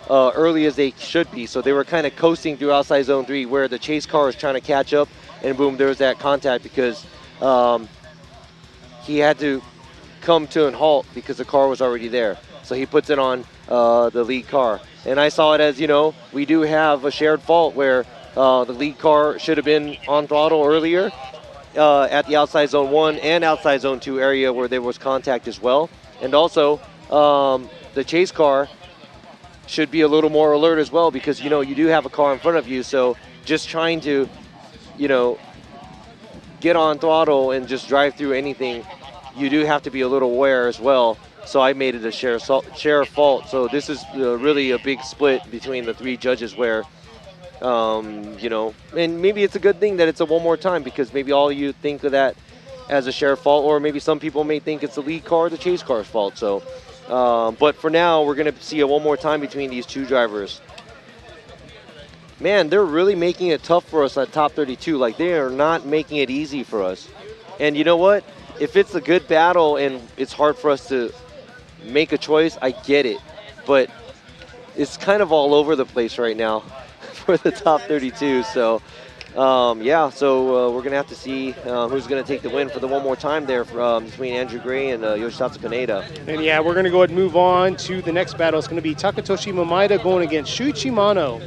early as they should be, so they were kind of coasting through outside zone 3 where the chase car was trying to catch up, and boom, there was that contact because he had to come to a halt because the car was already there. So he puts it on the lead car. And I saw it as, we do have a shared fault where the lead car should have been on throttle earlier at the outside zone 1 and outside zone 2 area where there was contact as well. And also, the chase car should be a little more alert as well because, you do have a car in front of you. So just trying to, get on throttle and just drive through anything, you do have to be a little aware as well. So I made it a share fault. So this is really a big split between the 3 judges where, and maybe it's a good thing that it's a one more time because maybe all you think of that as a share fault, or maybe some people may think it's the lead car or the chase car's fault. So, but for now, we're going to see a one more time between these 2 drivers. Man, they're really making it tough for us at top 32. Like, they are not making it easy for us. And you know what? If it's a good battle and it's hard for us to make a choice, I get it. But it's kind of all over the place right now for the top 32. So, we're going to have to see who's going to take the win for the one more time there between Andrew Gray and Yoshitsu Kaneda. And yeah, we're going to go ahead and move on to the next battle. It's going to be Takatoshi Imamaida going against Shuichi Mano.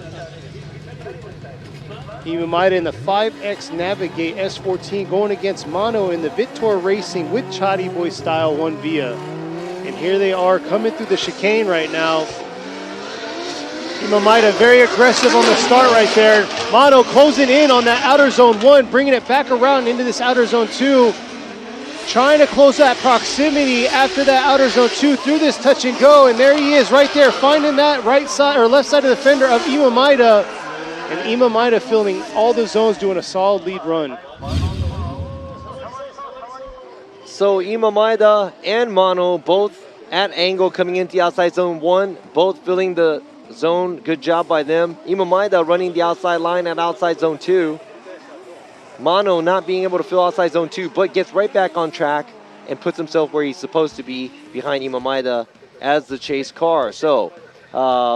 Imamaida in the 5X Navigate S14 going against Mano in the Victor Racing with Chadi Boy style 1 Via. And here they are coming through the chicane right now. Imamaida very aggressive on the start right there. Mano closing in on that outer zone 1, bringing it back around into this outer zone 2. Trying to close that proximity after that outer zone 2 through this touch and go. And there he is right there, finding that right side or left side of the fender of Imamaida. And Imamaida filling all the zones, doing a solid lead run. So Imamaida and Mano both at angle coming into the outside zone 1, both filling the zone. Good job by them. Imamaida running the outside line at outside zone 2. Mano not being able to fill outside zone 2, but gets right back on track and puts himself where he's supposed to be behind Imamaida as the chase car. So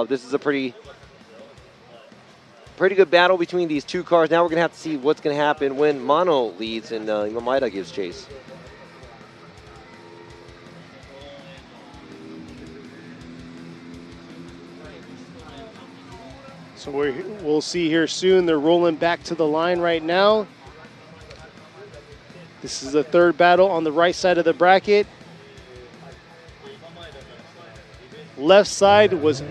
this is a pretty good battle between these 2 cars. Now we're going to have to see what's going to happen when Mano leads and Imamaida gives chase. So we'll see here soon. They're rolling back to the line right now. This is the 3rd battle on the right side of the bracket. Left side was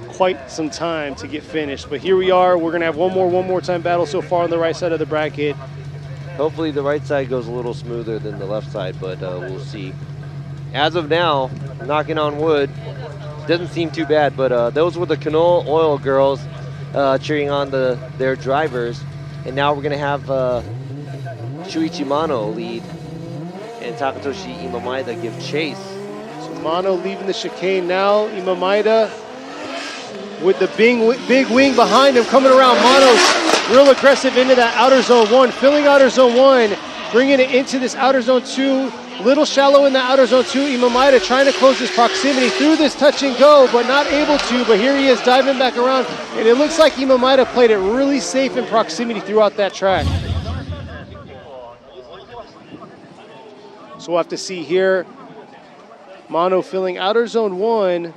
quite some time to get finished, but here we are. We're gonna have one more time battle so far on the right side of the bracket. Hopefully the right side goes a little smoother than the left side, but we'll see. As of now, knocking on wood, doesn't seem too bad, but those were the canola oil girls cheering on their drivers, and now we're gonna have Shuichi Mano lead and Takatoshi Imamaida give chase. So Mano leaving the chicane now. Imamaida with the big wing behind him coming around. Mano's real aggressive into that outer zone 1, filling outer zone 1, bringing it into this outer zone 2. Little shallow in the outer zone 2. Imamaida trying to close this proximity through this touch and go, but not able to. But here he is diving back around. And it looks like Imamaida played it really safe in proximity throughout that track. So we'll have to see here. Mano filling outer zone 1,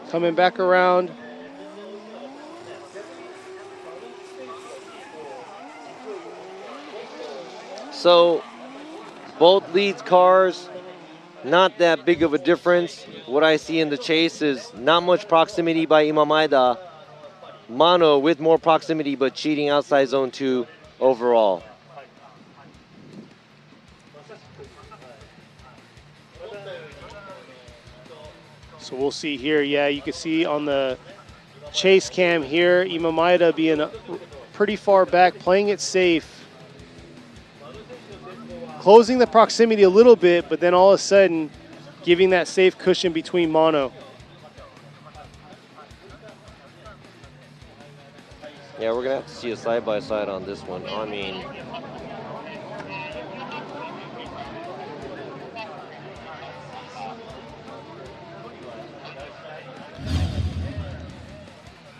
coming back around. So both leads cars, not that big of a difference. What I see in the chase is not much proximity by Imamaeda. Mano with more proximity, but cheating outside zone 2 overall. So we'll see here. Yeah, you can see on the chase cam here, Imamaeda being pretty far back, playing it safe. Closing the proximity a little bit, but then all of a sudden giving that safe cushion between Mano. Yeah, we're going to have to see a side-by-side on this one. I mean,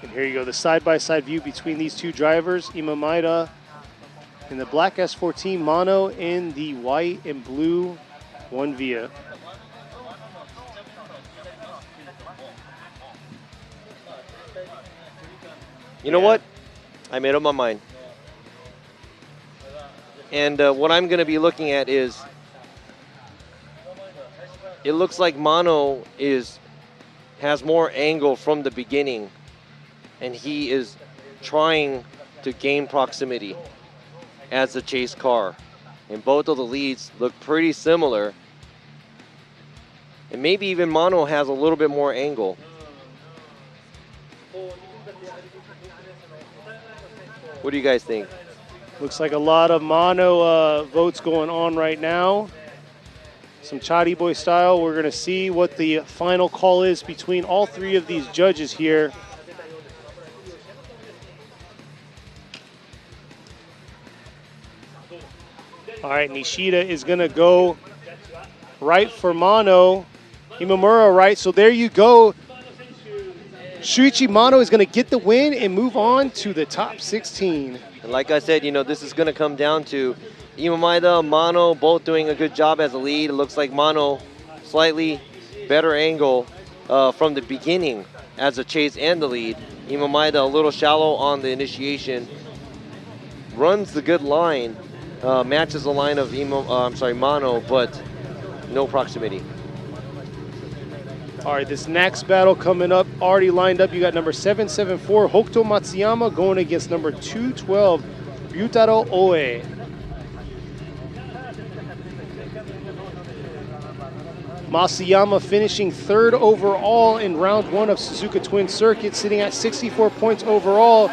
and here you go, the side-by-side view between these two drivers, Imamaeda in the black S14, Mano in the white and blue 1 Via. you know what? I made up my mind. And what I'm going to be looking at is, it looks like Mano has more angle from the beginning, and he is trying to gain proximity as a chase car. And both of the leads look pretty similar. And maybe even Mano has a little bit more angle. What do you guys think? Looks like a lot of Mano votes going on right now. Some Chadi Boy style. We're going to see what the final call is between all three of these judges here. All right, Nishida is going to go right for Mano. Imamura right. So there you go. Shuichi Mano is going to get the win and move on to the top 16. And like I said, you know, this is going to come down to Imamaeda, Mano, both doing a good job as a lead. It looks like Mano slightly better angle from the beginning as a chase and the lead. Imamaeda a little shallow on the initiation. Runs the good line, matches the line of Mano, but no proximity. All right, this next battle coming up, already lined up. You got number 774, Hokuto Matsuyama, going against number 212, Ryutaro Oe. Matsuyama finishing third overall in round 1 of Suzuka Twin Circuit, sitting at 64 points overall.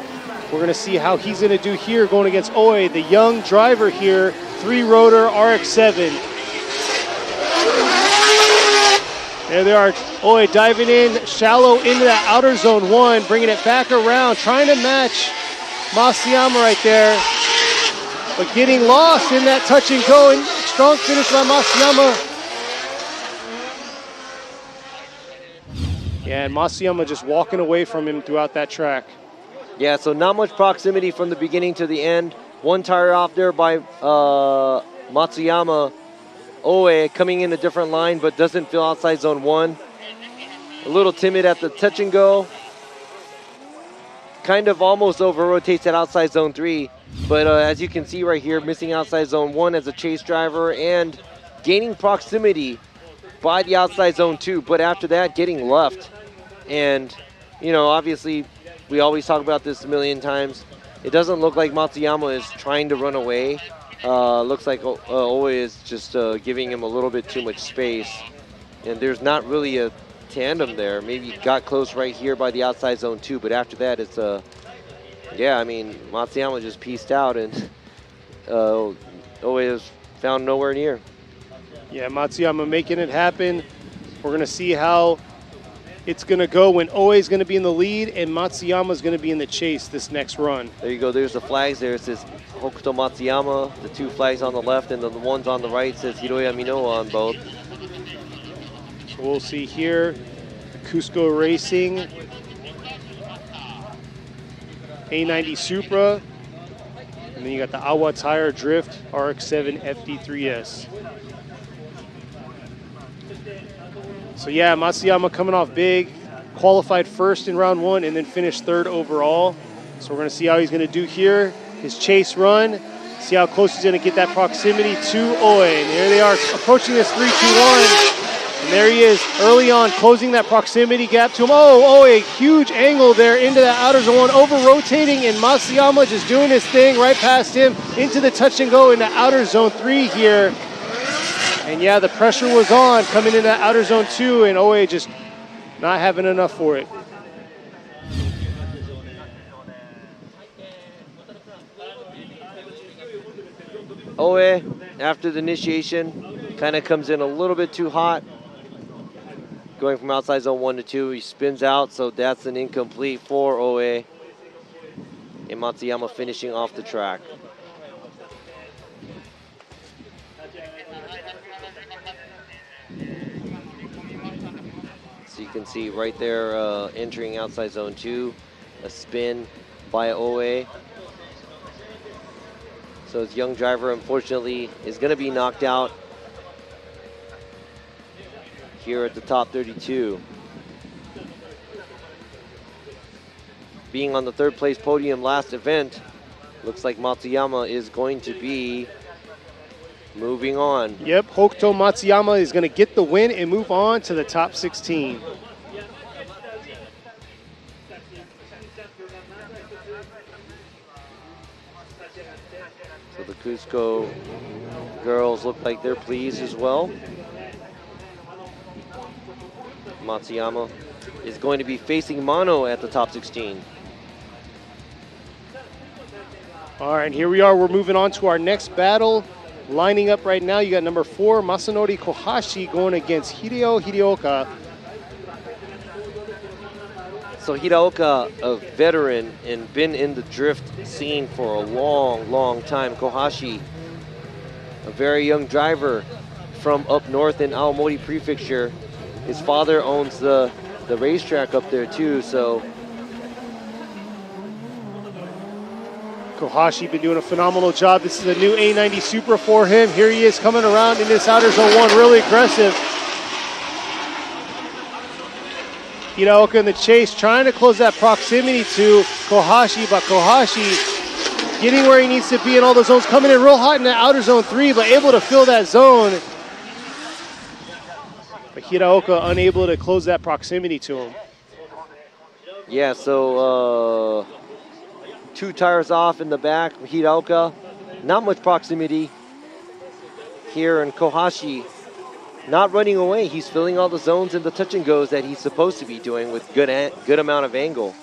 We're going to see how he's going to do here going against Oe, the young driver here, 3-rotor RX-7. There they are, Oe diving in, shallow into that outer zone 1, bringing it back around, trying to match Matsuyama right there, but getting lost in that touch and go, and strong finish by Matsuyama. Yeah, and Matsuyama just walking away from him throughout that track. Yeah, so not much proximity from the beginning to the end. One tire off there by Matsuyama. Oe coming in a different line, but doesn't feel outside zone 1. A little timid at the touch and go. Kind of almost over-rotates at outside zone 3. But as you can see right here, missing outside zone 1 as a chase driver and gaining proximity by the outside zone 2. But after that, getting left. And, you know, obviously, we always talk about this a million times. It doesn't look like Matsuyama is trying to run away. Looks like Oe is just giving him a little bit too much space. And there's not really a tandem there. Maybe got close right here by the outside zone 2, but after that it's yeah, I mean, Matsuyama just pieced out and Oe is found nowhere near. Yeah, Matsuyama making it happen. We're going to see how it's going to go when Oe is going to be in the lead and Matsuyama is going to be in the chase this next run. There you go. There's the flags there. It says Hokuto Matsuyama. The 2 flags on the left and the ones on the right says Hiroya Minowa on both. So we'll see here, Cusco Racing, A90 Supra, and then you got the Awa Tire Drift RX-7 FD3S. So yeah, Matsuyama coming off big, qualified first in round 1 and then finished third overall. So we're going to see how he's going to do here. His chase run, See how close he's going to get that proximity to Oe. And here they are approaching this 3-2-1. And there he is early on, closing that proximity gap to him. Oh, a huge angle there into that outer zone one, over-rotating, and Matsuyama just doing his thing right past him into the touch and go into outer zone 3 here. And yeah, the pressure was on coming into outer zone 2, and Oe just not having enough for it. Oe, after the initiation, kind of comes in a little bit too hot. Going from outside zone 1 to 2, he spins out, so that's an incomplete for Oe. And Matsuyama finishing off the track. So you can see right there, entering outside zone 2, a spin by Oe. So his young driver, unfortunately, is going to be knocked out here at the top 32. Being on the third place podium last event, looks like Matsuyama is going to be moving on. Yep, Hokuto Matsuyama is going to get the win and move on to the top 16. So the Cusco girls look like they're pleased as well. Matsuyama is going to be facing Mano at the top 16. All right, and here we are. We're moving on to our next battle. Lining up right now, you got number 4, Masanori Kohashi, going against Hideo Hideoka. So Hideoka, a veteran and been in the drift scene for a long, long time. Kohashi, a very young driver from up north in Aomori Prefecture. His father owns the racetrack up there too, so. Kohashi been doing a phenomenal job. This is a new A90 Supra for him. Here he is coming around in this outer zone 1, really aggressive. Hideoka in the chase, trying to close that proximity to Kohashi, but Kohashi getting where he needs to be in all the zones, coming in real hot in that outer zone 3, but able to fill that zone. But Hideoka unable to close that proximity to him. Yeah, so 2 tires off in the back. Hideoka, not much proximity here, and Kohashi not running away. He's filling all the zones and the touch and goes that he's supposed to be doing with good amount of angle.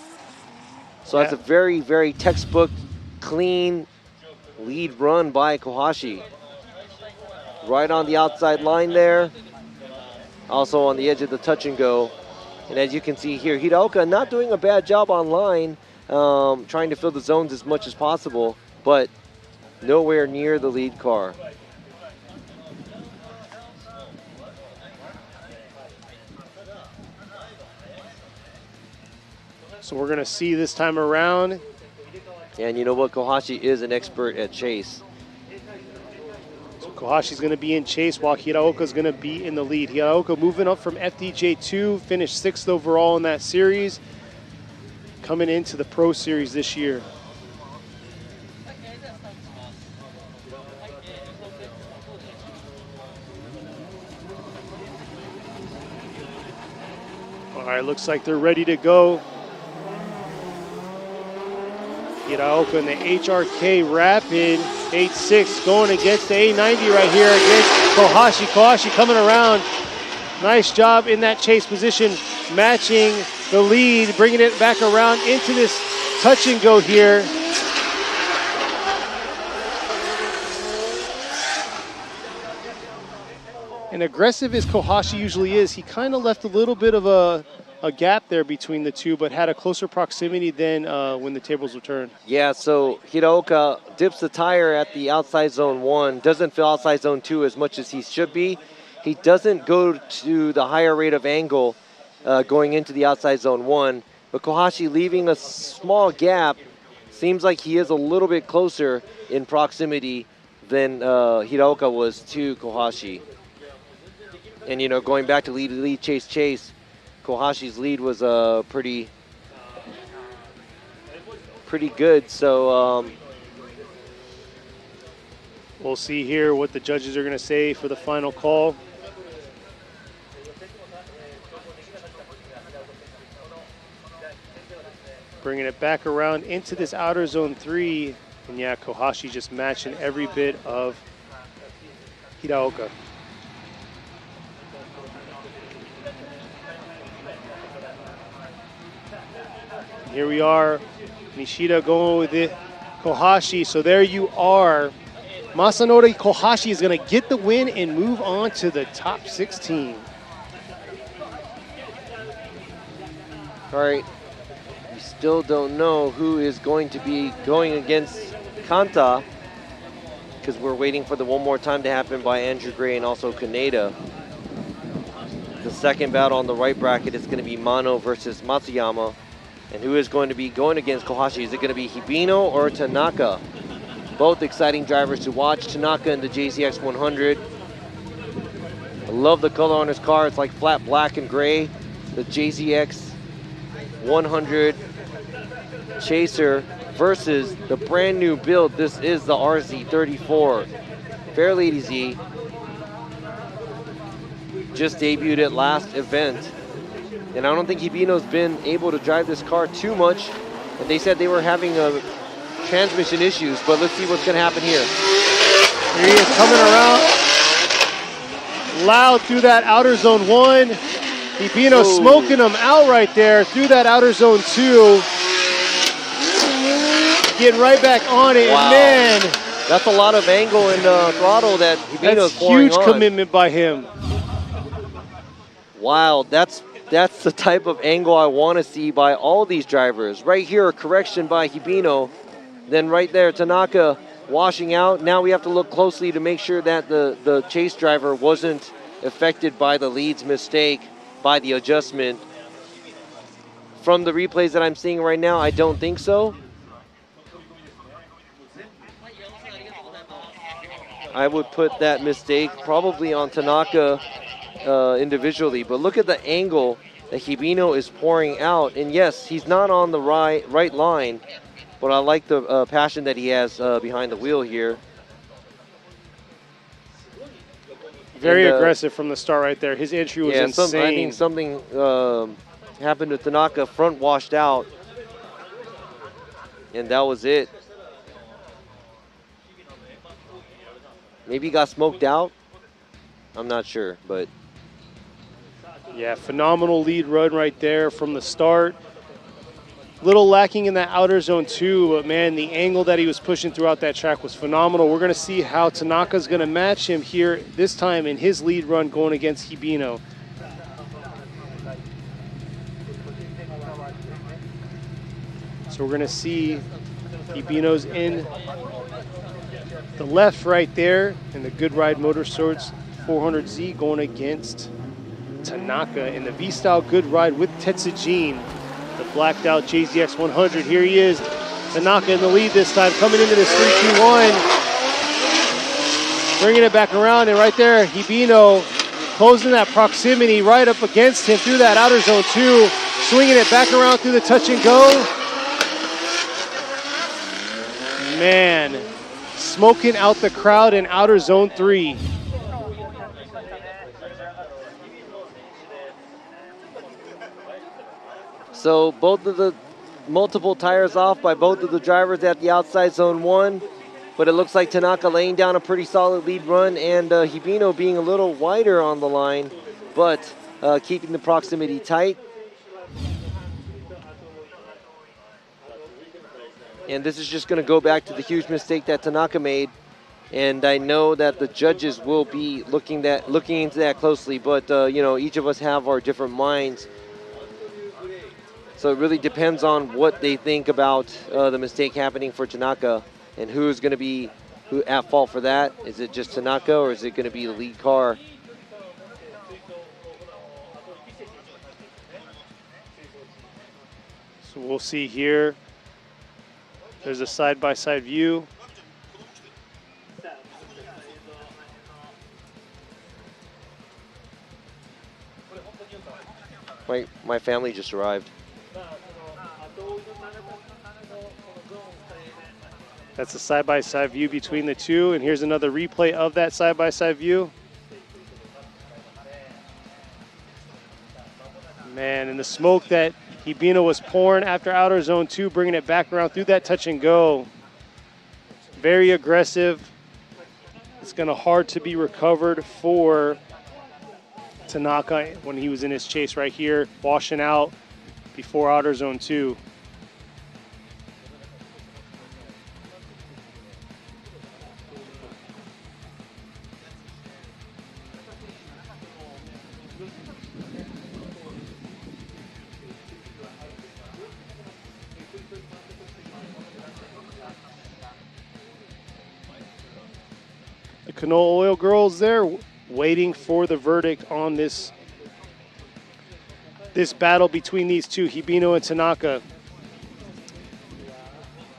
So that's a very, very textbook, clean lead run by Kohashi. Right on the outside line there. Also on the edge of the touch and go. And as you can see here, Hideoka not doing a bad job on line, trying to fill the zones as much as possible, but nowhere near the lead car. So we're going to see this time around. And you know what? Kohashi is an expert at chase. So Kohashi's going to be in chase while Hideoka's going to be in the lead. Hideoka moving up from FDJ2, finished 6th overall in that series, coming into the Pro Series this year. All right, looks like they're ready to go. Hideoka in the HRK Rapid 8.6 going against the A90 right here against Kohashi. Kohashi coming around. Nice job in that chase position, matching the lead, bringing it back around into this touch and go here. And aggressive as Kohashi usually is, he kind of left a little bit of a gap there between the two, but had a closer proximity than when the tables were turned. Yeah, so Hideoka dips the tire at the outside zone 1, doesn't fill outside zone 2 as much as he should be. He doesn't go to the higher rate of angle going into the outside zone 1, but Kohashi leaving a small gap. Seems like he is a little bit closer in proximity than Hideoka was to Kohashi. And, you know, going back to lead, chase, Kohashi's lead was pretty good. So We'll see here what the judges are going to say for the final call. Bringing it back around into this outer zone 3. And yeah, Kohashi just matching every bit of Hiraoka. Here we are, Nishida going with it, Kohashi. So there you are. Masanori Kohashi is going to get the win and move on to the top 16. All right. We still don't know who is going to be going against Kanta because we're waiting for the one more time to happen by Andrew Gray and also Kaneda. The second battle on the right bracket is going to be Mano versus Matsuyama. And who is going to be going against Kohashi? Is it going to be Hibino or Tanaka? Both exciting drivers to watch. Tanaka in the JZX 100. I love the color on his car. It's like flat black and gray. The JZX 100 Chaser versus the brand new build. This is the RZ34 Fairlady Z. Just debuted at last event. And I don't think Hibino's been able to drive this car too much. And they said they were having transmission issues, but let's see what's going to happen here. Here he is coming around loud through that outer zone 1. Hibino smoking him out right there through that outer zone 2. Getting right back on it, wow. And man. That's a lot of angle and throttle that Hibino's That's pouring huge on. commitment by him. Wow, that's the type of angle I want to see by all these drivers. Right here, a correction by Hibino. Then right there, Tanaka washing out. Now we have to look closely to make sure that the chase driver wasn't affected by the lead's mistake, by the adjustment. From the replays that I'm seeing right now, I don't think so. I would put that mistake probably on Tanaka individually, but look at the angle that Hibino is pouring out. And yes, he's not on the right line, but I like the passion that he has behind the wheel here. Very aggressive from the start right there. His entry was insane. I think something happened to Tanaka, front washed out, and that was it. Maybe he got smoked out. I'm not sure, but yeah, phenomenal lead run right there from the start. Little lacking in that outer zone 2, but man, the angle that he was pushing throughout that track was phenomenal. We're going to see how Tanaka's going to match him here this time in his lead run going against Hibino. So we're going to see Hibino's in the left right there in the Good Ride Motorsports 400Z going against Tanaka in the V-Style Good Ride with Tetsujin, the blacked out JZX 100. Here he is, Tanaka in the lead this time, coming into this 3-2-1, bringing it back around, and right there, Hibino closing that proximity right up against him through that outer zone 2, swinging it back around through the touch and go. Man, smoking out the crowd in outer zone 3. so both of the multiple tires off by both of the drivers at the outside zone 1, but it looks like Tanaka laying down a pretty solid lead run, and Hibino being a little wider on the line, but keeping the proximity tight. And this is just going to go back to the huge mistake that Tanaka made. And I know that the judges will be looking into that closely, but you know, each of us have our different minds. So it really depends on what they think about the mistake happening for Tanaka and who's going to be at fault for that. Is it just Tanaka, or is it going to be the lead car? So we'll see here. There's a side-by-side view. My family just arrived. That's a side-by-side view between the two, and here's another replay of that side-by-side view. Man, and the smoke that Hibino was pouring after outer zone 2, bringing it back around through that touch and go. Very aggressive. It's going to hard to be recovered for Tanaka when he was in his chase right here, washing out before outer zone 2. The canola oil girls there waiting for the verdict on this battle between these two, Hibino and Tanaka.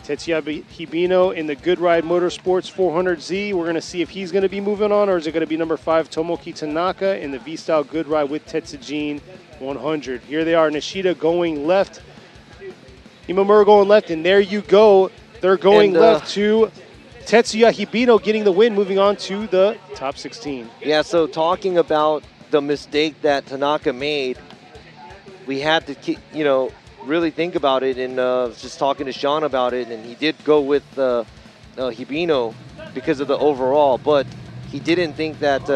Tetsuya Hibino in the Good Ride Motorsports 400Z. We're going to see if he's going to be moving on, or is it going to be number 5, Tomoki Tanaka, in the V-Style Good Ride with Tetsujin 100. Here they are, Nishida going left, Imamura going left, and there you go. They're going left to Tetsuya Hibino getting the win, moving on to the top 16. Yeah, so talking about the mistake that Tanaka made, we had to, really think about it, and just talking to Sean about it, and he did go with Hibino because of the overall, but he didn't think that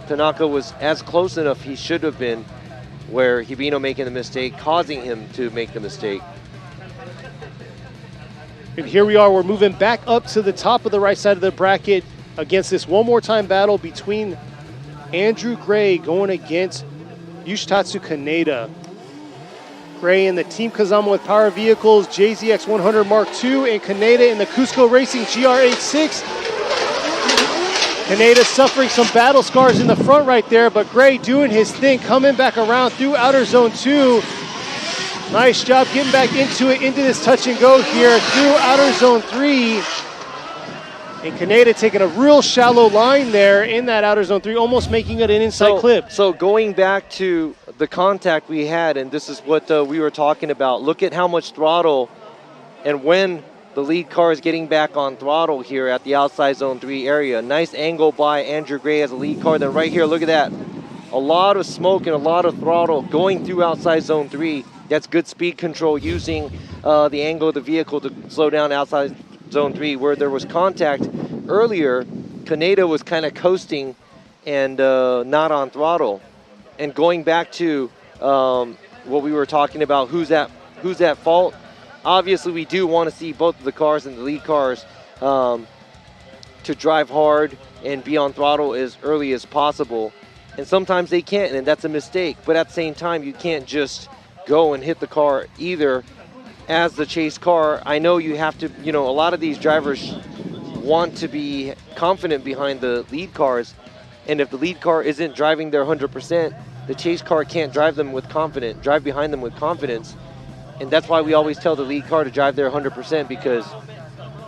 Tanaka was as close enough he should have been, where Hibino making the mistake, causing him to make the mistake. And here we are, we're moving back up to the top of the right side of the bracket against this one more time battle between Andrew Gray going against Yoshitatsu Kaneda. Gray in the Team Kazama with Power Vehicles JZX 100 Mark II, and Kaneda in the Cusco Racing GR86. Kaneda suffering some battle scars in the front right there, but Gray doing his thing, coming back around through outer zone 2. Nice job getting back into it, into this touch and go here through outer zone 3. And Kaneda taking a real shallow line there in that outer zone 3, almost making it an inside clip. So going back to the contact we had, and this is what we were talking about, look at how much throttle, and when the lead car is getting back on throttle here at the outside zone 3 area. Nice angle by Andrew Gray as a lead car. Then right here, look at that. A lot of smoke and a lot of throttle going through outside zone 3. That's good speed control, using the angle of the vehicle to slow down outside zone 3. Where there was contact earlier, Kaneda was kind of coasting and not on throttle. And going back to what we were talking about, who's at fault? Obviously, we do want to see both of the cars and the lead cars to drive hard and be on throttle as early as possible. And sometimes they can't, and that's a mistake. But at the same time, you can't just go and hit the car either as the chase car. I know you have to, a lot of these drivers want to be confident behind the lead cars, and if the lead car isn't driving their 100%, the chase car can't drive behind them with confidence. And that's why we always tell the lead car to drive their 100%, because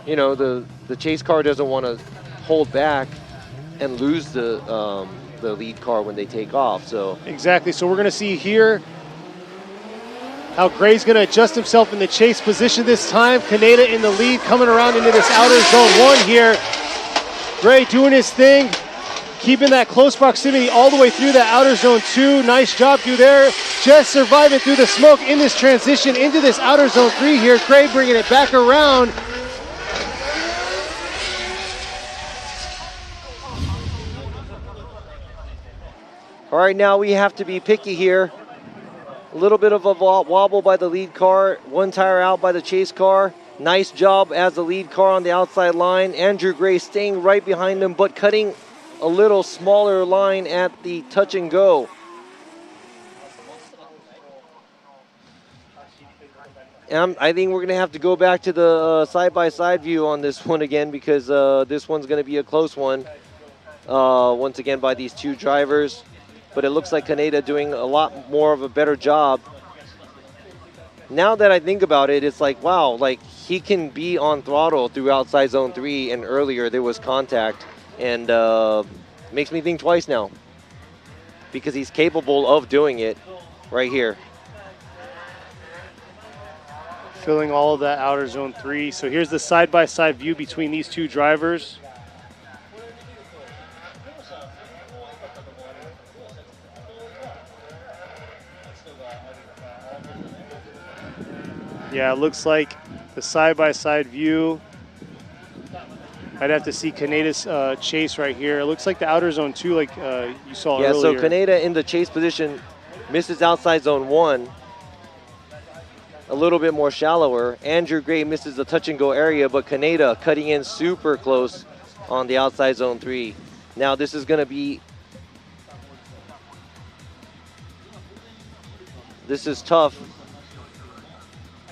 the chase car doesn't want to hold back and lose the lead car when they take off. So exactly. So we're going to see here how Gray's going to adjust himself in the chase position this time. Kaneda in the lead, coming around into this outer zone 1 here. Gray doing his thing, keeping that close proximity all the way through that outer zone 2. Nice job through there. Just surviving through the smoke in this transition into this outer zone 3 here. Gray bringing it back around. all right, now we have to be picky here. A little bit of a wobble by the lead car. One tire out by the chase car. Nice job as the lead car on the outside line. Andrew Gray staying right behind him, but cutting a little smaller line at the touch and go. And I think we're going to have to go back to the side-by-side view on this one again, because this one's going to be a close one. Once again by these two drivers. But it looks like Kaneda doing a lot more of a better job. Now that I think about it, it's like, wow, like he can be on throttle through outside zone 3, and earlier there was contact. And makes me think twice now, because he's capable of doing it right here. filling all of that outer zone 3. So here's the side-by-side view between these two drivers. Yeah, it looks like the side-by-side view. I'd have to see Kaneda's chase right here. It looks like the outer zone 2, like you saw earlier. Yeah, so Kaneda in the chase position misses outside zone 1. A little bit more shallower. Andrew Gray misses the touch and go area, but Kaneda cutting in super close on the outside zone 3. Now this is going to be, this is tough.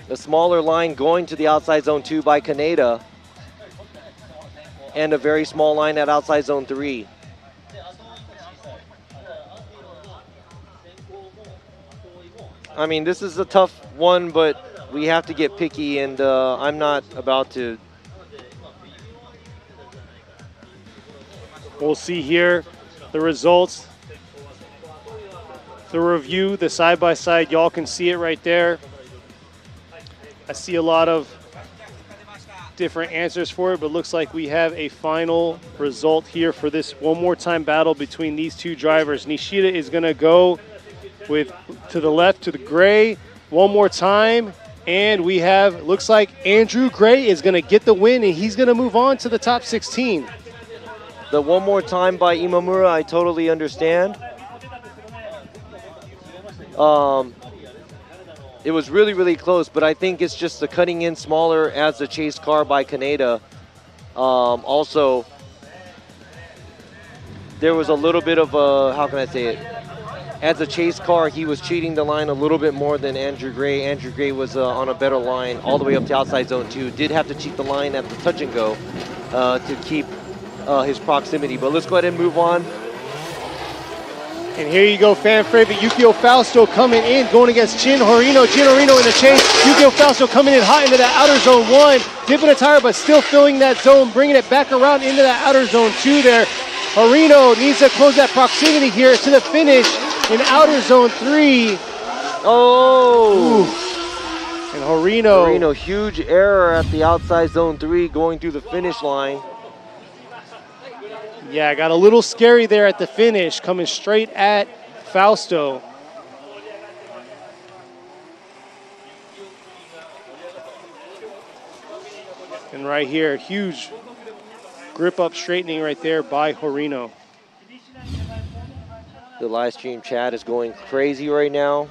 A smaller line going to the outside zone 2 by Kaneda, and a very small line at outside zone 3. I mean, this is a tough one, but we have to get picky, and I'm not about to. We'll see here the results, the review, the side-by-side. Y'all can see it right there. I see a lot of different answers for it, but looks like we have a final result here for this one more time battle between these two drivers. Nishida is going to go with to the left to the gray one more time, and we have, looks like Andrew Gray is going to get the win, and he's going to move on to the top 16. The one more time by Imamura, I totally understand. It was really, really close, but I think it's just the cutting in smaller as the chase car by Kaneda. Also, there was a little bit of a, how can I say it? As a chase car, he was cheating the line a little bit more than Andrew Gray. Andrew Gray was on a better line all the way up to outside zone 2. Did have to cheat the line at the touch and go to keep his proximity. But let's go ahead and move on. And here you go, fan favorite Yukio Fausto coming in, going against Jin Horino. Jin Horino in the chase. Yukio Fausto coming in hot into that outer zone 1. Dipping a tire, but still filling that zone, bringing it back around into that outer zone 2 there. Horino needs to close that proximity here to the finish in outer zone 3. Oh! Ooh. And Horino, huge error at the outside zone 3 going through the finish line. Yeah, got a little scary there at the finish, coming straight at Fausto. And right here, huge grip up straightening right there by Horino. The live stream chat is going crazy right now.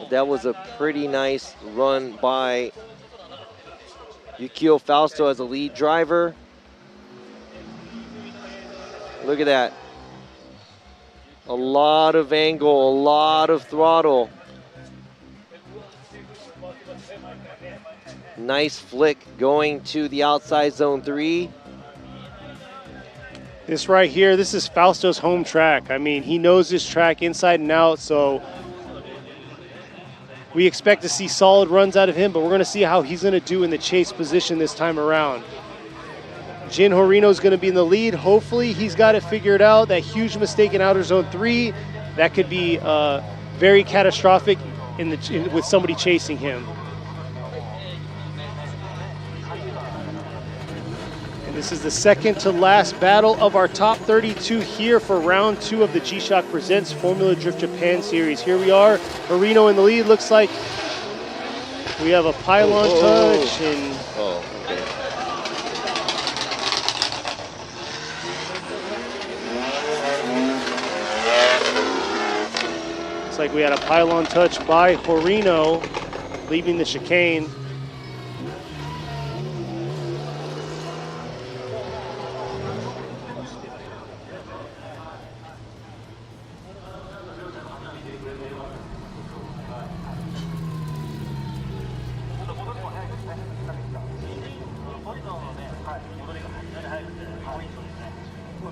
That was a pretty nice run by Yukio Fausto as a lead driver. Look at that. A lot of angle, a lot of throttle. Nice flick going to the outside zone 3. This right here, this is Fausto's home track. I mean, he knows this track inside and out, so we expect to see solid runs out of him, but we're going to see how he's going to do in the chase position this time around. Jin Horino is going to be in the lead. Hopefully he's got it figured out. That huge mistake in outer zone 3, that could be very catastrophic with somebody chasing him. And this is the second to last battle of our top 32 here for round 2 of the G-Shock Presents Formula Drift Japan Series. Here we are, Horino in the lead. Looks like we have a pylon touch and looks like we had a pylon touch by Horino leaving the chicane.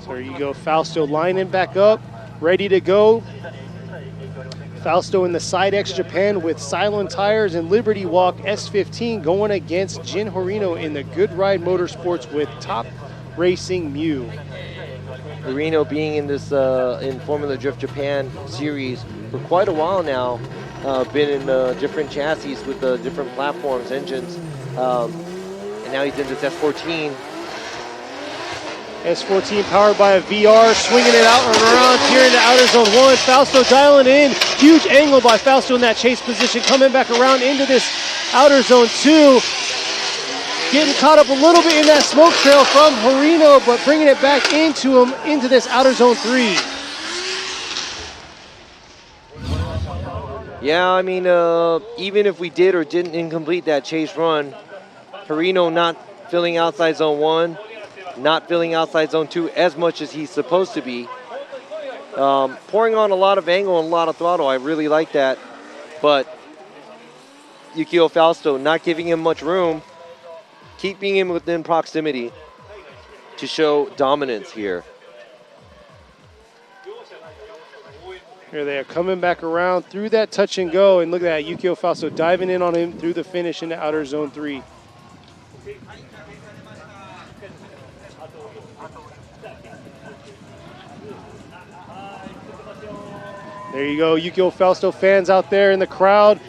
So there you go, Fausto lining back up, ready to go. Fausto in the Side X Japan with Cylon tires and Liberty Walk S15 going against Jin Horino in the Good Ride Motorsports with Top Racing Mew. Reno being in this in Formula Drift Japan series for quite a while now, been in different chassis with different platforms, engines, and now he's in this S14. S14 powered by a VR, swinging it out and around here into outer zone 1. Fausto dialing in. Huge angle by Fausto in that chase position, coming back around into this outer zone 2. Getting caught up a little bit in that smoke trail from Harino, but bringing it back into him into this outer zone 3. Yeah, I mean, even if we did or didn't incomplete that chase run, Harino not filling outside zone 1, not filling outside zone 2 as much as he's supposed to be. Pouring on a lot of angle and a lot of throttle. I really like that. But Yukio Fausto not giving him much room, keeping him within proximity to show dominance here. Here they are coming back around through that touch and go. And look at that, Yukio Fausto diving in on him through the finish into outer zone 3. There you go, Yukio Fausto fans out there in the crowd.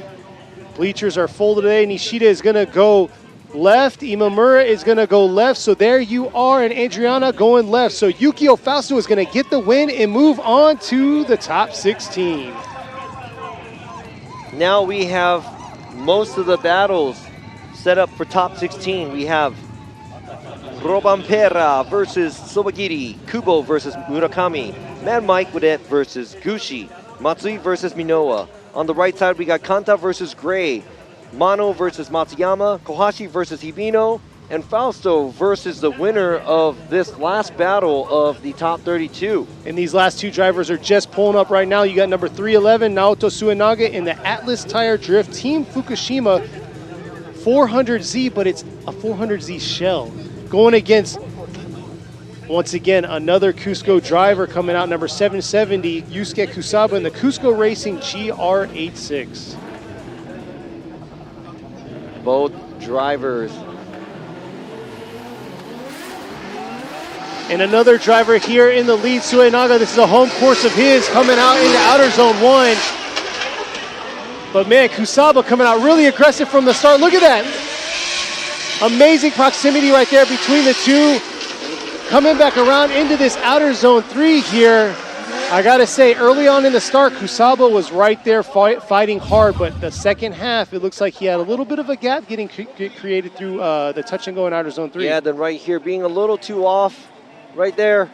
Bleachers are full today. Nishida is going to go left. Imamura is going to go left. So there you are, and Adriana going left. So Yukio Fausto is going to get the win and move on to the top 16. Now we have most of the battles set up for top 16. We have Robampera versus Sobagiri, Kubo versus Murakami, Mad Mike Widet versus Gushi, Matsui versus Minowa. On the right side, we got Kanta versus Gray, Mano versus Matsuyama, Kohashi versus Hibino, and Fausto versus the winner of this last battle of the top 32. And these last two drivers are just pulling up right now. You got number 311, Naoto Suenaga, in the Atlas Tire Drift Team Fukushima 400Z, but it's a 400Z shell. Going against, once again, another Cusco driver coming out, number 770, Yusuke Kusaba in the Cusco Racing GR86. Both drivers. And another driver here in the lead, Suenaga. This is a home course of his, coming out into outer zone 1. But man, Kusaba coming out really aggressive from the start. Look at that. Amazing proximity right there between the two. Coming back around into this outer zone 3 here. I gotta say, early on in the start, Kusaba was right there fighting hard, but the second half, it looks like he had a little bit of a gap getting created through the touch and go in outer zone 3. Yeah, then right here, being a little too off, right there,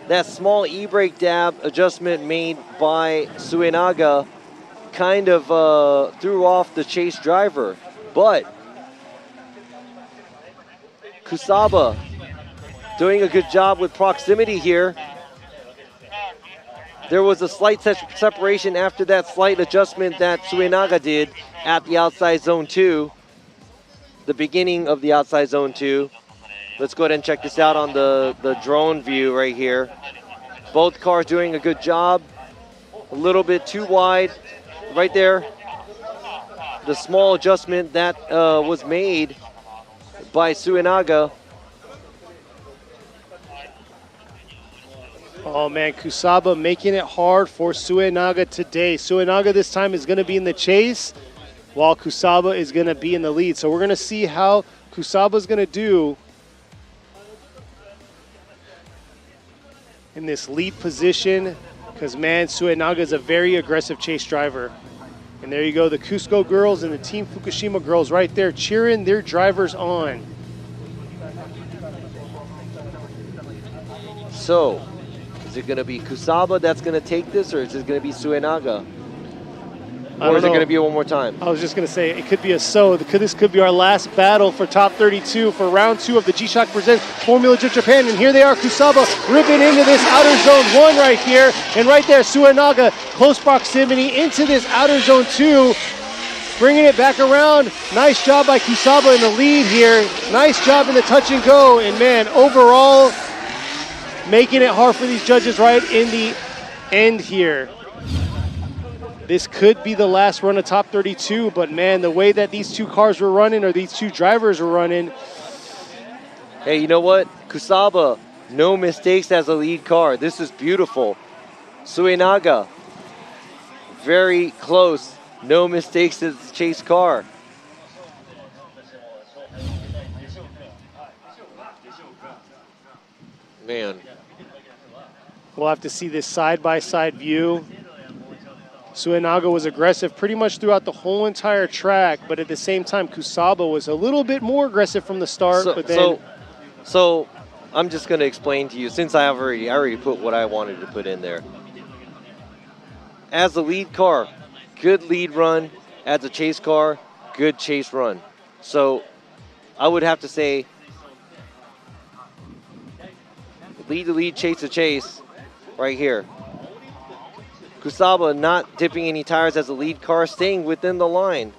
that small e-brake dab adjustment made by Suenaga kind of threw off the chase driver, but Kusaba doing a good job with proximity here. There was a slight separation after that slight adjustment that Suenaga did at the outside zone 2, the beginning of the outside zone 2. Let's go ahead and check this out on the drone view right here. Both cars doing a good job. A little bit too wide right there. The small adjustment that was made by Suenaga. Oh man, Kusaba making it hard for Suenaga today. Suenaga this time is going to be in the chase, while Kusaba is going to be in the lead. So we're going to see how Kusaba is going to do in this lead position, because man, Suenaga is a very aggressive chase driver. And there you go, the Cusco girls and the Team Fukushima girls right there cheering their drivers on. So, is it going to be Kusaba that's going to take this, or is it going to be Suenaga? Or is it going to be one more time? I was just going to say, it could be a so. This could be our last battle for top 32 for round 2 of the G-Shock Presents Formula Drift Japan. And here they are, Kusaba ripping into this outer zone 1 right here. And right there, Suenaga, close proximity into this outer zone 2. Bringing it back around. Nice job by Kusaba in the lead here. Nice job in the touch and go. And man, overall, making it hard for these judges right in the end here. This could be the last run of top 32, but man, the way that these two cars were running, or these two drivers were running. Hey, you know what? Kusaba No mistakes as a lead car. This is beautiful. Suenaga, very close. No mistakes as the chase car. Man. We'll have to see this side-by-side view. Suenaga was aggressive pretty much throughout the whole entire track, but at the same time, Kusaba was a little bit more aggressive from the start. So I'm just going to explain to you, since I already put what I wanted to put in there. As a lead car, good lead run. As a chase car, good chase run. So I would have to say lead to lead, chase to chase right here. Kusaba not dipping any tires as a lead car, staying within the line.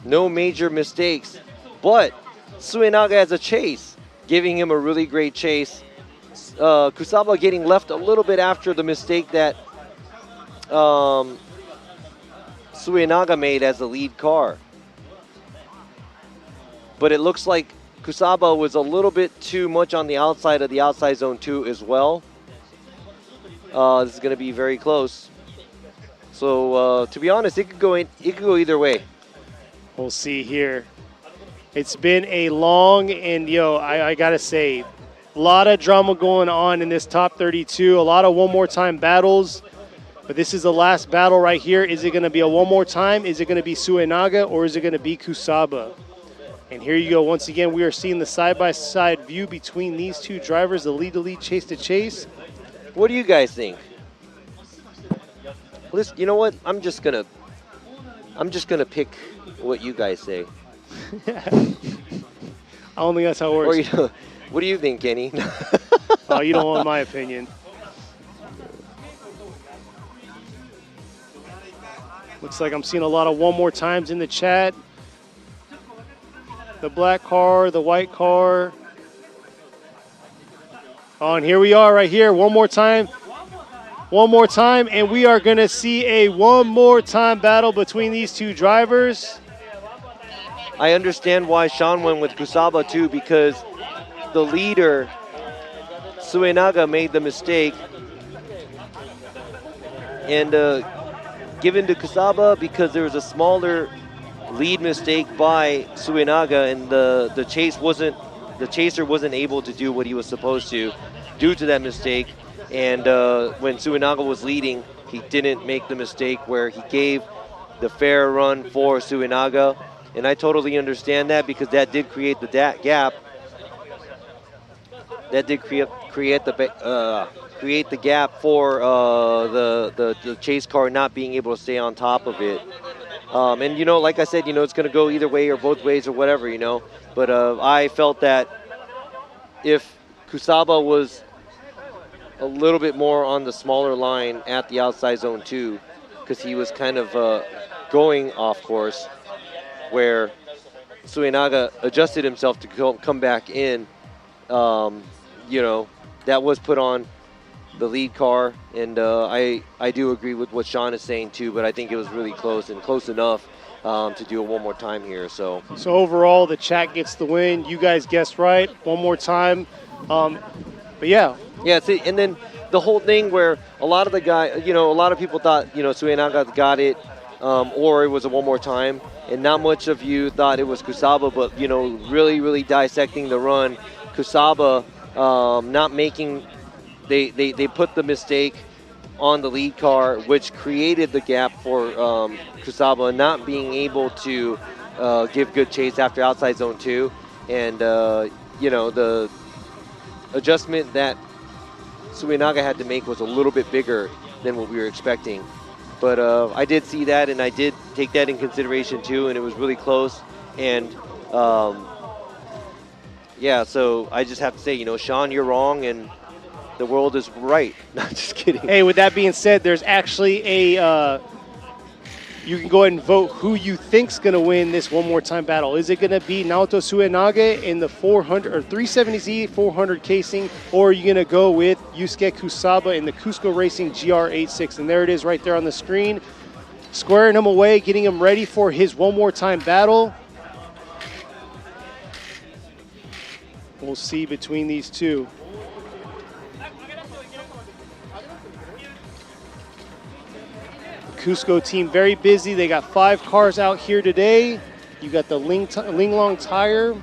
No major mistakes. But Suenaga as a chase, giving him a really great chase. Kusaba getting left a little bit after the mistake that Suenaga made as the lead car. But it looks like Kusaba was a little bit too much on the outside of the outside zone 2 as well. This is going to be very close. So to be honest, it could go either way. We'll see here. It's been a long and I gotta say, a lot of drama going on in this top 32. A lot of one more time battles. But this is the last battle right here. Is it going to be a one more time? Is it going to be Suenaga or is it going to be Kusaba? And here you go. Once again, we are seeing the side-by-side view between these two drivers, the lead-to-lead, chase-to-chase. What do you guys think? Listen, you know what? I'm just gonna pick what you guys say. I don't think that's how it works. Or, what do you think, Kenny? Oh, you don't want my opinion. Looks like I'm seeing a lot of one more times in the chat. The black car, the white car. Oh, and here we are right here. One more time. One more time. And we are going to see a one more time battle between these two drivers. I understand why Sean went with Kusaba too, because the leader, Suenaga, made the mistake. And given to Kusaba because there was a smaller lead mistake by Suenaga, and the chaser wasn't able to do what he was supposed to due to that mistake. And when Suenaga was leading, he didn't make the mistake where he gave the fair run for Suenaga. And I totally understand that because that did create the gap. That did create the gap for the chase car not being able to stay on top of it. And like I said, it's going to go either way or both ways or whatever, But I felt that if Kusaba was a little bit more on the smaller line at the outside zone 2, because he was kind of going off course, where Suenaga adjusted himself to come back in, that was put on the lead car, and I do agree with what Sean is saying too, but I think it was really close and close enough to do it one more time here. So overall, the chat gets the win. You guys guessed right. One more time. But yeah. Yeah, see, and then the whole thing where a lot of the a lot of people thought, Suenaga got it, or it was a one more time, and not much of you thought it was Kusaba, but, really, really dissecting the run. Kusaba not making, they put the mistake on the lead car, which created the gap for Kusaba not being able to give good chase after outside zone 2. And, the adjustment that Suenaga had to make was a little bit bigger than what we were expecting. But I did see that, and I did take that in consideration too, and it was really close. And yeah, so I just have to say, Sean, you're wrong, and the world is right. Not just kidding. Hey, with that being said, there's actually a you can go ahead and vote who you think's going to win this one more time battle. Is it going to be Naoto Suenaga in the 400 or 370Z 400 casing, or are you going to go with Yusuke Kusaba in the Cusco Racing GR86? And there it is right there on the screen, squaring him away, getting him ready for his one more time battle. We'll see between these two. Cusco team very busy. They got 5 cars out here today. You got the Ling Long Tire.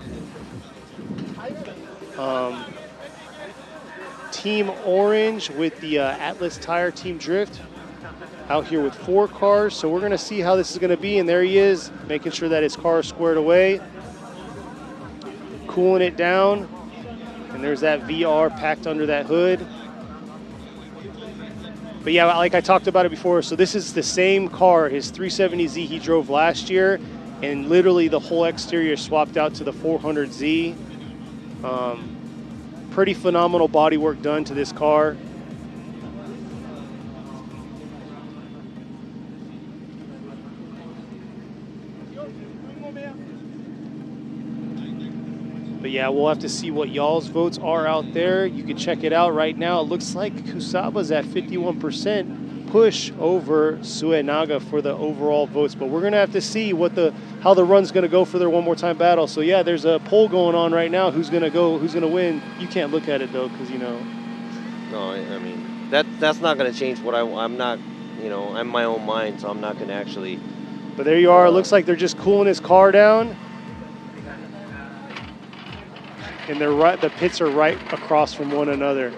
Team Orange with the Atlas Tire Team Drift out here with 4 cars. So we're going to see how this is going to be. And there he is, making sure that his car is squared away, cooling it down. And there's that VR packed under that hood. But yeah, like I talked about it before, so this is the same car, his 370Z he drove last year, and literally the whole exterior swapped out to the 400Z. Pretty phenomenal bodywork done to this car. But yeah, we'll have to see what y'all's votes are out there. You can check it out right now. It looks like Kusaba's at 51% push over Suenaga for the overall votes. But we're gonna have to see how the run's gonna go for their one more time battle. So yeah, there's a poll going on right now. Who's gonna win? You can't look at it though, because you know. No, I mean that's not gonna change what I'm not. You know, I'm my own mind, so I'm not gonna actually. But there you are. It looks like they're just cooling his car down. And the pits are right across from one another.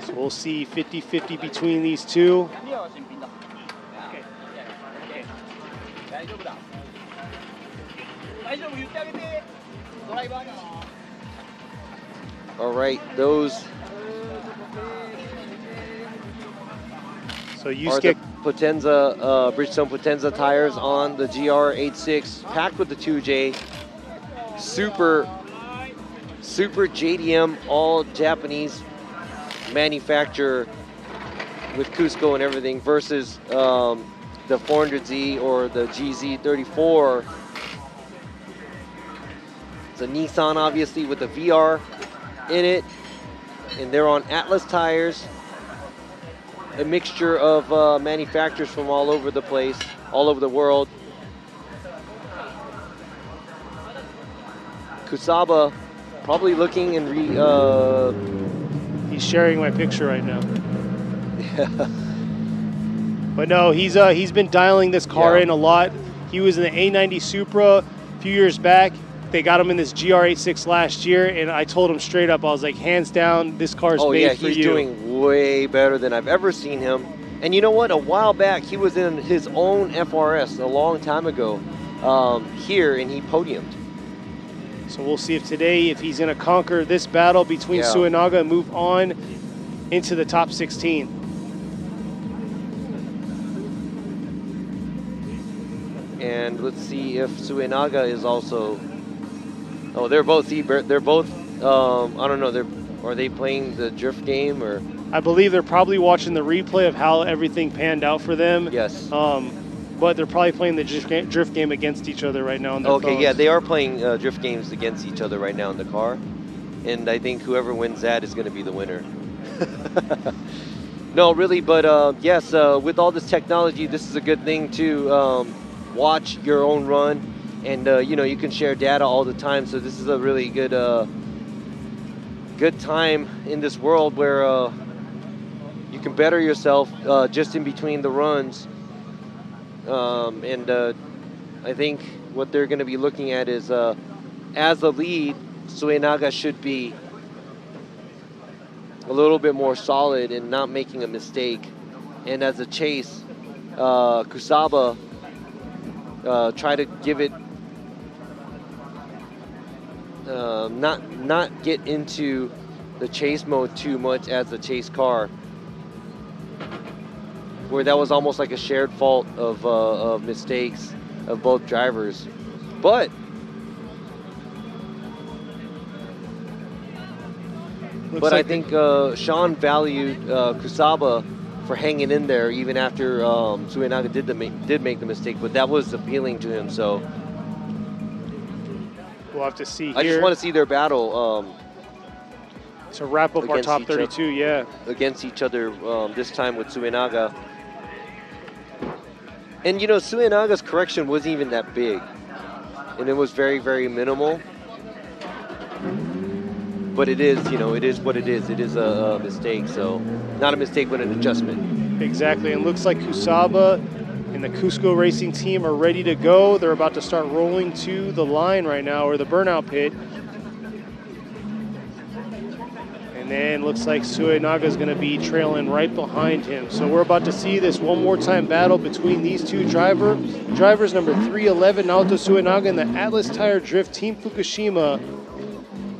So we'll see 50-50 between these two. All right, those so you are the Potenza, Bridgestone Potenza tires on the GR86, packed with the 2J. Super JDM, all Japanese manufacturer with Cusco and everything, versus the 400Z or the GZ34. It's a Nissan, obviously, with the VR in it, and they're on Atlas tires. A mixture of manufacturers from all over the place, all over the world. Kusaba probably looking and he's sharing my picture right now. But no, he's been dialing this car in a lot. He was in the A90 Supra a few years back. They got him in this GR86 last year, and I told him straight up, I was like, hands down, this car's made for you. Oh yeah, he's doing way better than I've ever seen him. And you know what? A while back, he was in his own FRS a long time ago here, and he podiumed. So we'll see if today, if he's going to conquer this battle between Suenaga and move on into the top 16. And let's see if Suenaga is also. Oh, they're both. They're both. I don't know. Are they playing the drift game or? I believe they're probably watching the replay of how everything panned out for them. Yes. But they're probably playing the drift game against each other right now on their phones. Yeah, they are playing drift games against each other right now in the car, and I think whoever wins that is going to be the winner. No, really, but yes, with all this technology, this is a good thing to watch your own run. And you know, you can share data all the time, so this is a really good good time in this world where you can better yourself just in between the runs. And I think what they're going to be looking at is, as a lead, Suenaga should be a little bit more solid and not making a mistake. And as a chase, Kusaba try to give it. Not get into the chase mode too much as the chase car, where that was almost like a shared fault of mistakes of both drivers. But I think Sean valued Kusaba for hanging in there even after Suenaga did make the mistake, but that was appealing to him. So we'll have to see here. I just want to see their battle. To wrap up our top 32, against each other this time with Suenaga. And you know, Suenaga's correction wasn't even that big, and it was very, very minimal. but it is, you know, it is what it is. It is a mistake, so not a mistake, but an adjustment. Exactly, and looks like Kusaba and the Cusco Racing team are ready to go. They're about to start rolling to the line right now, or the burnout pit. And then looks like Suenaga is going to be trailing right behind him. So we're about to see this one more time battle between these two drivers, number 311 Naoto Suenaga and the Atlas Tire Drift Team Fukushima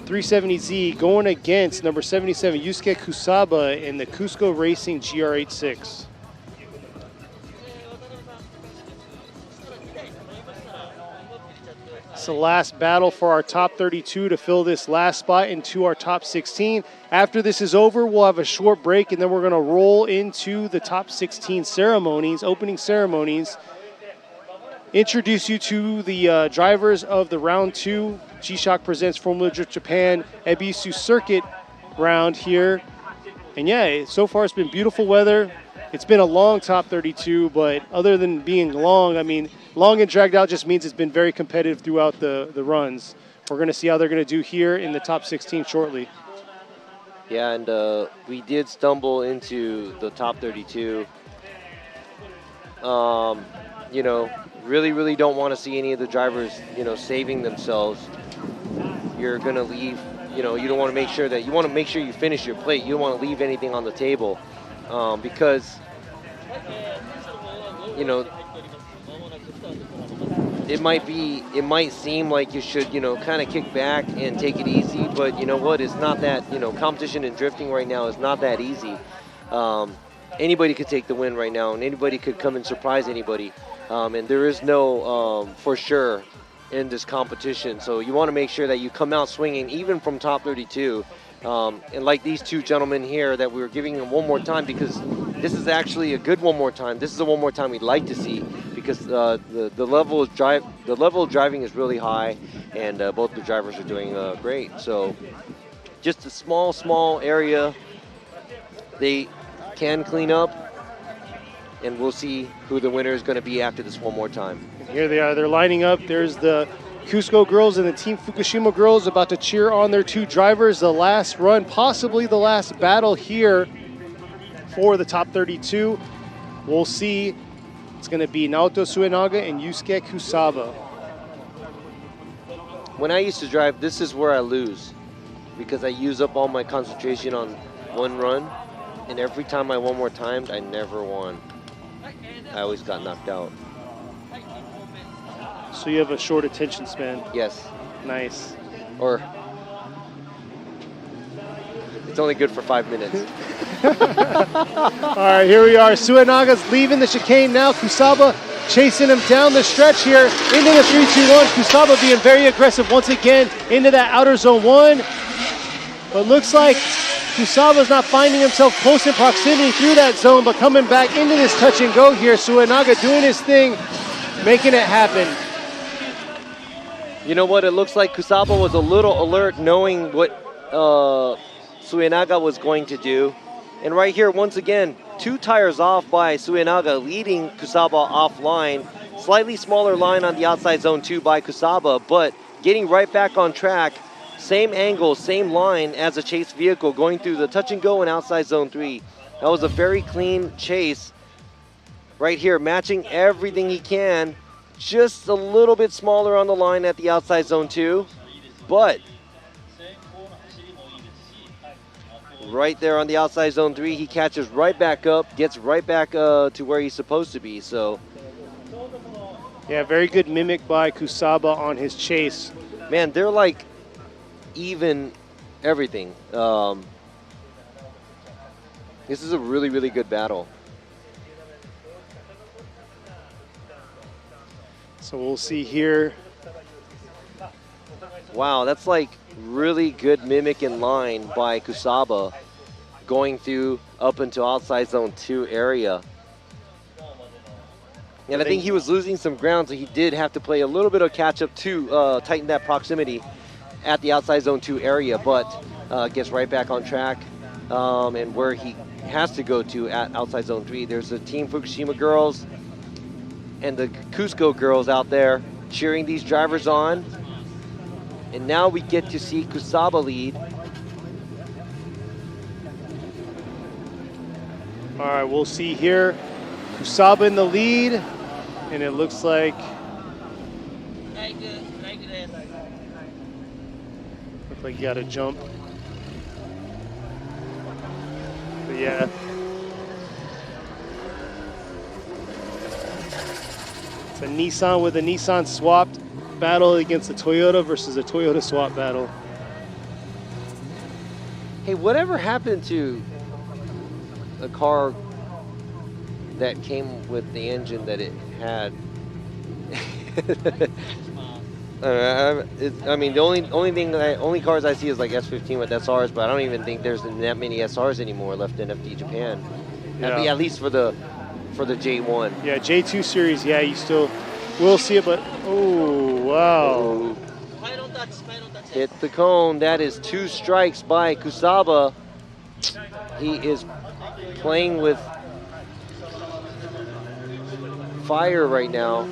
370Z going against number 77 Yusuke Kusaba in the Cusco Racing GR86. It's the last battle for our top 32 to fill this last spot into our top 16. After this is over, we'll have a short break, and then we're going to roll into the top 16 ceremonies, opening ceremonies. Introduce you to the drivers of the round 2 G-Shock Presents Formula Drift Japan Ebisu Circuit round here. And yeah, so far it's been beautiful weather. It's been a long top 32, but other than being long, I mean, long and dragged out just means it's been very competitive throughout the runs. We're going to see how they're going to do here in the top 16 shortly. Yeah, and we did stumble into the top 32. You know, really don't want to see any of the drivers, you know, saving themselves. You're going to leave, you know, you don't want to make sure that, you want to make sure you finish your plate. You don't want to leave anything on the table because, you know, it might seem like you should, you know, kind of kick back and take it easy, but you know what, it's not that, you know, competition in drifting right now is not that easy. Anybody could take the win right now, and anybody could come and surprise anybody, and there is no for sure in this competition, so you want to make sure that you come out swinging even from top 32, and like these two gentlemen here that we were giving them one more time, because this is actually a good one more time. This is a one more time we'd like to see, because the level of driving is really high, and both the drivers are doing great. So just a small area they can clean up, and we'll see who the winner is going to be after this one more time. And here they are. They're lining up. There's the Cusco girls and the Team Fukushima girls about to cheer on their two drivers. The last run, possibly the last battle here for the top 32. We'll see. It's going to be Naoto Suenaga and Yusuke Kusaba. When I used to drive, this is where I lose, because I use up all my concentration on one run, and every time I won more times, I never won. I always got knocked out. So you have a short attention span? Yes. Nice. Or it's only good for 5 minutes. All right, here we are. Suenaga's leaving the chicane now. Kusaba chasing him down the stretch here into the 3-2-1. Kusaba being very aggressive once again into that outer zone 1. But looks like Kusaba's not finding himself close in proximity through that zone, but coming back into this touch and go here. Suenaga doing his thing, making it happen. You know what? It looks like Kusaba was a little alert, knowing what Suenaga was going to do. And right here, once again, 2 tires off by Suenaga, leading Kusaba offline. Slightly smaller line on the outside zone 2 by Kusaba, but getting right back on track. Same angle, same line as a chase vehicle, going through the touch and go and outside zone 3. That was a very clean chase. Right here, matching everything he can. Just a little bit smaller on the line at the outside zone 2, but right there on the outside zone 3, he catches right back up, gets right back to where he's supposed to be. So yeah, very good mimic by Kusaba on his chase. Man, they're like even everything. This is a really good battle. So we'll see here. Wow, that's like really good mimic in line by Kusaba, going through up into outside zone 2 area. And I think he was losing some ground, so he did have to play a little bit of catch up to tighten that proximity at the outside zone 2 area, but gets right back on track and where he has to go to at outside zone 3. There's the Team Fukushima girls and the Cusco girls out there cheering these drivers on. And now we get to see Kusaba lead All right, we'll see here. Kusaba in the lead, and it looks like you got to jump. But yeah. It's a Nissan with a Nissan swapped battle against a Toyota versus a Toyota swap battle. Hey, whatever happened to a car that came with the engine that it had? I mean, the only cars I see is like S15 with SRs, but I don't even think there's that many SRs anymore left in FD Japan. Yeah. At least for the J1. Yeah, J2 series. Yeah, you still will see it, but oh wow! Hit the cone. That is 2 strikes by Kusaba. He is playing with fire right now.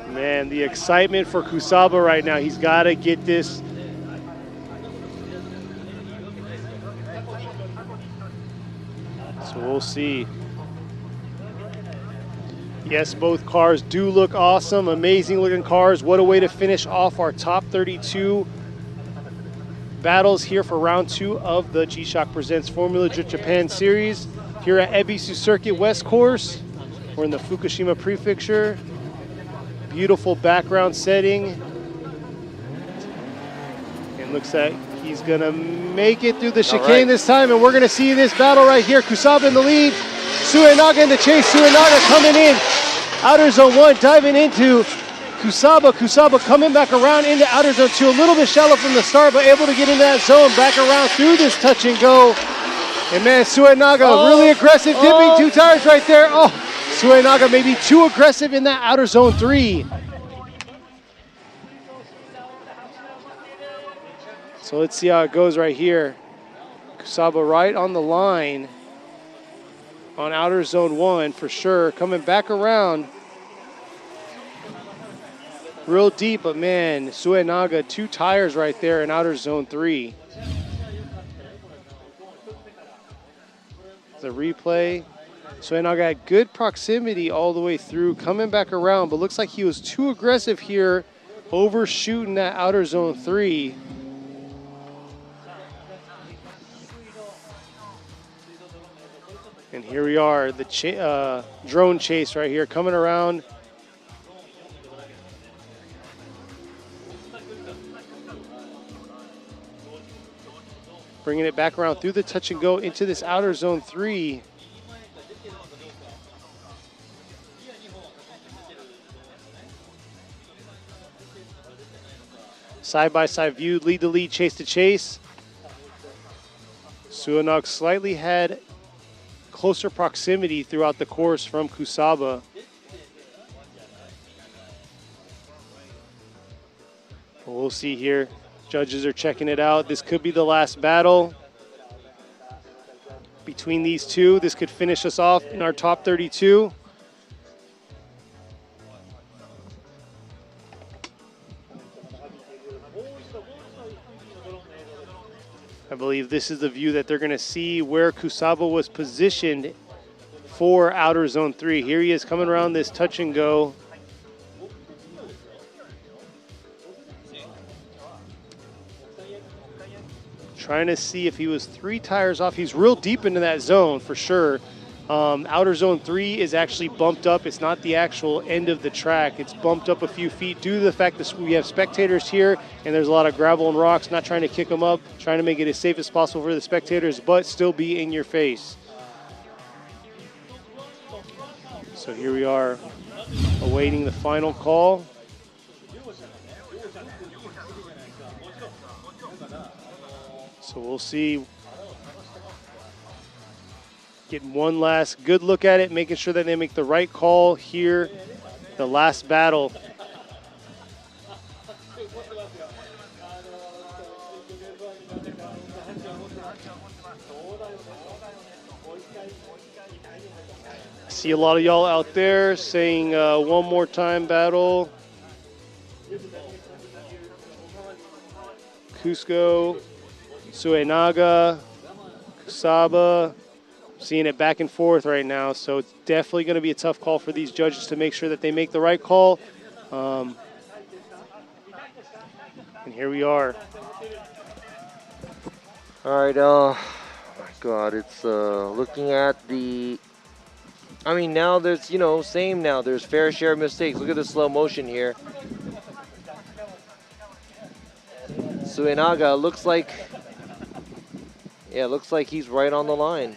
Man, the excitement for Kusaba right now. He's got to get this. So we'll see. Yes, both cars do look awesome. Amazing looking cars. What a way to finish off our top 32 battles here for round 2 of the G-Shock Presents Formula Drift Japan Series here at Ebisu Circuit West Course. We're in the Fukushima Prefecture. Beautiful background setting. And looks like he's gonna make it through the chicane this time, and we're gonna see this battle right here. Kusaba in the lead, Suenaga in the chase. Suenaga coming in, outer zone 1, diving into Kusaba. Kusaba coming back around into outer zone 2, a little bit shallow from the start, but able to get into that zone, back around through this touch and go. And man, Suenaga really aggressive, dipping 2 tires right there. Oh, Suenaga maybe too aggressive in that outer zone 3. So let's see how it goes right here. Kusaba right on the line on outer zone 1 for sure. Coming back around. Real deep, but man, Suenaga 2 tires right there in outer zone 3. The replay. Suenaga had good proximity all the way through, coming back around, but looks like he was too aggressive here, overshooting that outer zone 3. And here we are, the drone chase right here, coming around. Bringing it back around through the touch and go into this outer zone 3. Side-by-side view, lead to lead, chase to chase. Suenaga slightly had closer proximity throughout the course from Kusaba. But we'll see here. Judges are checking it out. This could be the last battle between these two. This could finish us off in our top 32. I believe this is the view that they're going to see where Kusaba was positioned for outer zone 3. Here he is coming around this touch and go. Trying to see if he was 3 tires off. He's real deep into that zone for sure. Outer zone 3 is actually bumped up. It's not the actual end of the track. It's bumped up a few feet due to the fact that we have spectators here and there's a lot of gravel and rocks. Not trying to kick them up, trying to make it as safe as possible for the spectators, but still be in your face. So here we are awaiting the final call. So we'll see. Getting one last good look at it, making sure that they make the right call here. The last battle. I see a lot of y'all out there saying one more time battle. Cusco. Suenaga, Kusaba, seeing it back and forth right now. So it's definitely going to be a tough call for these judges to make sure that they make the right call. And here we are. All right, oh my God, it's looking at the, I mean, now there's, you know, same now, there's fair share of mistakes. Look at the slow motion here. Suenaga looks like, yeah, looks like he's right on the line.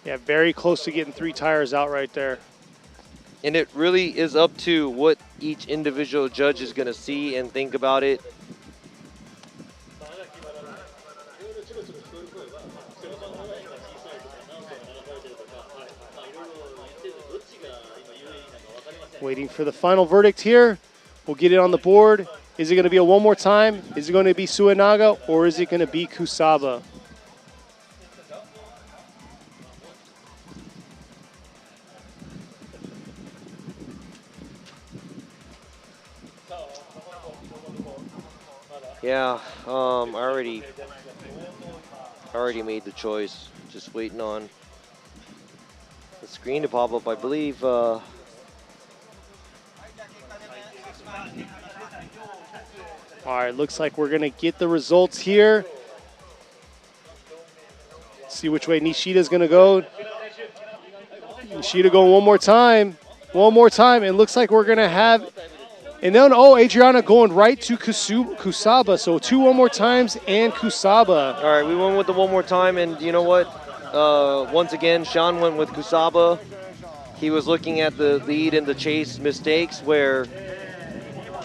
Yeah, very close to getting 3 tires out right there. And it really is up to what each individual judge is going to see and think about it. Waiting for the final verdict here. We'll get it on the board. Is it going to be a one more time? Is it going to be Suenaga or is it going to be Kusaba? Yeah, I already made the choice. Just waiting on the screen to pop up. I believe. All right, looks like we're going to get the results here. See which way Nishida's going to go. Nishida going one more time. One more time. It looks like we're going to have... And then, oh, Adriana going right to Kusaba. So 2 one more times and Kusaba. All right, we went with the one more time. And you know what? Once again, Sean went with Kusaba. He was looking at the lead and the chase mistakes where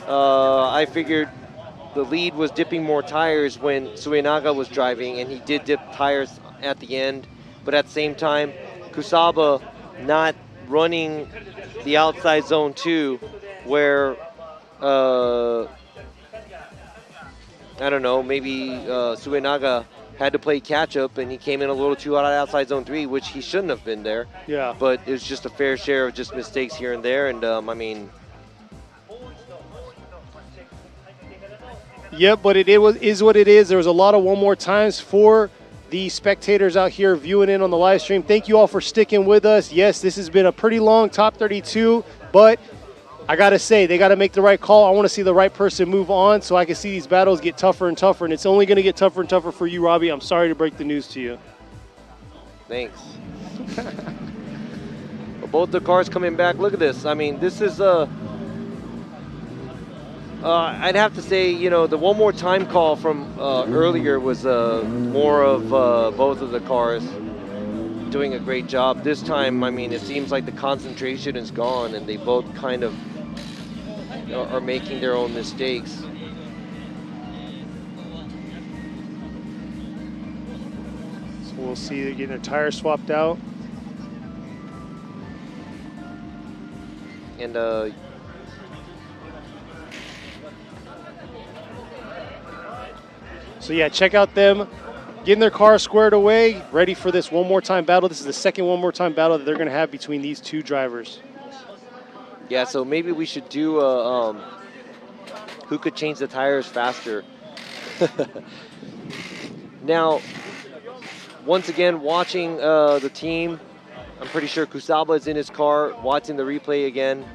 I figured the lead was dipping more tires when Suenaga was driving, and he did dip tires at the end. But at the same time, Kusaba not running the outside zone 2 where, I don't know, maybe Suenaga had to play catch-up, and he came in a little too out of outside zone 3, which he shouldn't have been there. Yeah. But it was just a fair share of just mistakes here and there, and I mean... Yep, but it is what it is. There was a lot of one more times for the spectators out here viewing in on the live stream. Thank you all for sticking with us. Yes, this has been a pretty long top 32, but I got to say, they got to make the right call. I want to see the right person move on so I can see these battles get tougher and tougher, and it's only going to get tougher and tougher for you, Robbie. I'm sorry to break the news to you. Thanks. Both the cars coming back. Look at this. I mean, this is I'd have to say, you know, the one more time call from earlier was more of both of the cars doing a great job. This time, I mean, it seems like the concentration is gone and they both kind of are making their own mistakes. So we'll see they're getting their tires swapped out. And so yeah, check out them getting their cars squared away, ready for this one more time battle. This is the second one more time battle that they're going to have between these 2 drivers. yeah, so maybe we should do who could change the tires faster. Now, once again, watching the team, I'm pretty sure Kusaba is in his car, watching the replay again,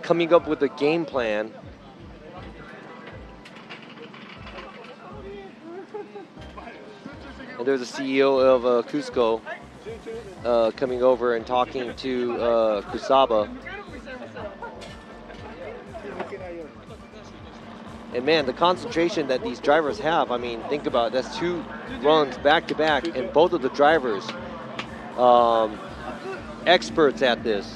coming up with a game plan. And there's a CEO of Cusco coming over and talking to Kusaba. And man, the concentration that these drivers have, I mean, think about it, that's 2 runs back to back, and both of the drivers experts at this.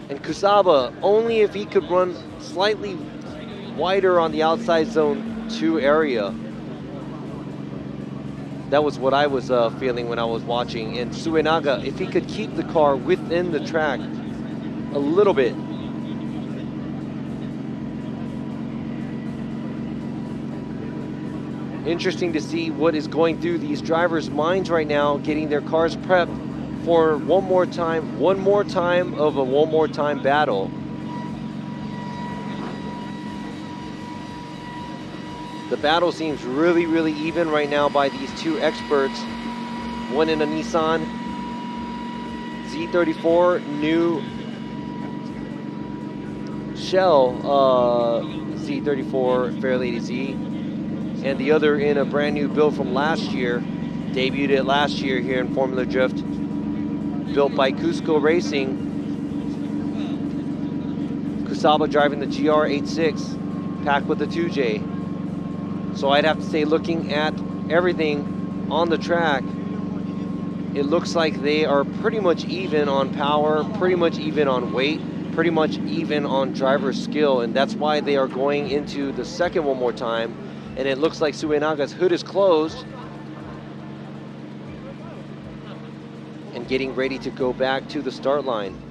And Kusaba, only if he could run slightly wider on the outside zone 2 area. That was what I was feeling when I was watching. And Suenaga, if he could keep the car within the track a little bit. Interesting to see what is going through these drivers' minds right now, getting their cars prepped for one more time of a one more time battle. The battle seems really, really even right now by these two experts. One in a Nissan Z34, new Shell Z34 Fairlady Z, and the other in a brand new build from last year. Debuted it last year here in Formula Drift, built by Cusco Racing. Kusaba driving the GR86, packed with the 2J. So I'd have to say, looking at everything on the track, it looks like they are pretty much even on power, pretty much even on weight, pretty much even on driver skill, and that's why they are going into the second one more time. And it looks like Suenaga's hood is closed and getting ready to go back to the start line.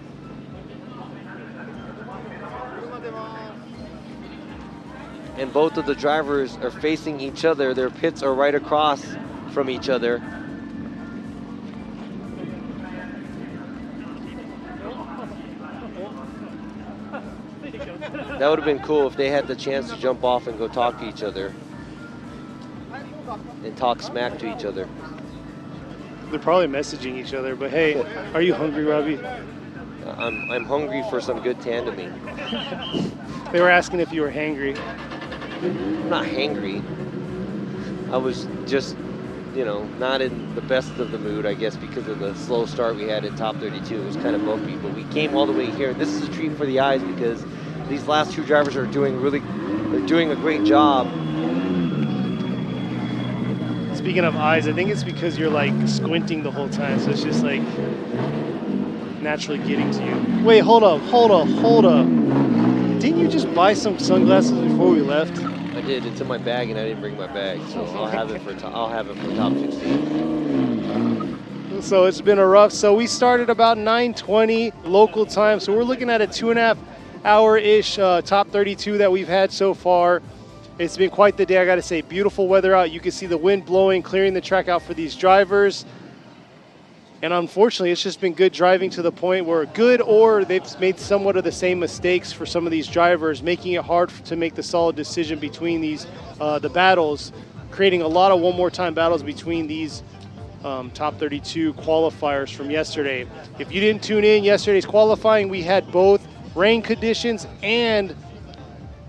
And both of the drivers are facing each other. Their pits are right across from each other. That would have been cool if they had the chance to jump off and go talk to each other and talk smack to each other. They're probably messaging each other, but hey, are you hungry, Robbie? I'm hungry for some good tandeming. They were asking if you were hangry. I'm not hangry. I was just, you know, not in the best of the mood, I guess, because of the slow start we had in top 32. It was kind of bumpy, but we came all the way here. This is a treat for the eyes because these last two drivers are doing a great job. Speaking of eyes, I think it's because you're like squinting the whole time, so it's just like naturally getting to you. Wait, hold up. Didn't you just buy some sunglasses before we left? I did. It's in my bag, and I didn't bring my bag, so I'll have it for top 16. So it's been a rough. So we started about 9:20 local time. So we're looking at a 2.5 hour-ish top 32 that we've had so far. It's been quite the day, I got to say. Beautiful weather out. You can see the wind blowing, clearing the track out for these drivers. And unfortunately, it's just been good driving to the point where good or they've made somewhat of the same mistakes for some of these drivers, making it hard to make the solid decision between these, the battles, creating a lot of one more time battles between these top 32 qualifiers from yesterday. If you didn't tune in yesterday's qualifying, we had both rain conditions and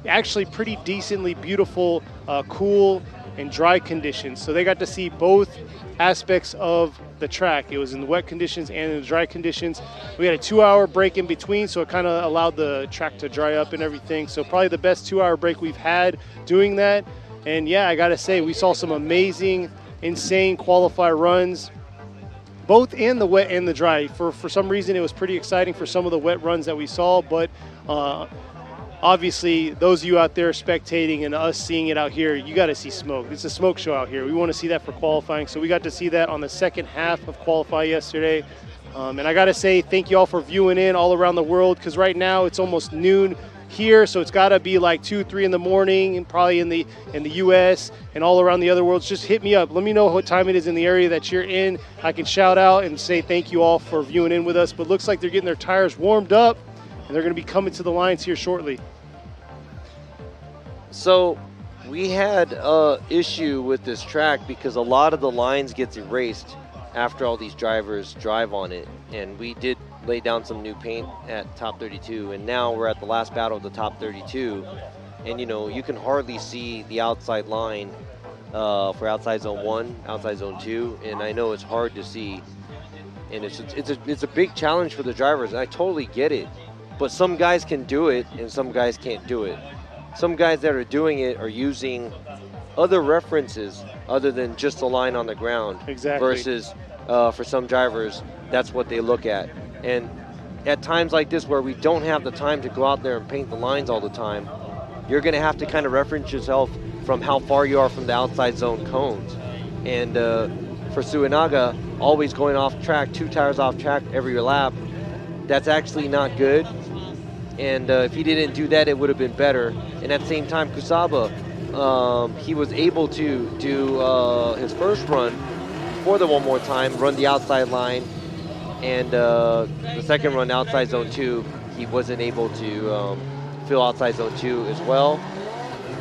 actually pretty decently beautiful, cool and dry conditions. So they got to see both aspects of the track. It was in the wet conditions and in the dry conditions. We had a 2-hour break in between, so it kind of allowed the track to dry up and everything. So probably the best 2-hour break we've had doing that. And yeah, I gotta say, we saw some amazing, insane qualifier runs, both in the wet and the dry. For some reason, it was pretty exciting for some of the wet runs that we saw, but obviously, those of you out there spectating and us seeing it out here, you got to see smoke. It's a smoke show out here. We want to see that for qualifying. So we got to see that on the second half of qualify yesterday. And I got to say thank you all for viewing in all around the world, because right now it's almost noon here. So it's got to be like 2, 3 in the morning, and probably in the U.S. and all around the other world. Just hit me up. Let me know what time it is in the area that you're in. I can shout out and say thank you all for viewing in with us. But looks like they're getting their tires warmed up, and they're going to be coming to the lines here shortly. So we had an issue with this track because a lot of the lines gets erased after all these drivers drive on it. And we did lay down some new paint at top 32. And now we're at the last battle of the top 32. And, you know, you can hardly see the outside line for outside zone 1, outside zone 2. And I know it's hard to see. And it's a big challenge for the drivers. And I totally get it. But some guys can do it and some guys can't do it. Some guys that are doing it are using other references other than just the line on the ground. Exactly. Versus for some drivers, that's what they look at. And at times like this where we don't have the time to go out there and paint the lines all the time, you're going to have to kind of reference yourself from how far you are from the outside zone cones. And for Suenaga, always going off track, 2 tires off track every lap, that's actually not good. And if he didn't do that, it would have been better. And at the same time, Kusaba, he was able to do his first run for the one more time, run the outside line. And the second run, outside zone 2, he wasn't able to fill outside zone 2 as well.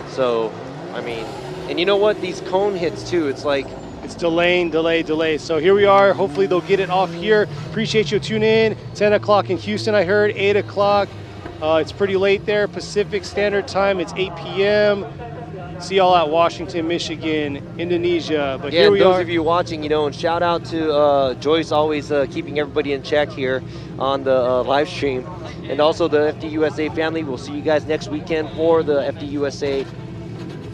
So, I mean, And you know what? These cone hits too, it's like... It's delaying, delay. So here we are. Hopefully they'll get it off here. Appreciate you tuning in. 10 o'clock in Houston, I heard. 8 o'clock. It's pretty late there. Pacific Standard Time. It's 8 p.m. See y'all at Washington, Michigan, Indonesia. But yeah, here we those are. of you watching, and shout out to Joyce, always keeping everybody in check here on the live stream. And also the FDUSA family. We'll see you guys next weekend for the FDUSA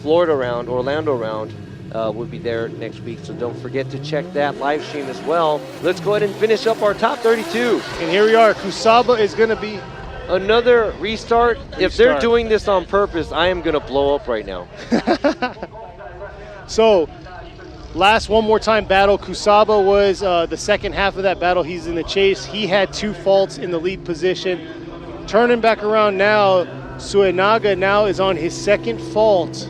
Florida round, Orlando round. We'll be there next week, so don't forget to check that live stream as well. Let's go ahead and finish up our top 32. And here we are. Kusaba is going to be another restart. If they're doing this on purpose, I am going to blow up right now. So, last one more time battle. Kusaba was the second half of that battle. He's in the chase. He had 2 faults in the lead position. Turning back around now, Suenaga now is on his second fault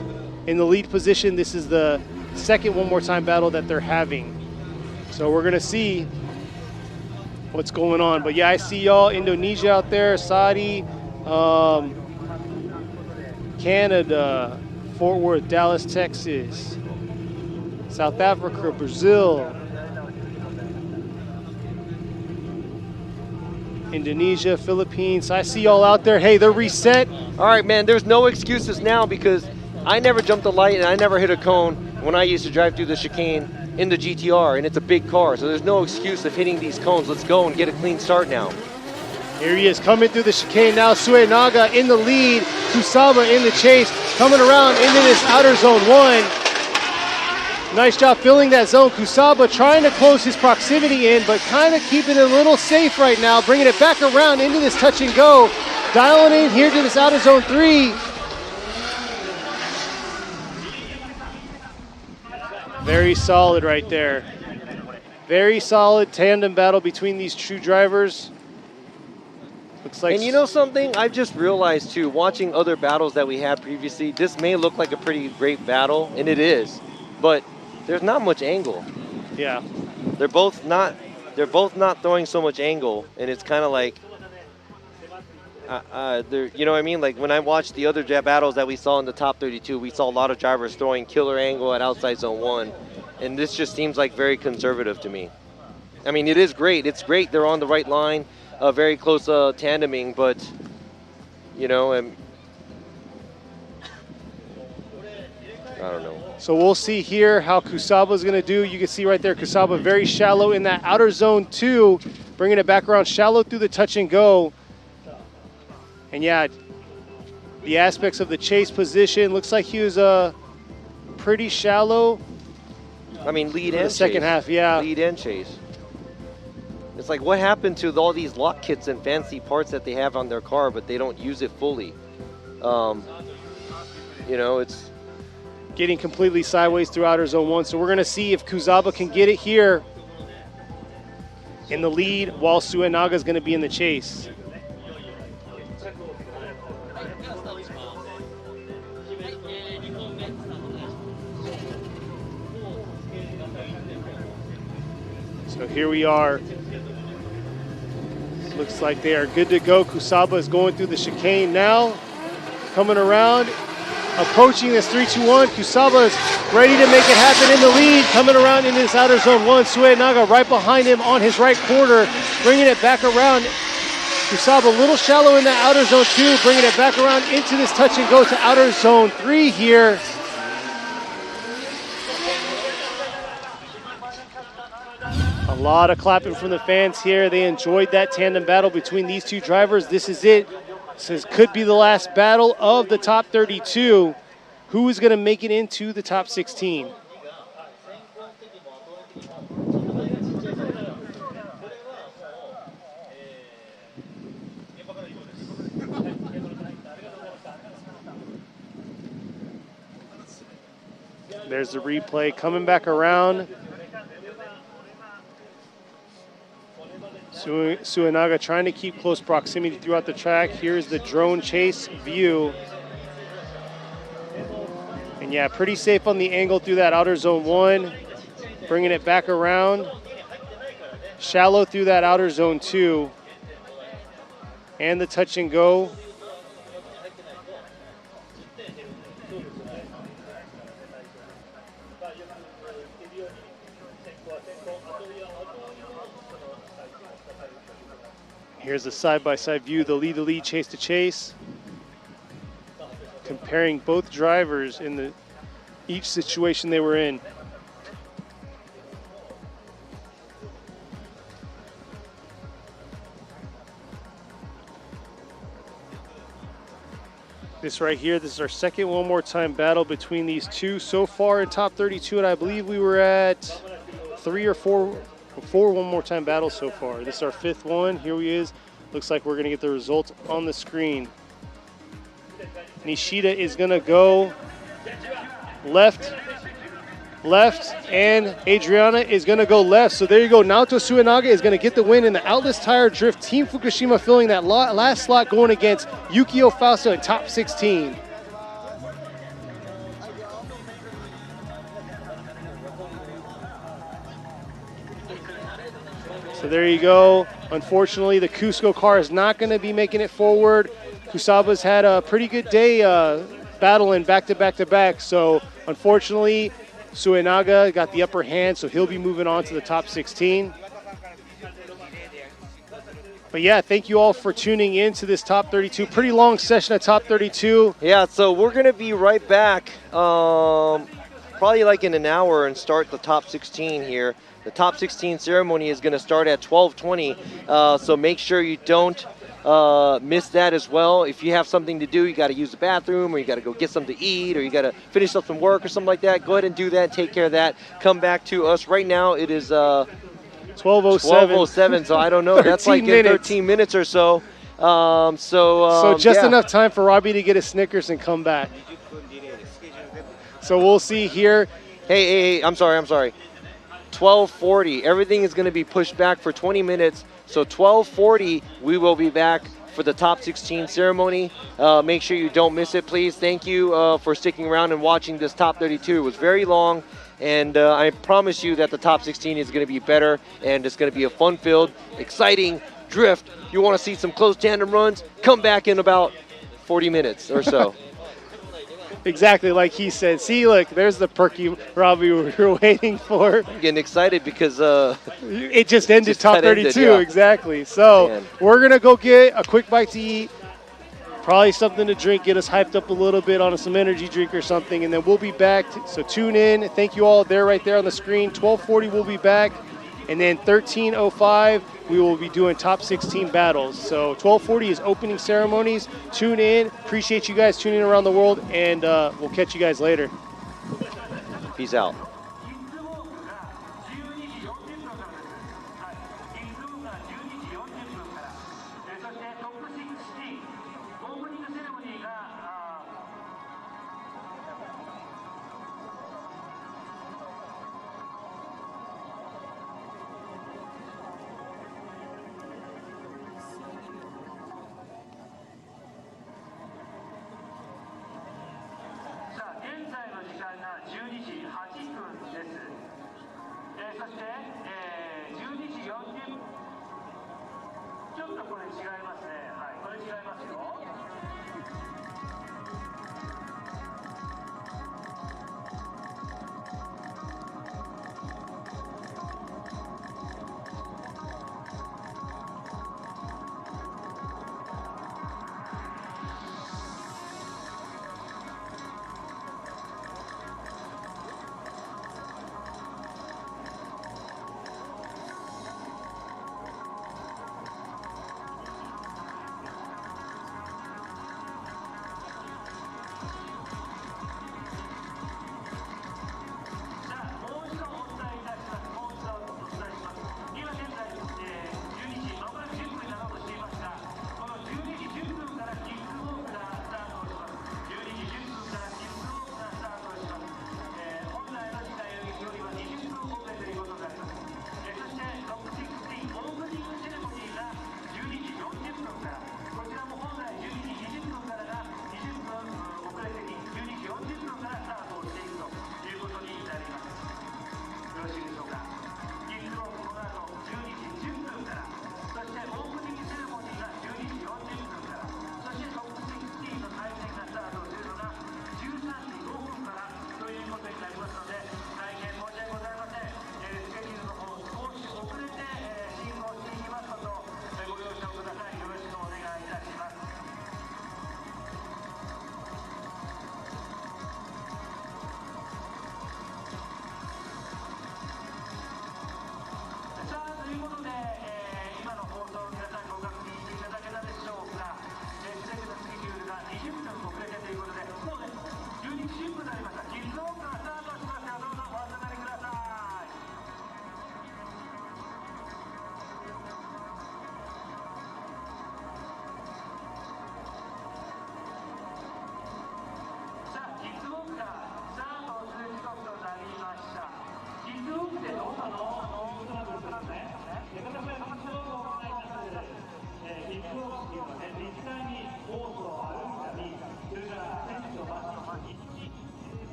in the lead position. This is the second one more time battle that they're having. So we're gonna see what's going on. But yeah, I see y'all, Indonesia out there, Saudi, Canada, Fort Worth, Dallas, Texas, South Africa, Brazil, Indonesia, Philippines. I see y'all out there. Hey, they're reset. All right, man, there's no excuses now because I never jumped a light and I never hit a cone when I used to drive through the chicane in the GTR, and it's a big car, so there's no excuse of hitting these cones. Let's go and get a clean start now. Here he is coming through the chicane now. Suenaga in the lead. Kusaba in the chase, coming around into this outer zone 1. Nice job filling that zone. Kusaba trying to close his proximity in, but kind of keeping it a little safe right now, bringing it back around into this touch and go. Dialing in here to this outer zone 3. Very solid right there. Very solid tandem battle between these two drivers. Looks like. And you know something? I've just realized too, watching other battles that we had previously, this may look like a pretty great battle, and it is, but there's not much angle. Yeah. They're both not throwing so much angle, and it's kind of like, you know what I mean? Like when I watched the other battles that we saw in the top 32, we saw a lot of drivers throwing killer angle at outside zone 1, and this just seems like very conservative to me. I mean, it is great. It's great. They're on the right line, very close tandeming, but you know, I don't know. So we'll see here how Kusaba is going to do. You can see right there, Kusaba very shallow in that outer zone 2, bringing it back around shallow through the touch and go. And yeah, the aspects of the chase position, looks like he was pretty shallow. I mean, lead and the second chase. half, yeah. Lead and chase. It's like, what happened to all these lock kits and fancy parts that they have on their car, but they don't use it fully? You know, it's getting completely sideways through outer zone 1. So we're going to see if Kusaba can get it here in the lead while Suenaga is going to be in the chase. So here we are. Looks like they are good to go. Kusaba is going through the chicane now. Coming around, approaching this 3-2-1. Kusaba is ready to make it happen in the lead. Coming around into this outer zone 1. Suenaga right behind him on his right corner, bringing it back around. Kusaba a little shallow in that outer zone 2, bringing it back around into this touch and go to outer zone 3 here. A lot of clapping from the fans here. They enjoyed that tandem battle between these two drivers. This is it. This could be the last battle of the top 32. Who is going to make it into the top 16? There's the replay coming back around. Suenaga trying to keep close proximity throughout the track. Here's the drone chase view. And yeah, pretty safe on the angle through that outer zone 1. Bringing it back around. Shallow through that outer zone 2. And the touch and go. Here's a side-by-side view, the lead-to-lead, chase-to-chase. Comparing both drivers in each situation they were in. This right here, this is our second one more time battle between these two so far in top 32, and I believe we were at 3 or 4 one more time battles so far. This is our 5th one. Here he is. Looks like we're going to get the results on the screen. Nishida is going to go left, and Adriana is going to go left. So there you go. Naoto Suenaga is going to get the win in the Outless Tire Drift. Team Fukushima filling that last slot, going against Yukio Fausto in top 16. So there you go. Unfortunately, the Cusco car is not going to be making it forward. Kusaba's had a pretty good day battling back-to-back. So unfortunately, Suenaga got the upper hand, so he'll be moving on to the top 16. But yeah, thank you all for tuning in to this top 32. Pretty long session at top 32. Yeah, so we're going to be right back probably like in an hour and start the top 16 here. The top 16 ceremony is going to start at 12:20, so make sure you don't miss that as well. If you have something to do, you got to use the bathroom, or you got to go get something to eat, or you got to finish up some work or something like that, go ahead and do that, take care of that. Come back to us. Right now it is 12:07, so I don't know. That's like in 13 minutes or so. So just enough time for Robbie to get a Snickers and come back. So we'll see here. Hey, I'm sorry. 12:40. Everything is going to be pushed back for 20 minutes. So 12:40, we will be back for the top 16 ceremony. Make sure you don't miss it, please. Thank you for sticking around and watching this top 32. It was very long, and I promise you that the top 16 is going to be better, and it's going to be a fun-filled, exciting drift. You want to see some close tandem runs? Come back in about 40 minutes or so. Exactly like he said. See, look, there's the perky Robbie we were waiting for. I'm getting excited because it just ended top 32. Ended, yeah. Exactly. So we're going to go get a quick bite to eat, probably something to drink, get us hyped up a little bit on some energy drink or something, and then we'll be back. So tune in. Thank you all there right there on the screen. 12:40 we'll be back, and then 13:05 we will be doing top 16 battles. So 12:40 is opening ceremonies. Tune in. Appreciate you guys tuning in around the world, and we'll catch you guys later. Peace out. Just これ違いますね。はい、これ違いますよ。